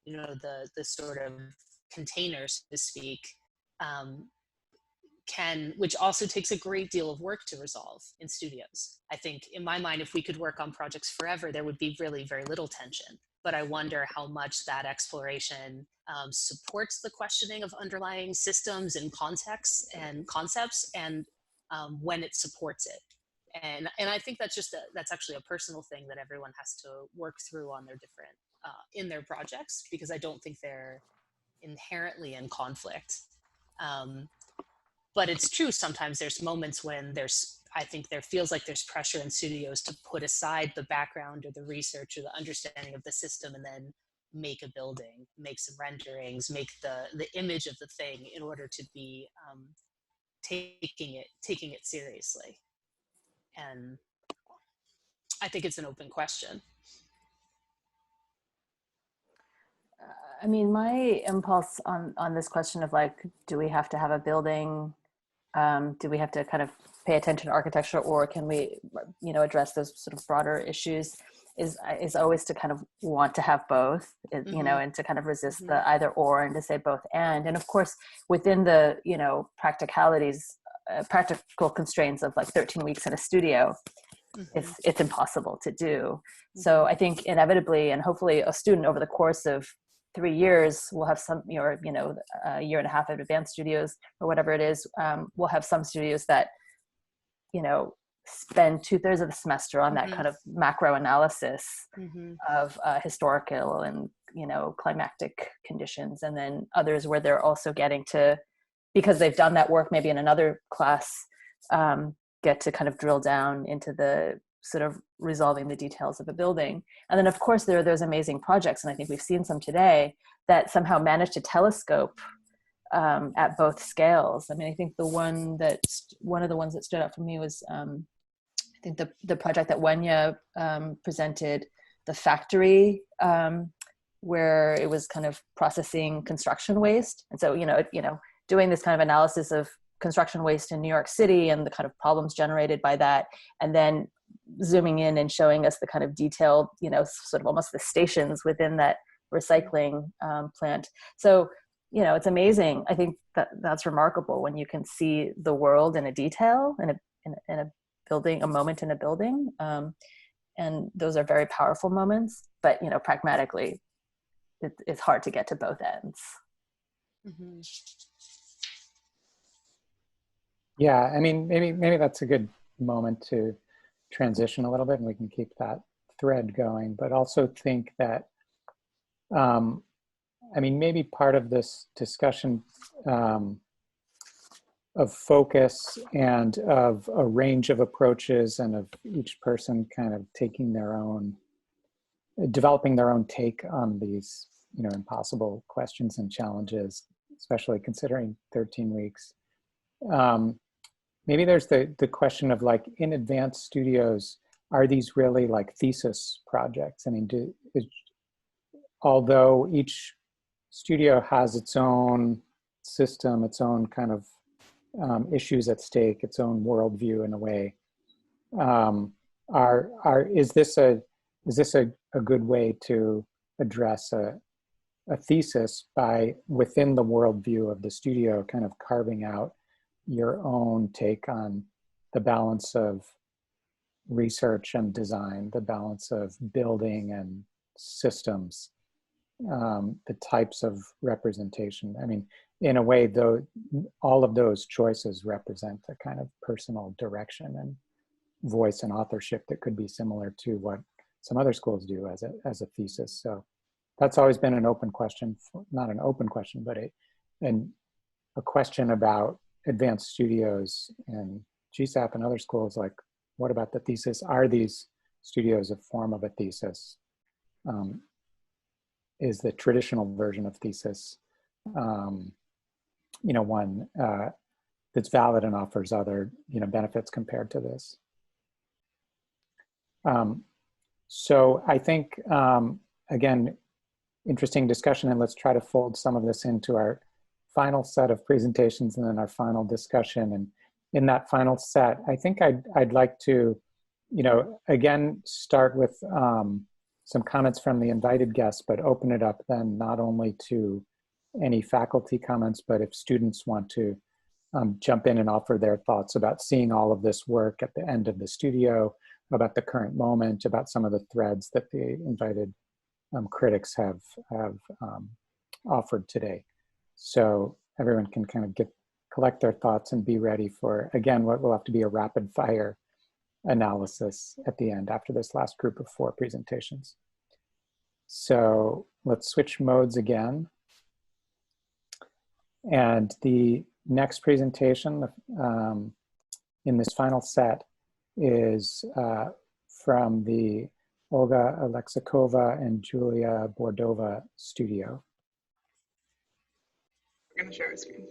you know, the sort of container, so to speak, which also takes a great deal of work to resolve in studios. I think in my mind, if we could work on projects forever, there would be really very little tension. But I wonder how much that exploration supports the questioning of underlying systems and contexts and concepts, and when it supports it. And I think that's actually a personal thing that everyone has to work through on their different, in their projects, because I don't think they're inherently in conflict. But it's true, sometimes there's moments when I think there feels like there's pressure in studios to put aside the background or the research or the understanding of the system and then make a building, make some renderings, make the image of the thing in order to be taking it seriously. And I think it's an open question. I mean, my impulse on this question of like, do we have to have a building? Do we have to kind of pay attention to architecture, or can we, you know, address those sort of broader issues? Is always to kind of want to have both, you know, and to kind of resist the either or, and to say both and. And of course, within the, you know, practicalities, practical constraints of like 13 weeks in a studio, it's impossible to do. So I think inevitably, and hopefully a student over the course of 3 years will have some, or, you know, a year and a half of advanced studios or whatever it is, we'll have some studios that, you know, spend 2/3 of the semester on that kind of macro analysis of historical and, you know, climactic conditions. And then others where they're also getting to, because they've done that work maybe in another class, get to kind of drill down into the sort of resolving the details of a building. And then of course there are those amazing projects, and I think we've seen some today, that somehow manage to telescope at both scales. I mean, I think one of the ones that stood out for me was, I think the project that Wanya presented, the factory, where it was kind of processing construction waste. And so, you know, doing this kind of analysis of construction waste in New York City and the kind of problems generated by that, and then zooming in and showing us the kind of detailed, you know, sort of almost the stations within that recycling plant. So, you know, it's amazing. I think that's remarkable when you can see the world in a detail, in a building, a moment in a building. And those are very powerful moments, but, you know, pragmatically, it's hard to get to both ends. Mm-hmm. Yeah, I mean, maybe that's a good moment to transition a little bit, and we can keep that thread going, but also think that, I mean, maybe part of this discussion of focus and of a range of approaches and of each person kind of taking their own, developing their own take on these, you know, impossible questions and challenges, especially considering 13 weeks. Maybe there's the question of, like, in advanced studios, are these really like thesis projects? I mean, although each studio has its own system, its own kind of issues at stake, its own worldview in a way, is this a good way to address a thesis by, within the worldview of the studio, kind of carving out your own take on the balance of research and design, the balance of building and systems, the types of representation? I mean, in a way, though, all of those choices represent a kind of personal direction and voice and authorship that could be similar to what some other schools do as a thesis. So that's always been an open question, not an open question, but a question about advanced studios and GSAPP and other schools. Like, what about the thesis? Are these studios a form of a thesis? Is the traditional version of thesis, you know, one that's valid and offers other, you know, benefits compared to this? So I think, again, interesting discussion, and let's try to fold some of this into our final set of presentations and then our final discussion. And in that final set, I think I'd like to, you know, again, start with some comments from the invited guests, but open it up then not only to any faculty comments, but if students want to jump in and offer their thoughts about seeing all of this work at the end of the studio, about the current moment, about some of the threads that the invited critics have offered today. So everyone can kind of collect their thoughts and be ready for, again, what will have to be a rapid fire analysis at the end after this last group of 4 presentations. So let's switch modes again. And the next presentation in this final set is from the Olga, Aleksakova, and Julia Burdova studio. We're going to share a screen.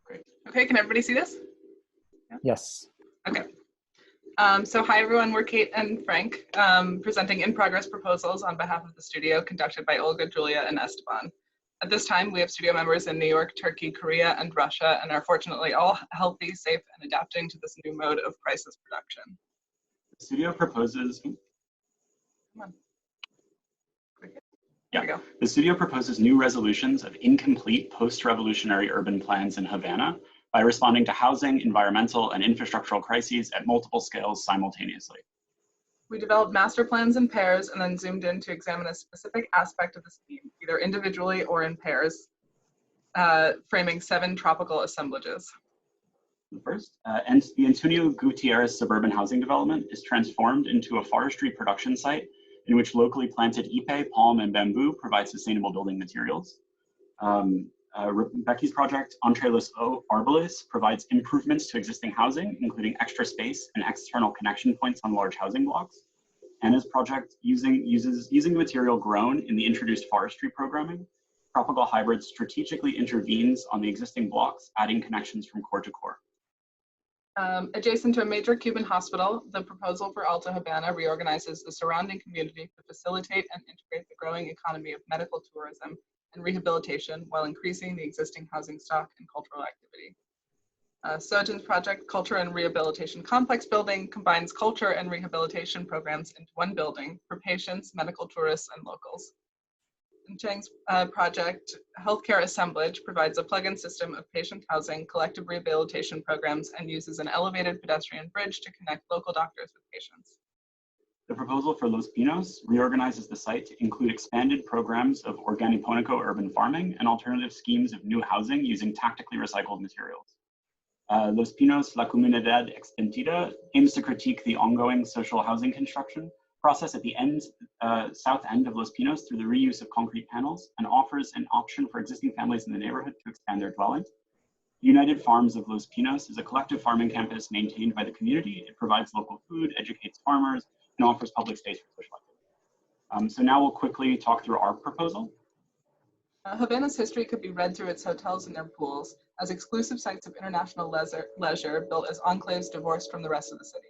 Great. Okay, can everybody see this? Yeah? Yes. Okay. So hi everyone, we're Kate and Frank, presenting in-progress proposals on behalf of the studio conducted by Olga, Julia, and Esteban. At this time, we have studio members in New York, Turkey, Korea, and Russia, and are fortunately all healthy, safe, and adapting to this new mode of crisis production. The studio proposes, the studio proposes new resolutions of incomplete post-revolutionary urban plans in Havana by responding to housing, environmental, and infrastructural crises at multiple scales simultaneously. We developed master plans in pairs and then zoomed in to examine a specific aspect of the scheme, either individually or in pairs, framing 7 tropical assemblages. The first, and the Antonio Gutierrez suburban housing development is transformed into a forestry production site in which locally planted ipe, palm, and bamboo provide sustainable building materials. Becky's project, Entre los Árboles, provides improvements to existing housing, including extra space and external connection points on large housing blocks. Anna's project, using the material grown in the introduced forestry programming, Tropical Hybrids strategically intervenes on the existing blocks, adding connections from core to core. Adjacent to a major Cuban hospital, the proposal for Alta Habana reorganizes the surrounding community to facilitate and integrate the growing economy of medical tourism and rehabilitation while increasing the existing housing stock and cultural activity. Sojan's project, Culture and Rehabilitation Complex Building, combines culture and rehabilitation programs into one building for patients, medical tourists, and locals. And Cheng's project, Healthcare Assemblage, provides a plug-in system of patient housing, collective rehabilitation programs, and uses an elevated pedestrian bridge to connect local doctors with patients. The proposal for Los Pinos reorganizes the site to include expanded programs of organiponico urban farming and alternative schemes of new housing using tactically recycled materials. Los Pinos, La Comunidad Extendida aims to critique the ongoing social housing construction process at the south end of Los Pinos through the reuse of concrete panels and offers an option for existing families in the neighborhood to expand their dwellings. United Farms of Los Pinos is a collective farming campus maintained by the community. It provides local food, educates farmers, and offers public space for social activity. So now we'll quickly talk through our proposal. Havana's history could be read through its hotels and their pools as exclusive sites of international leisure built as enclaves divorced from the rest of the city.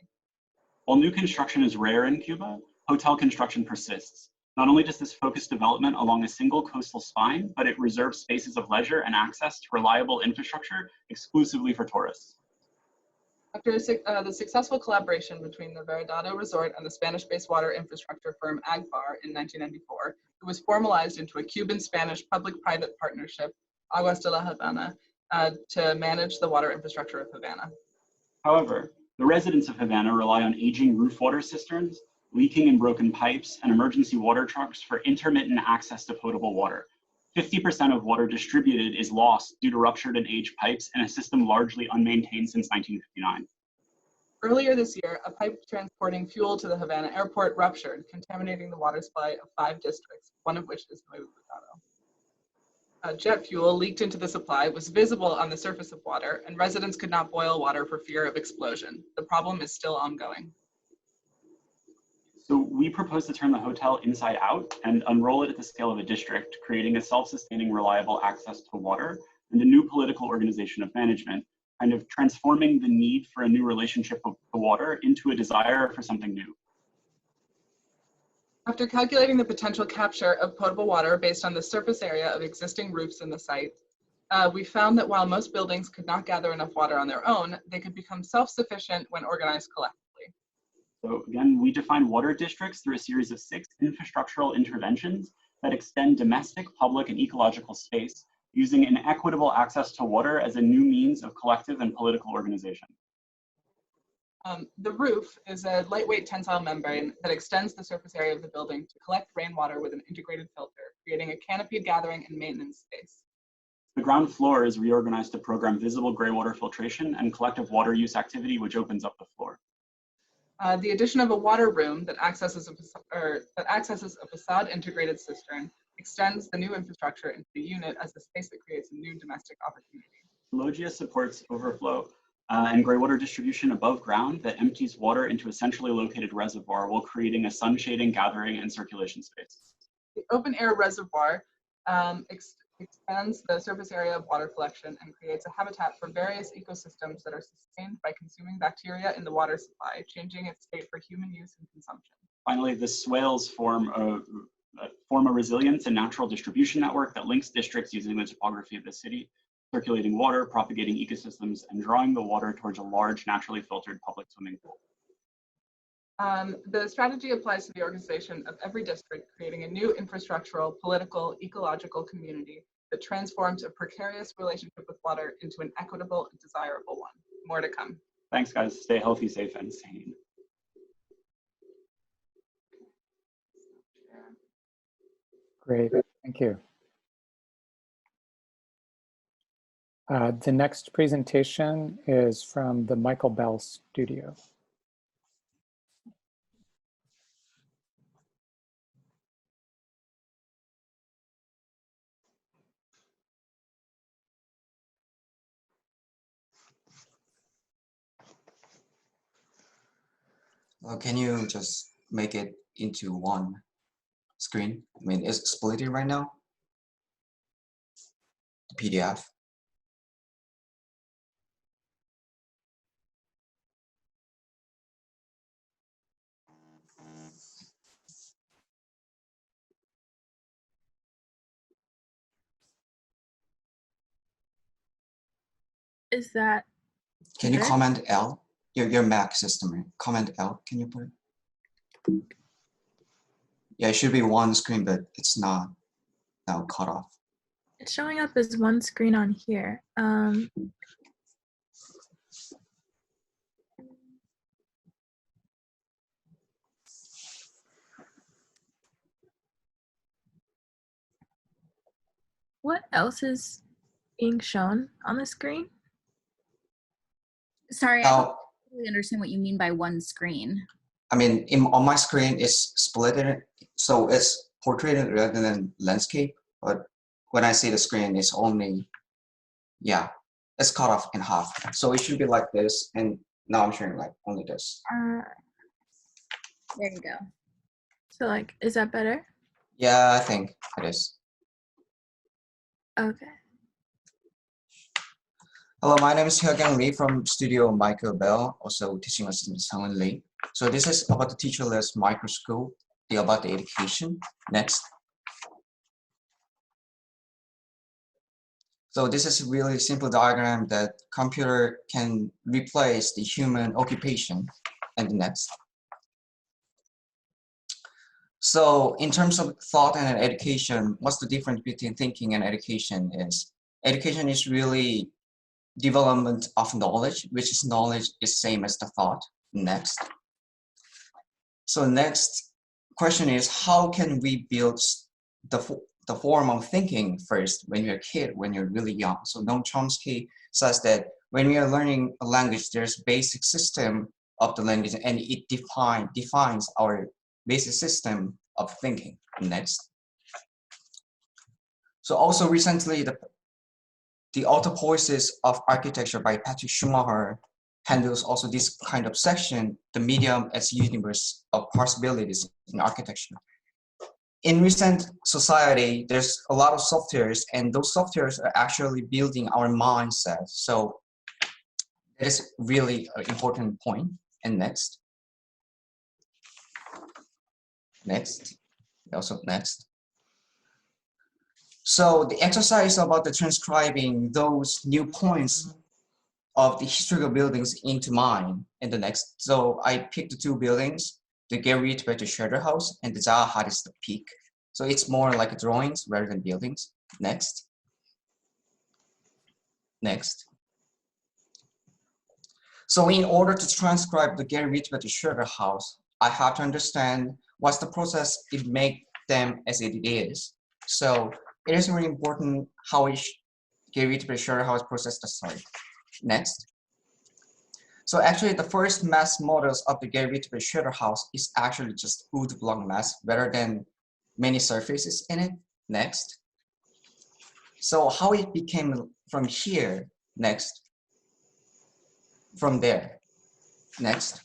While new construction is rare in Cuba, hotel construction persists. Not only does this focus development along a single coastal spine, but it reserves spaces of leisure and access to reliable infrastructure exclusively for tourists. After the successful collaboration between the Veredado Resort and the Spanish-based water infrastructure firm Agbar in 1994, it was formalized into a Cuban-Spanish public-private partnership, Aguas de la Havana, to manage the water infrastructure of Havana. However, the residents of Havana rely on aging roof water cisterns, leaking and broken pipes, and emergency water trucks for intermittent access to potable water. 50% of water distributed is lost due to ruptured and aged pipes in a system largely unmaintained since 1959. Earlier this year, a pipe transporting fuel to the Havana airport ruptured, contaminating the water supply of 5 districts, one of which is Nuevo Poblado. Jet fuel leaked into the supply was visible on the surface of water, and residents could not boil water for fear of explosion. The problem is still ongoing. So we propose to turn the hotel inside out and unroll it at the scale of a district, creating a self-sustaining, reliable access to water and a new political organization of management, kind of transforming the need for a new relationship with the water into a desire for something new. After calculating the potential capture of potable water based on the surface area of existing roofs in the site, we found that while most buildings could not gather enough water on their own, they could become self-sufficient when organized collectively. So again, we define water districts through a series of 6 infrastructural interventions that extend domestic, public, and ecological space using an equitable access to water as a new means of collective and political organization. The roof is a lightweight tensile membrane that extends the surface area of the building to collect rainwater with an integrated filter, creating a canopied gathering and maintenance space. The ground floor is reorganized to program visible gray water filtration and collective water use activity, which opens up the floor. The addition of a water room that accesses a facade integrated cistern extends the new infrastructure into the unit as a space that creates a new domestic opportunity. Loggia supports overflow and gray water distribution above ground that empties water into a centrally located reservoir while creating a sun shading, gathering, and circulation space. The open air reservoir expands the surface area of water collection and creates a habitat for various ecosystems that are sustained by consuming bacteria in the water supply, changing its state for human use and consumption. Finally, the swales form a resilience and natural distribution network that links districts using the topography of the city, circulating water, propagating ecosystems, and drawing the water towards a large, naturally filtered public swimming pool. The strategy applies to the organization of every district, creating a new infrastructural, political, ecological community that transforms a precarious relationship with water into an equitable and desirable one. More to come. Thanks, guys. Stay healthy, safe, and sane. Great, thank you. The next presentation is from the Michael Bell Studio. Can you just make it into one screen? I mean, it's split it right now, the PDF. Is that Can you better? comment L? Your Mac system, right? Comment L, can you put it? Yeah, it should be one screen, but it's not now cut off. It's showing up as one screen on here. What else is being shown on the screen? Sorry, I don't really understand what you mean by one screen. I mean, on my screen, it's split in, so it's portrait rather than landscape. But when I see the screen, it's only, yeah, it's cut off in half. So it should be like this, and now I'm showing like only this. There you go. So like, is that better? Yeah, I think it is. Okay. Hello, my name is Hilary from Studio Michael Bell, also teaching assistant Sang Lee. So this is about the teacherless microscope, about the education. Next. So this is a really simple diagram that computer can replace the human occupation. And the next. So in terms of thought and education, what's the difference between thinking and education is? Education is really development of knowledge, which is knowledge is same as the thought. Next. So next question is, how can we build the form of thinking first when you're a kid, when you're really young? So Noam Chomsky says that when we are learning a language, there's basic system of the language and it defines our basic system of thinking. Next. So also recently, the autopoiesis of architecture by Patrick Schumacher handles also this kind of section, the medium as universe of possibilities in architecture. In recent society, there's a lot of softwares, and those softwares are actually building our mindset. So that is really an important point. And next. Next. Also next. So the exercise about the transcribing those new points of the historical buildings into mine in the next. So I picked the two buildings, the Garrett Better Shelter House and the Zaha Hadis the Peak. So it's more like drawings rather than buildings. Next. Next. So in order to transcribe the Garrett Better Shelter House, I have to understand what's the process it make them as it is. So it is really important how each Garrett Better Shelter House process the site. Next. So actually the first mass models of the Garrett Better Shelter House is actually just wood block mass rather than many surfaces in it. Next. So how it became from here. Next. From there. Next.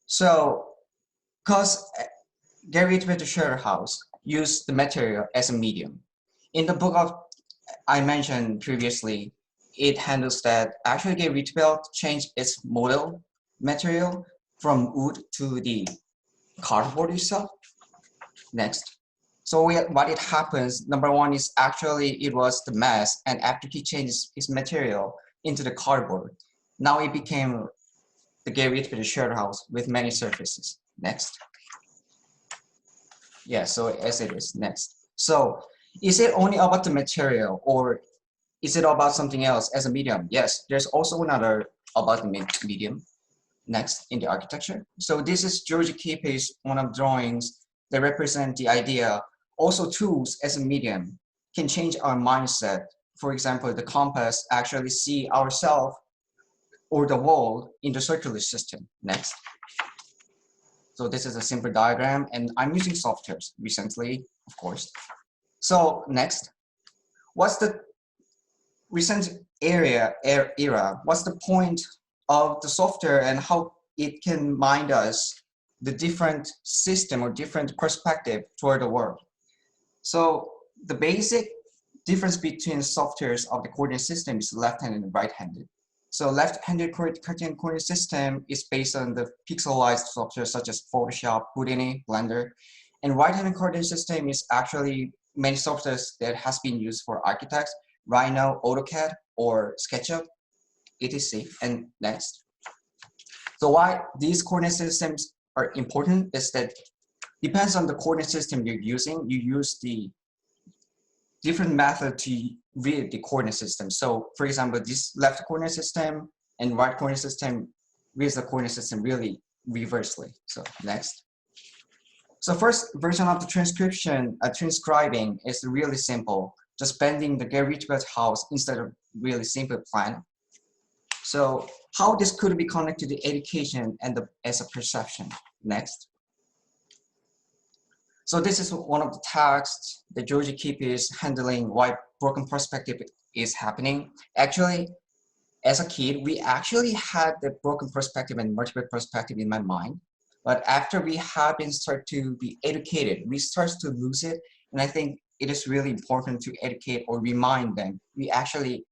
So because Garrett Better Shelter House used the material as a medium. In the book of I mentioned previously, it handles that actually Garrett Belt changed its model material from wood to the cardboard itself. Next. So what it happens, number one is actually it was the mass, and after he changes his material into the cardboard, now it became the Garrett Better Shelter House with many surfaces. Next. Yeah, so as it is. Next. So is it only about the material or is it about something else as a medium? Yes, there's also another about the medium. Next, in the architecture. So this is George Kipe's one of drawings that represent the idea. Also tools as a medium can change our mindset. For example, the compass actually see ourselves or the world in the circular system. Next. So this is a simple diagram and I'm using softwares recently, of course. So next, what's the recent era, what's the point of the software and how it can mind us the different system or different perspective toward the world. So the basic difference between softwares of the coordinate system is left-handed and right-handed. So left-handed Cartesian coordinate system is based on the pixelized software such as Photoshop, Houdini, Blender. And right-handed coordinate system is actually many softwares that has been used for architects. Rhino, AutoCAD, or SketchUp, etc. And next. So why these coordinate systems are important is that depends on the coordinate system you're using, you use the different method to read the coordinate system. So for example, this left coordinate system and right coordinate system reads the coordinate system really reversely. So next. So first version of the transcribing is really simple, just bending the Gerrit house instead of really simple plan. So how this could be connected to education and as a perception. Next. So this is one of the tasks that Georgie Keep is handling why broken perspective is happening. Actually, as a kid, we actually had the broken perspective and multiple perspective in my mind. But after we have been start to be educated, we start to lose it. And I think it is really important to educate or remind them we actually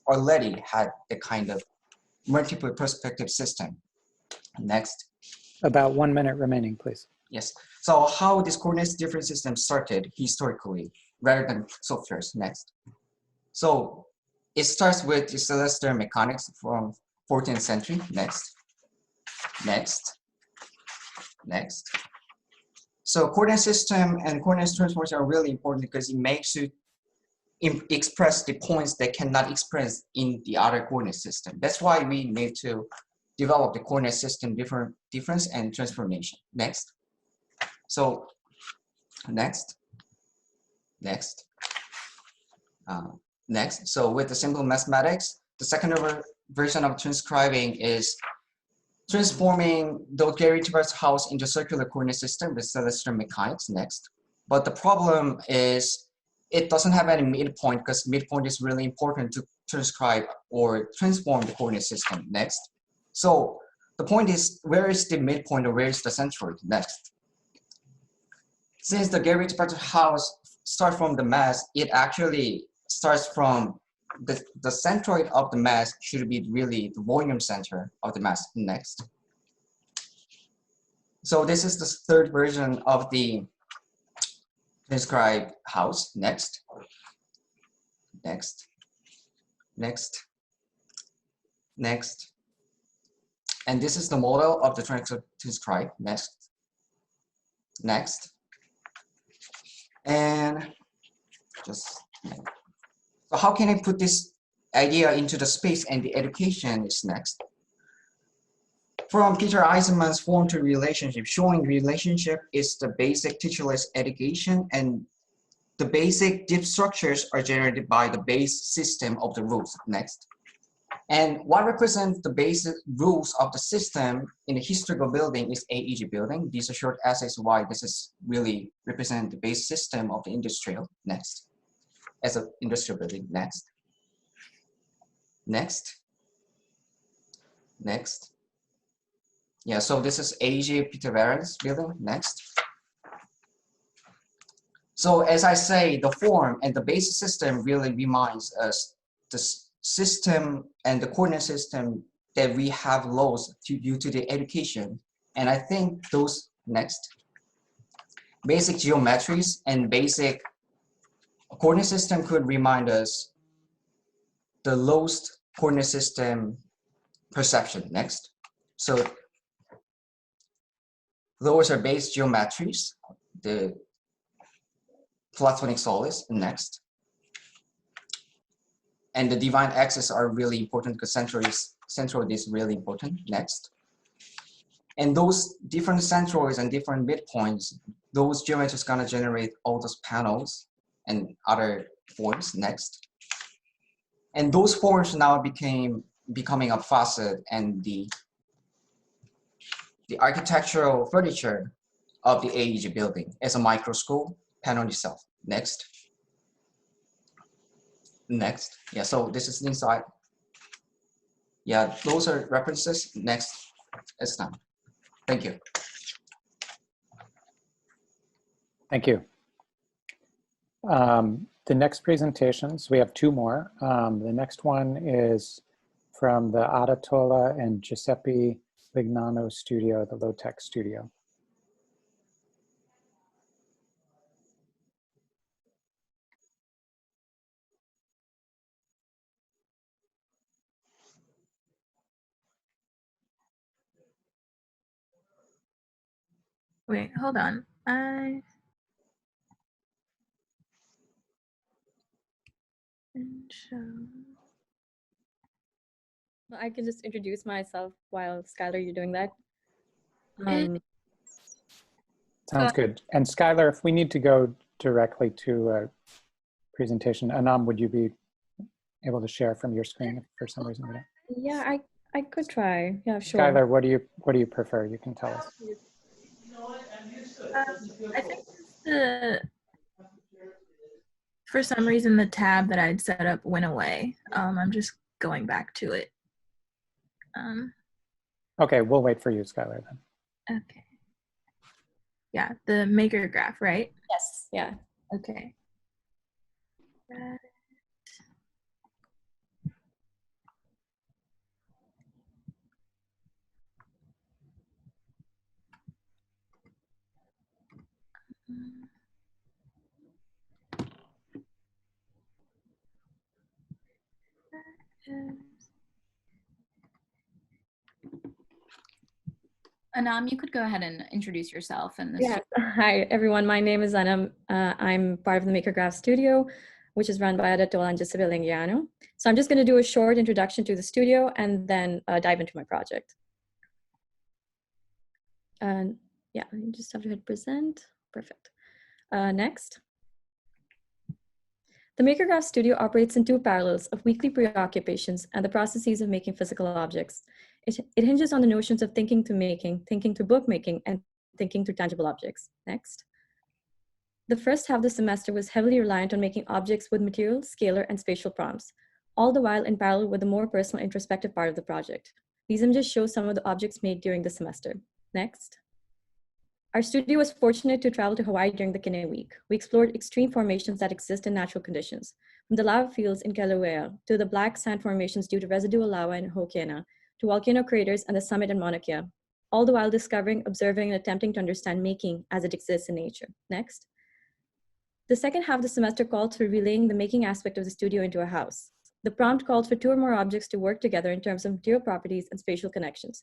already had the kind of multiple perspective system. Next. About 1 minute remaining, please. Yes. So how this coordinate difference system started historically rather than softwares. Next. So it starts with the celestial mechanics from 14th century. Next. Next. Next. So coordinate system and coordinate transformation are really important because it makes you express the points that cannot express in the other coordinate system. That's why we need to develop the coordinate system difference and transformation. Next. So next. Next. Next. So with the simple mathematics, the second version of transcribing is transforming the Gerrit house into circular coordinate system with celestial mechanics. Next. But the problem is it doesn't have any midpoint because midpoint is really important to transcribe or transform the coordinate system. Next. So the point is, where is the midpoint or where is the centroid? Next. Since the Gerrit house starts from the mass, it actually starts from the centroid of the mass should be really the volume center of the mass. Next. So this is the third version of the transcribed house. Next. Next. Next. Next. And this is the model of the transcribe. Next. Next. And just, so how can I put this idea into the space and the education is next. From Peter Eisenman's form to relationship, showing relationship is the basic teacherless education, and the basic deep structures are generated by the base system of the rules. Next. And what represents the basic rules of the system in the historical building is AEG building. These are short essays why this is really represent the base system of the industrial. Next. As an industrial building. Next. Next. Next. Yeah, so this is AEG Peter Barrett's building. Next. So as I say, the form and the base system really reminds us the system and the coordinate system that we have lost due to the education. And I think those next basic geometries and basic coordinate system could remind us the lost coordinate system perception. Next. So those are base geometries, the platonic solids. Next. And the divine axes are really important because centroid is really important. Next. And those different centroids and different midpoints, those geometries gonna generate all those panels and other forms. Next. And those forms now becoming a facade and the architectural furniture of the AEG building as a microscope panel itself. Next. Next. Yeah, so this is inside. Yeah, those are references. Next. It's done. Thank you. Thank you. The next presentations, we have two more. The next one is from the Tolla and Giuseppe Lignano studio, the low-tech studio. Wait, hold on. I can just introduce myself while Skylar, you're doing that. Sounds good. And Skylar, if we need to go directly to a presentation, Anam, would you be able to share from your screen if for some reason we don't? Yeah, I could try. Yeah, sure. Skylar, what do you prefer? You can tell us. I think for some reason the tab that I'd set up went away. I'm just going back to it. Okay, we'll wait for you, Skylar, then. Okay. Yeah, the maker graph, right? Yes, yeah. Okay. Anam, you could go ahead and introduce yourself. And Yeah. Hi, everyone. My name is Anam. I'm part of the Maker Graph Studio, which is run by Tolla and Giuseppe Lignano. So I'm just going to do a short introduction to the studio and then dive into my project. And yeah, you just have to hit present. Perfect. Next. The Maker Graph Studio operates in two parallels of weekly preoccupations and the processes of making physical objects. It hinges on the notions of thinking to making, thinking to bookmaking, and thinking to tangible objects. Next. The first half of the semester was heavily reliant on making objects with material, scalar, and spatial prompts, all the while in parallel with the more personal introspective part of the project. These images show some of the objects made during the semester. Next. Our studio was fortunate to travel to Hawaii during the Kine week. We explored extreme formations that exist in natural conditions, from the lava fields in Kilauea to the black sand formations due to residual lava in Ho'okena, to volcano craters and the summit in Mauna Kea, all the while discovering, observing, and attempting to understand making as it exists in nature. Next. The second half of the semester called for relaying the making aspect of the studio into a house. The prompt called for 2 or more objects to work together in terms of material properties and spatial connections.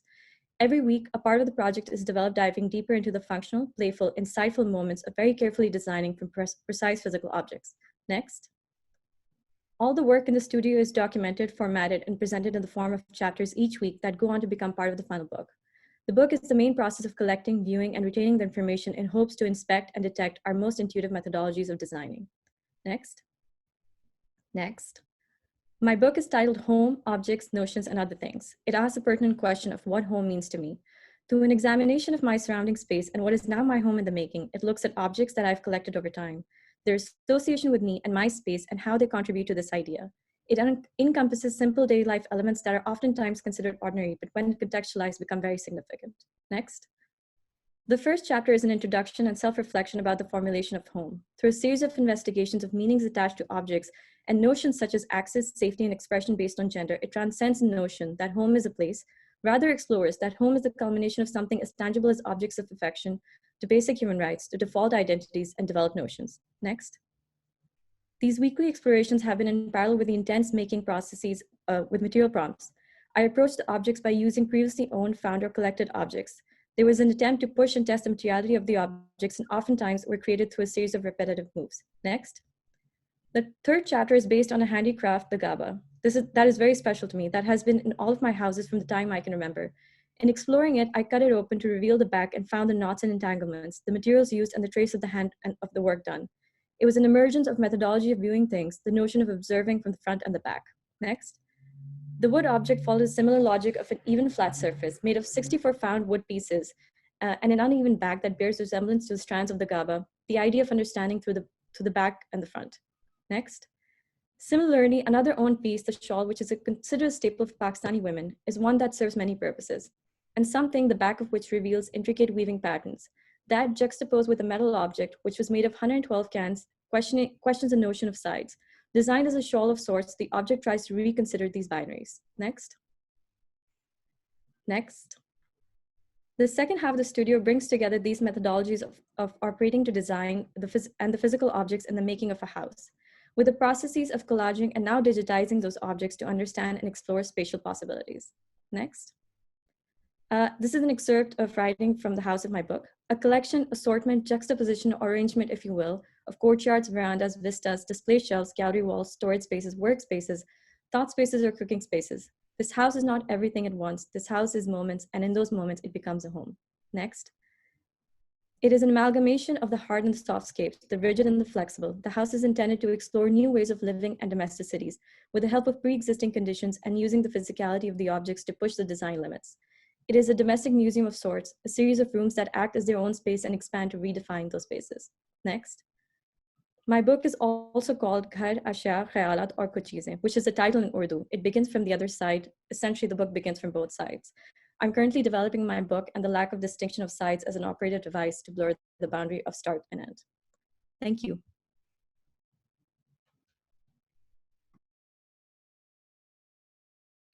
Every week, a part of the project is developed diving deeper into the functional, playful, insightful moments of very carefully designing from precise physical objects. Next. All the work in the studio is documented, formatted, and presented in the form of chapters each week that go on to become part of the final book. The book is the main process of collecting, viewing, and retaining the information in hopes to inspect and detect our most intuitive methodologies of designing. Next. Next. My book is titled Home, Objects, Notions, and Other Things. It asks a pertinent question of what home means to me. Through an examination of my surrounding space and what is now my home in the making, it looks at objects that I've collected over time, their association with me and my space, and how they contribute to this idea. It encompasses simple daily life elements that are oftentimes considered ordinary, but when contextualized, become very significant. Next. The first chapter is an introduction and self-reflection about the formulation of home. Through a series of investigations of meanings attached to objects and notions such as access, safety, and expression based on gender, it transcends the notion that home is a place, rather explores that home is the culmination of something as tangible as objects of affection, to basic human rights, to default identities, and developed notions. Next. These weekly explorations have been in parallel with the intense making processes with material prompts. I approached the objects by using previously owned, found, or collected objects. There was an attempt to push and test the materiality of the objects, and oftentimes were created through a series of repetitive moves. Next. The third chapter is based on a handicraft, the gaba. That is very special to me. That has been in all of my houses from the time I can remember. In exploring it, I cut it open to reveal the back and found the knots and entanglements, the materials used, and the trace of the hand and of the work done. It was an emergence of methodology of viewing things, the notion of observing from the front and the back. Next. The wood object followed a similar logic of an even flat surface made of 64 found wood pieces and an uneven back that bears resemblance to the strands of the gaba, the idea of understanding through the back and the front. Next. Similarly, another owned piece, the shawl, which is a considered staple of Pakistani women, is one that serves many purposes, and something the back of which reveals intricate weaving patterns. That juxtaposed with a metal object, which was made of 112 cans, questions the notion of sides. Designed as a shawl of sorts, the object tries to reconsider these binaries. Next. Next. The second half of the studio brings together these methodologies of operating to design and the physical objects in the making of a house, with the processes of collaging and now digitizing those objects to understand and explore spatial possibilities. Next. This is an excerpt of writing from the house of my book, a collection, assortment, juxtaposition, or arrangement, if you will, of courtyards, verandas, vistas, display shelves, gallery walls, storage spaces, workspaces, thought spaces, or cooking spaces. This house is not everything at once. This house is moments, and in those moments, it becomes a home. Next. It is an amalgamation of the hard and the softscapes, the rigid and the flexible. The house is intended to explore new ways of living and domesticities with the help of pre-existing conditions and using the physicality of the objects to push the design limits. It is a domestic museum of sorts, a series of rooms that act as their own space and expand to redefine those spaces. Next. My book is also called Ghar, Ashya, Khayalat, or Kuch Cheezein, which is the title in Urdu. It begins from the other side. Essentially, the book begins from both sides. I'm currently developing my book and the lack of distinction of sides as an operative device to blur the boundary of start and end. Thank you.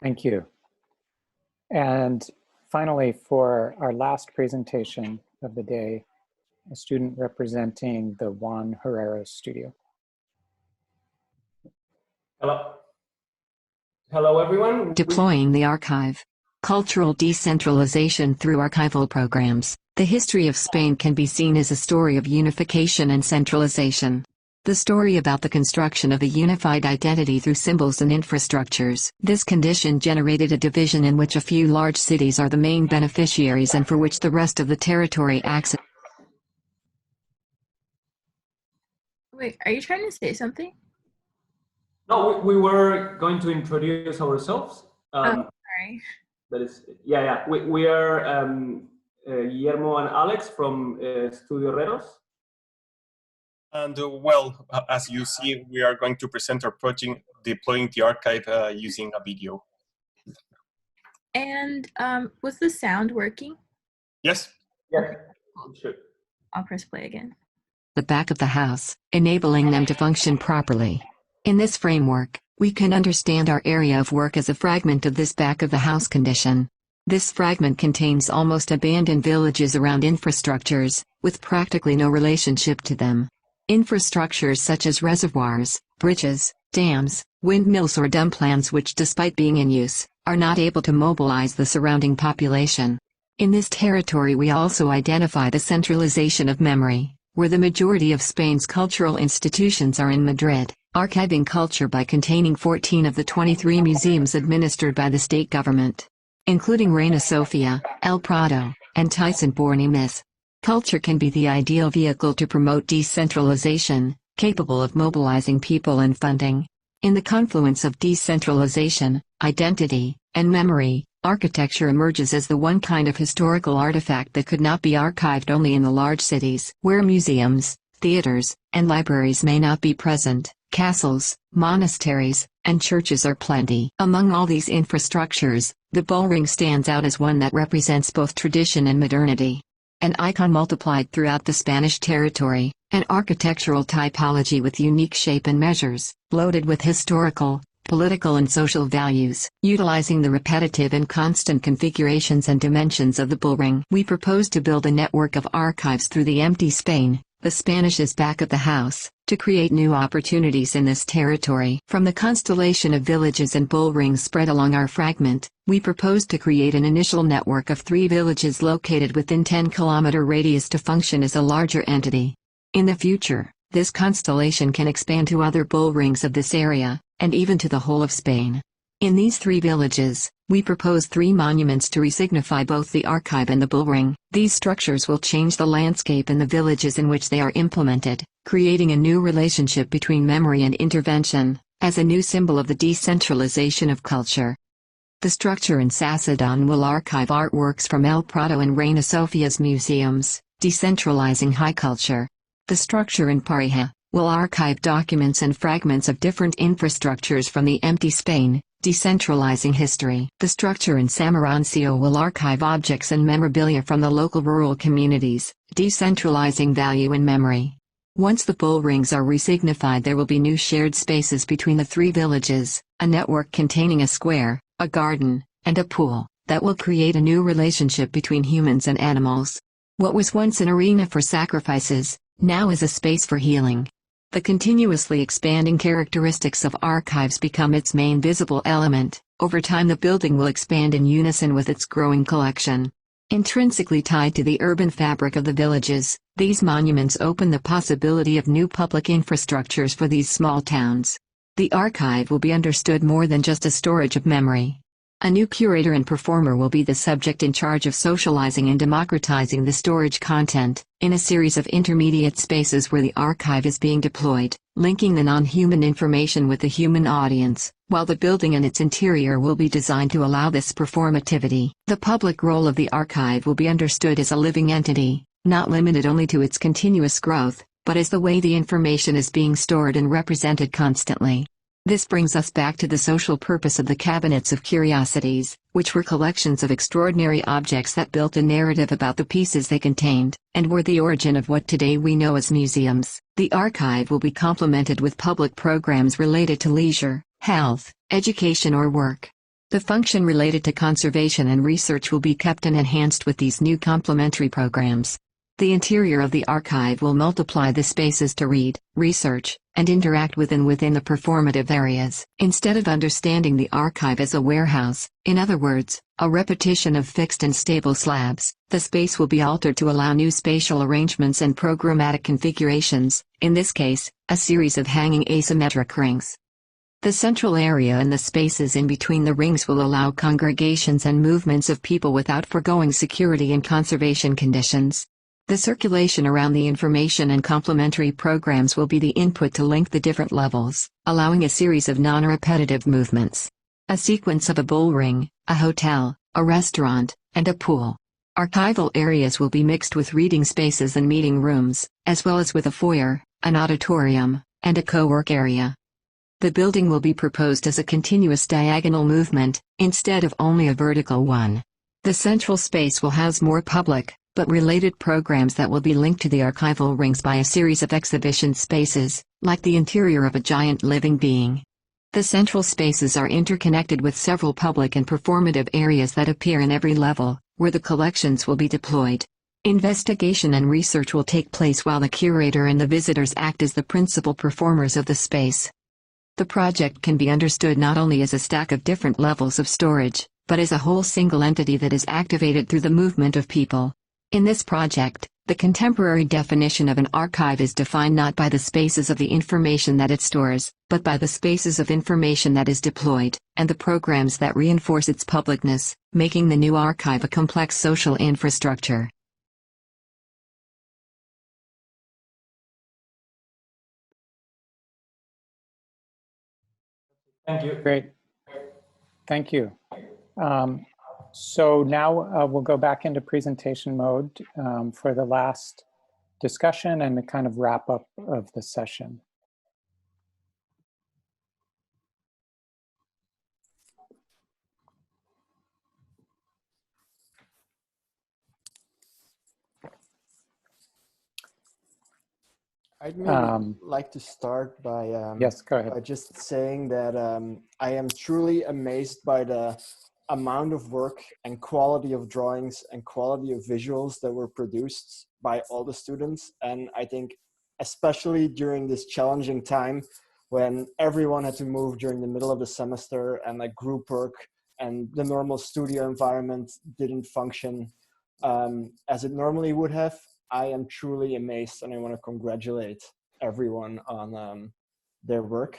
Thank you. And finally, for our last presentation of the day, a student representing the Juan Herreros studio. Hello. Hello, everyone. Deploying the archive. Cultural decentralization through archival programs. The history of Spain can be seen as a story of unification and centralization. The story about the construction of a unified identity through symbols and infrastructures. This condition generated a division in which a few large cities are the main beneficiaries and for which the rest of the territory acts. Wait, are you trying to say something? No, we were going to introduce ourselves. Sorry. That is, yeah. We are Guillermo and Alex from Studio Herreros. And well, as you see, we are going to present our project deploying the archive using a video. And was the sound working? Yes. Yeah. Sure. I'll press play again. The back of the house, enabling them to function properly. In this framework, we can understand our area of work as a fragment of this back of the house condition. This fragment contains almost abandoned villages around infrastructures, with practically no relationship to them. Infrastructures such as reservoirs, bridges, dams, windmills or dump plants which despite being in use, are not able to mobilize the surrounding population. In this territory we also identify the centralization of memory, where the majority of Spain's cultural institutions are in Madrid, archiving culture by containing 14 of the 23 museums administered by the state government, including Reina Sofia, El Prado, and Thyssen-Bornemisza. Culture can be the ideal vehicle to promote decentralization, capable of mobilizing people and funding. In the confluence of decentralization, identity, and memory, architecture emerges as the one kind of historical artifact that could not be archived only in the large cities, where museums, theaters, and libraries may not be present. Castles, monasteries, and churches are plenty. Among all these infrastructures, the bullring stands out as one that represents both tradition and modernity. An icon multiplied throughout the Spanish territory, an architectural typology with unique shape and measures, loaded with historical, political and social values. Utilizing the repetitive and constant configurations and dimensions of the bullring, we propose to build a network of archives through the empty Spain, the Spanish's back of the house, to create new opportunities in this territory. From the constellation of villages and bullrings spread along our fragment, we propose to create an initial network of 3 villages located within 10-kilometer radius to function as a larger entity. In the future, this constellation can expand to other bullrings of this area, and even to the whole of Spain. In these 3 villages, we propose 3 monuments to resignify both the archive and the bullring. These structures will change the landscape in the villages in which they are implemented, creating a new relationship between memory and intervention, as a new symbol of the decentralization of culture. The structure in Sassadon will archive artworks from El Prado and Reina Sofia's museums, decentralizing high culture. The structure in Pareja will archive documents and fragments of different infrastructures from the empty Spain, decentralizing history. The structure in Samarancio will archive objects and memorabilia from the local rural communities, decentralizing value and memory. Once the bullrings are resignified, there will be new shared spaces between the 3 villages, a network containing a square, a garden, and a pool, that will create a new relationship between humans and animals. What was once an arena for sacrifices, now is a space for healing. The continuously expanding characteristics of archives become its main visible element, Over time, the building will expand in unison with its growing collection. Intrinsically tied to the urban fabric of the villages, these monuments open the possibility of new public infrastructures for these small towns. The archive will be understood more than just a storage of memory. A new curator and performer will be the subject in charge of socializing and democratizing the storage content, in a series of intermediate spaces where the archive is being deployed, linking the non-human information with the human audience, while the building and its interior will be designed to allow this performativity. The public role of the archive will be understood as a living entity, not limited only to its continuous growth, but as the way the information is being stored and represented constantly. This brings us back to the social purpose of the cabinets of curiosities, which were collections of extraordinary objects that built a narrative about the pieces they contained, and were the origin of what today we know as museums. The archive will be complemented with public programs related to leisure, health, education or work. The function related to conservation and research will be kept and enhanced with these new complementary programs. The interior of the archive will multiply the spaces to read, research, and interact within the performative areas. Instead of understanding the archive as a warehouse, in other words, a repetition of fixed and stable slabs, the space will be altered to allow new spatial arrangements and programmatic configurations, in this case, a series of hanging asymmetric rings. The central area and the spaces in between the rings will allow congregations and movements of people without foregoing security and conservation conditions. The circulation around the information and complementary programs will be the input to link the different levels, allowing a series of non-repetitive movements. A sequence of a bull ring, a hotel, a restaurant, and a pool. Archival areas will be mixed with reading spaces and meeting rooms, as well as with a foyer, an auditorium, and a co-work area. The building will be proposed as a continuous diagonal movement, instead of only a vertical one. The central space will house more public, but related programs that will be linked to the archival rings by a series of exhibition spaces, like the interior of a giant living being. The central spaces are interconnected with several public and performative areas that appear in every level, where the collections will be deployed. Investigation and research will take place while the curator and the visitors act as the principal performers of the space. The project can be understood not only as a stack of different levels of storage, but as a whole single entity that is activated through the movement of people. In this project, the contemporary definition of an archive is defined not by the spaces of the information that it stores, but by the spaces of information that is deployed, and the programs that reinforce its publicness, making the new archive a complex social infrastructure. Thank you. Great. Thank you. So now we'll go back into presentation mode for the last discussion and the kind of wrap up of the session. I'd maybe like to start by yes, go ahead. By just saying that I am truly amazed by the amount of work and quality of drawings and quality of visuals that were produced by all the students. And I think especially during this challenging time when everyone had to move during the middle of the semester and like group work and the normal studio environment didn't function as it normally would have, I am truly amazed and I want to congratulate everyone on their work.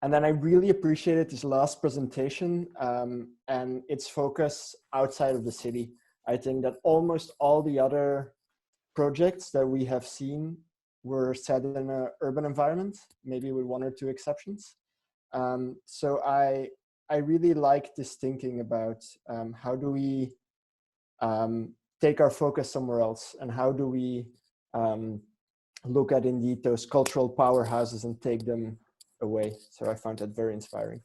And then I really appreciated this last presentation and its focus outside of the city. I think that almost all the other projects that we have seen were set in an urban environment, maybe with one or two exceptions. So I really like this thinking about how do we take our focus somewhere else, and how do we look at indeed those cultural powerhouses and take them away. So I found that very inspiring.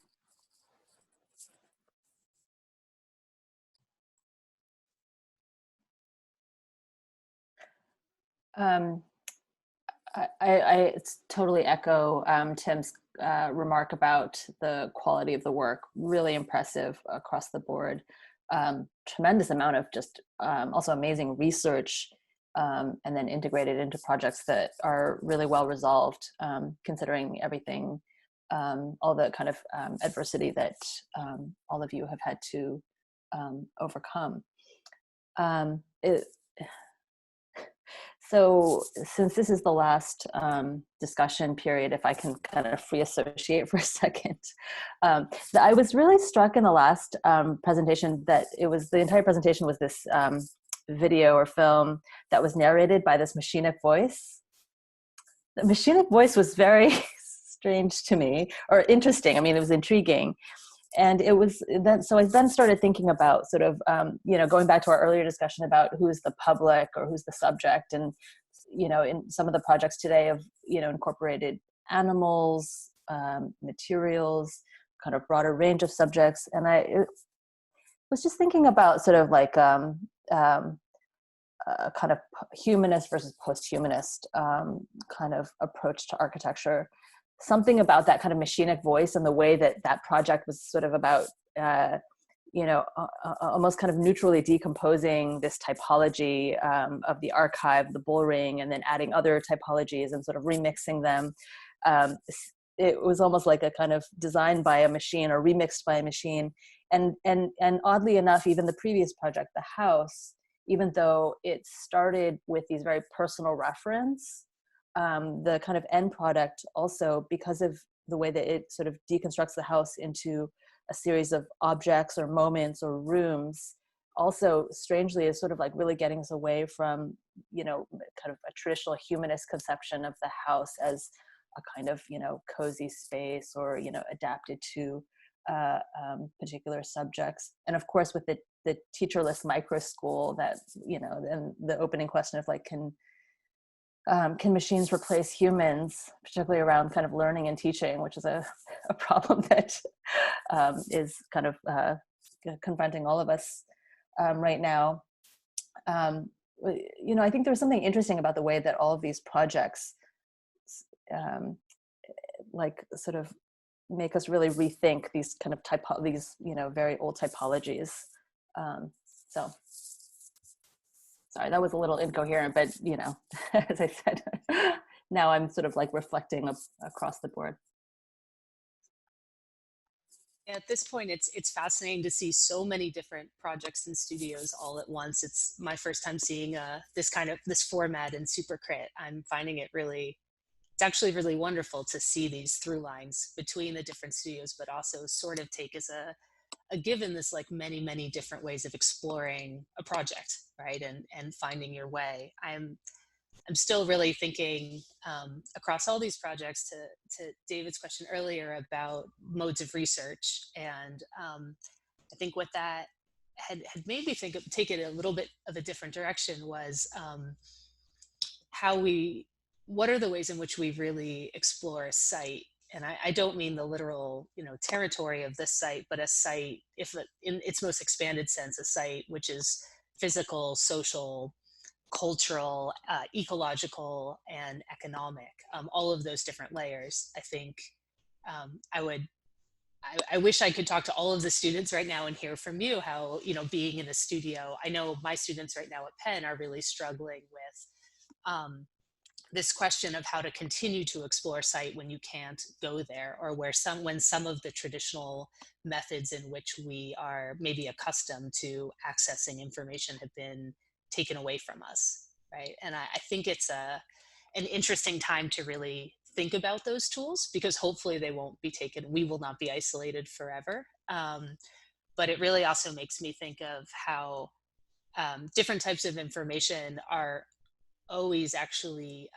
I totally echo Tim's remark about the quality of the work. Really impressive across the board. Tremendous amount of just also amazing research and then integrated into projects that are really well resolved, considering everything all the kind of adversity that all of you have had to overcome. So since this is the last discussion period, if I can kind of free associate for a second, I was really struck in the last presentation that the entire presentation was this video or film that was narrated by this machinic voice. The machinic voice was very strange to me, or interesting. I mean, it was intriguing. And it was then, so I then started thinking about sort of, going back to our earlier discussion about who's the public or who's the subject. And, in some of the projects today have, incorporated animals, materials, kind of broader range of subjects. And I was just thinking about sort of like a kind of humanist versus post-humanist kind of approach to architecture. Something about that kind of machinic voice and the way that that project was sort of about, almost kind of neutrally decomposing this typology of the archive, the bull ring, and then adding other typologies and sort of remixing them. It was almost like a kind of designed by a machine or remixed by a machine. And oddly enough, even the previous project, the house, even though it started with these very personal reference, the kind of end product also, because of the way that it sort of deconstructs the house into a series of objects or moments or rooms, also strangely is sort of like really getting us away from, kind of a traditional humanist conception of the house as a kind of, cozy space or, adapted to particular subjects. And of course, with the teacherless micro school that, and the opening question of like, can machines replace humans, particularly around kind of learning and teaching, which is a problem that is kind of confronting all of us right now. I think there's something interesting about the way that all of these projects like sort of make us really rethink these kind of these very old typologies. So sorry, that was a little incoherent, but as I said, now I'm sort of like reflecting across the board. At this point, it's fascinating to see so many different projects and studios all at once. It's my first time seeing this format in Supercrit. I'm finding it it's actually really wonderful to see these through lines between the different studios, but also sort of take as a given this like many different ways of exploring a project, right? And finding your way. I'm still really thinking across all these projects to David's question earlier about modes of research. And I think what that had made me take it a little bit of a different direction was what are the ways in which we really explore a site. And I don't mean the literal, territory of this site, but a site, in its most expanded sense, a site which is physical, social, cultural, ecological, and economic, all of those different layers. I think I wish I could talk to all of the students right now and hear from you how, being in a studio, I know my students right now at Penn are really struggling with this question of how to continue to explore site when you can't go there, or when some of the traditional methods in which we are maybe accustomed to accessing information have been taken away from us, right? And I think it's an interesting time to really think about those tools, because hopefully we will not be isolated forever. But it really also makes me think of how different types of information are always actually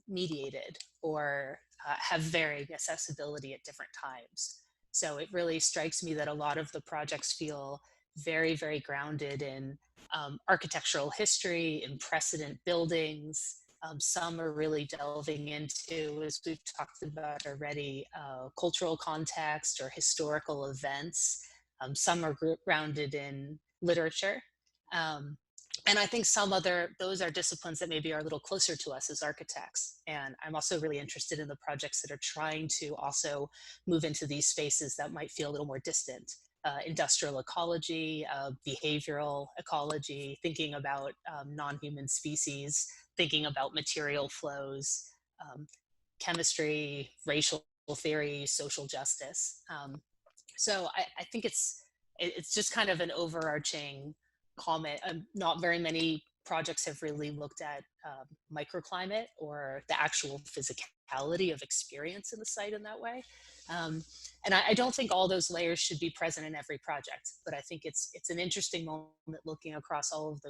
mediated or have varying accessibility at different times. So it really strikes me that a lot of the projects feel very, very grounded in architectural history, in precedent buildings. Some are really delving into, as we've talked about already, cultural context or historical events. Some are grounded in literature. And I think those are disciplines that maybe are a little closer to us as architects. And I'm also really interested in the projects that are trying to also move into these spaces that might feel a little more distant. Industrial ecology, behavioral ecology, thinking about non-human species, thinking about material flows, chemistry, racial theory, social justice. So I think it's just kind of an overarching comment. Not very many projects have really looked at microclimate or the actual physicality of experience in the site in that way. And I don't think all those layers should be present in every project, but I think it's an interesting moment looking across all of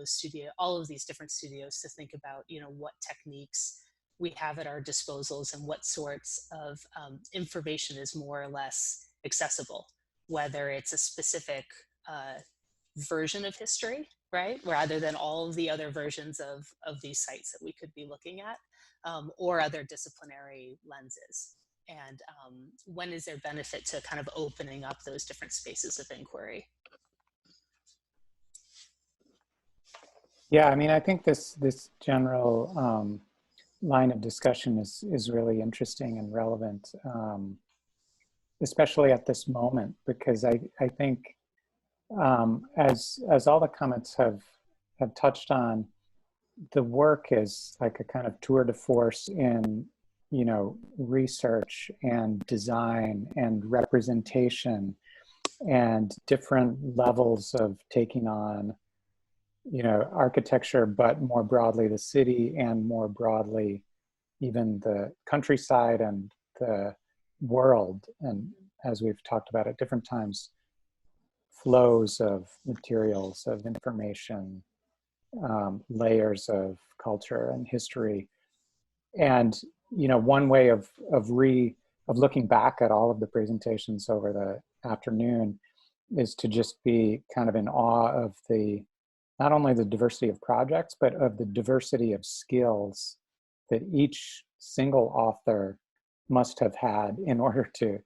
these different studios to think about, you know, what techniques we have at our disposals and what sorts of information is more or less accessible, whether it's a specific version of history, right, rather than all of the other versions of these sites that we could be looking at, or other disciplinary lenses. And when is there benefit to kind of opening up those different spaces of inquiry? Yeah, I mean, I think this general line of discussion is really interesting and relevant, especially at this moment, because I think as all the comments have touched on, the work is like a kind of tour de force in, you know, research and design and representation and different levels of taking on, you know, architecture, but more broadly the city, and more broadly even the countryside and the world. And as we've talked about at different times, flows of materials, of information, layers of culture and history. And, you know, one way of looking back at all of the presentations over the afternoon is to just be kind of in awe of not only the diversity of projects, but of the diversity of skills that each single author must have had in order to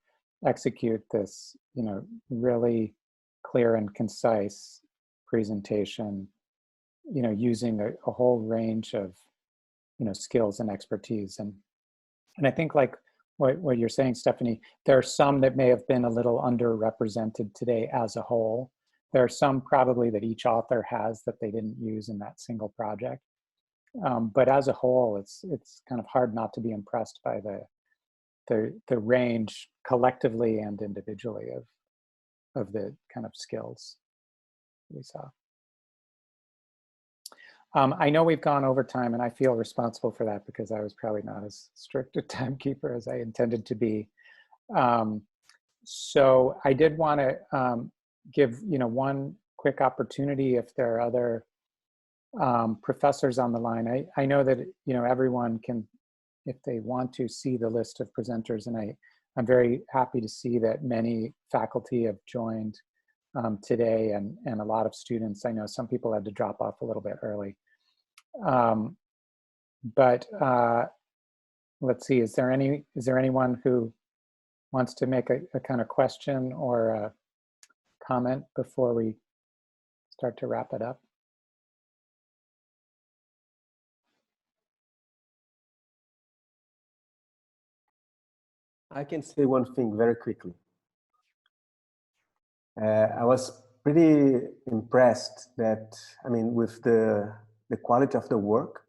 execute this, you know, really clear and concise presentation, you know, using a whole range of, you know, skills and expertise. And I think, like what you're saying, Stephanie, there are some that may have been a little underrepresented today as a whole. There are some probably that each author has that they didn't use in that single project. But as a whole, it's kind of hard not to be impressed by the range collectively and individually of the kind of skills we saw. I know we've gone over time, and I feel responsible for that because I was probably not as strict a timekeeper as I intended to be. So I did want to give, you know, one quick opportunity if there are other professors on the line. I know that, you know, everyone can, if they want to, see the list of presenters, and I'm very happy to see that many faculty have joined today, and a lot of students. I know some people had to drop off a little bit early. But let's see, is there anyone who wants to make a kind of question or a comment before we start to wrap it up? I can say one thing very quickly. I was pretty impressed that, I mean, with the quality of the work.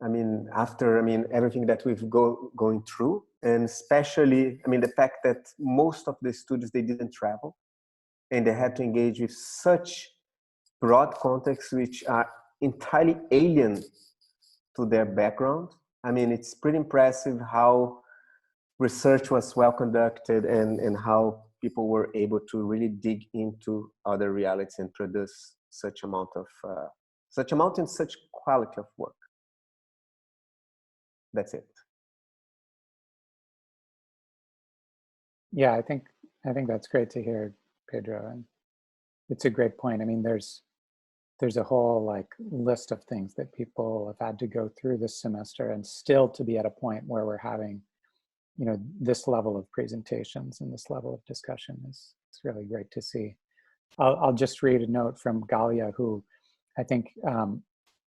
I mean, after, I mean, everything that we've going through, and especially, I mean, the fact that most of the students, they didn't travel, and they had to engage with such broad contexts which are entirely alien to their background. I mean, it's pretty impressive how research was well conducted, and how people were able to really dig into other realities and produce such amount and such quality of work. That's it. Yeah, I think that's great to hear, Pedro, and it's a great point. I mean, there's a whole like list of things that people have had to go through this semester, and still to be at a point where we're having, you know, this level of presentations and this level of discussion it's really great to see. I'll just read a note from Galia, who I think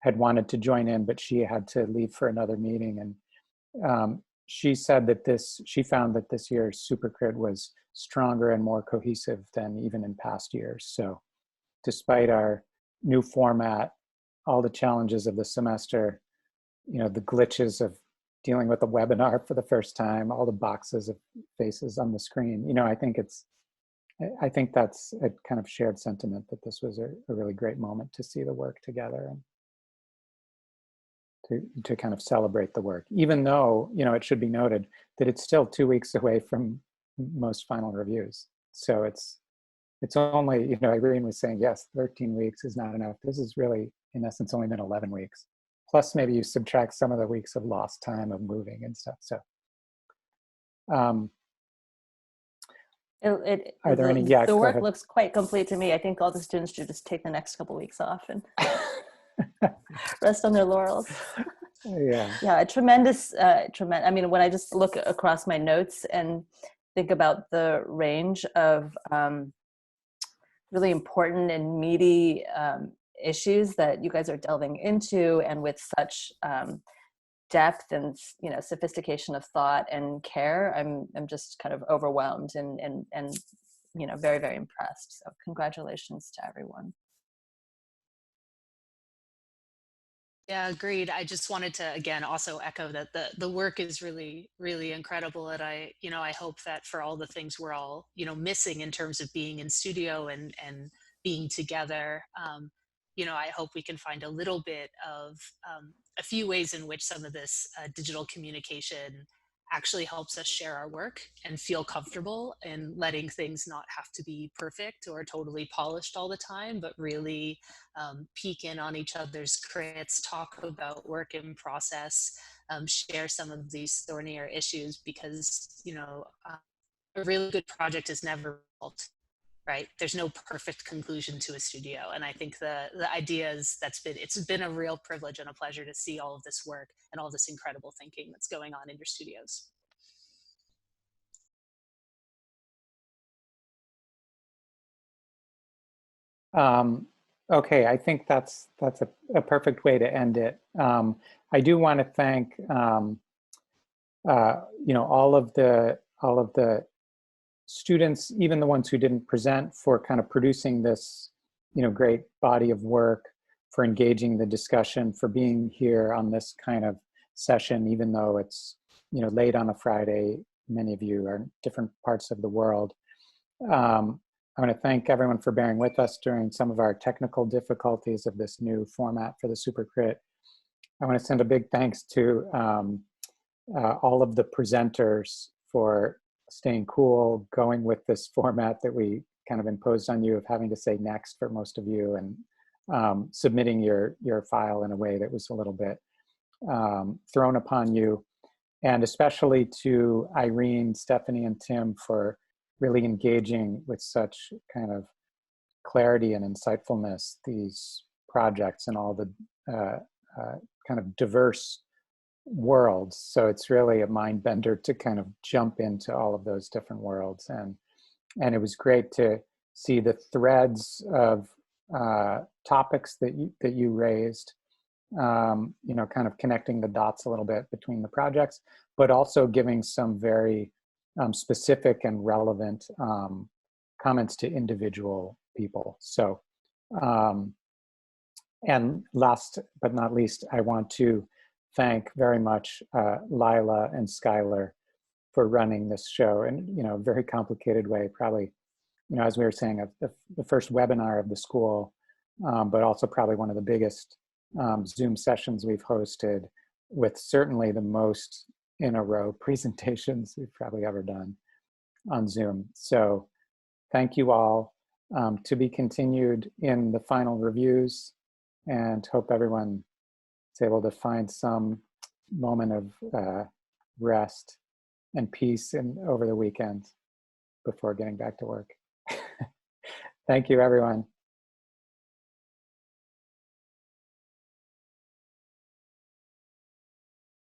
had wanted to join in, but she had to leave for another meeting. And she said that she found that this year's Supercrit was stronger and more cohesive than even in past years. So despite our new format, all the challenges of the semester, you know, the glitches of dealing with a webinar for the first time, all the boxes of faces on the screen. You know, I think that's a kind of shared sentiment that this was a really great moment to see the work together and to kind of celebrate the work, even though, you know, it should be noted that it's still 2 weeks away from most final reviews. So it's only, you know, Irene was saying, yes, 13 weeks is not enough. This is really, in essence, only been 11 weeks. Plus maybe you subtract some of the weeks of lost time of moving and stuff. So are there any, yeah, the work ahead. looks quite complete to me. I think all the students should just take the next couple of weeks off and rest on their laurels. Yeah. Yeah, a tremendous, I mean, when I just look across my notes and think about the range of really important and meaty issues that you guys are delving into, and with such depth and, you know, sophistication of thought and care, I'm just kind of overwhelmed and you know, very, very impressed. So congratulations to everyone. Yeah, agreed. I just wanted to, again, also echo that the work is really, really incredible. And I hope that for all the things we're all, you know, missing in terms of being in studio and being together, you know, I hope we can find a little bit of a few ways in which some of this digital communication actually helps us share our work and feel comfortable in letting things not have to be perfect or totally polished all the time, but really peek in on each other's crits, talk about work in process, share some of these thornier issues, because, you know, a really good project is never built, right? There's no perfect conclusion to a studio. And I think the idea is it's been a real privilege and a pleasure to see all of this work and all this incredible thinking that's going on in your studios. Okay, I think that's a perfect way to end it. I do want to thank you know, all of the students, even the ones who didn't present, for kind of producing this, you know, great body of work, for engaging the discussion, for being here on this kind of session, even though it's, you know, late on a Friday. Many of you are in different parts of the world. I want to thank everyone for bearing with us during some of our technical difficulties of this new format for the Supercrit. I want to send a big thanks to all of the presenters for staying cool, going with this format that we kind of imposed on you of having to say next for most of you, and submitting your file in a way that was a little bit thrown upon you. And especially to Irene, Stephanie, and Tim for really engaging with such kind of clarity and insightfulness these projects and all the kind of diverse worlds. So it's really a mind bender to kind of jump into all of those different worlds. And it was great to see the threads of topics that you raised, you know, kind of connecting the dots a little bit between the projects, but also giving some very specific and relevant comments to individual people. So, and last but not least, I want to thank very much Lila and Skylar for running this show in, you know, a very complicated way. Probably, you know, as we were saying, the first webinar of the school, but also probably one of the biggest Zoom sessions we've hosted, with certainly the most in a row presentations we've probably ever done on Zoom. So thank you all. To be continued in the final reviews, and hope everyone is able to find some moment of rest and peace over the weekend before getting back to work. Thank you, everyone.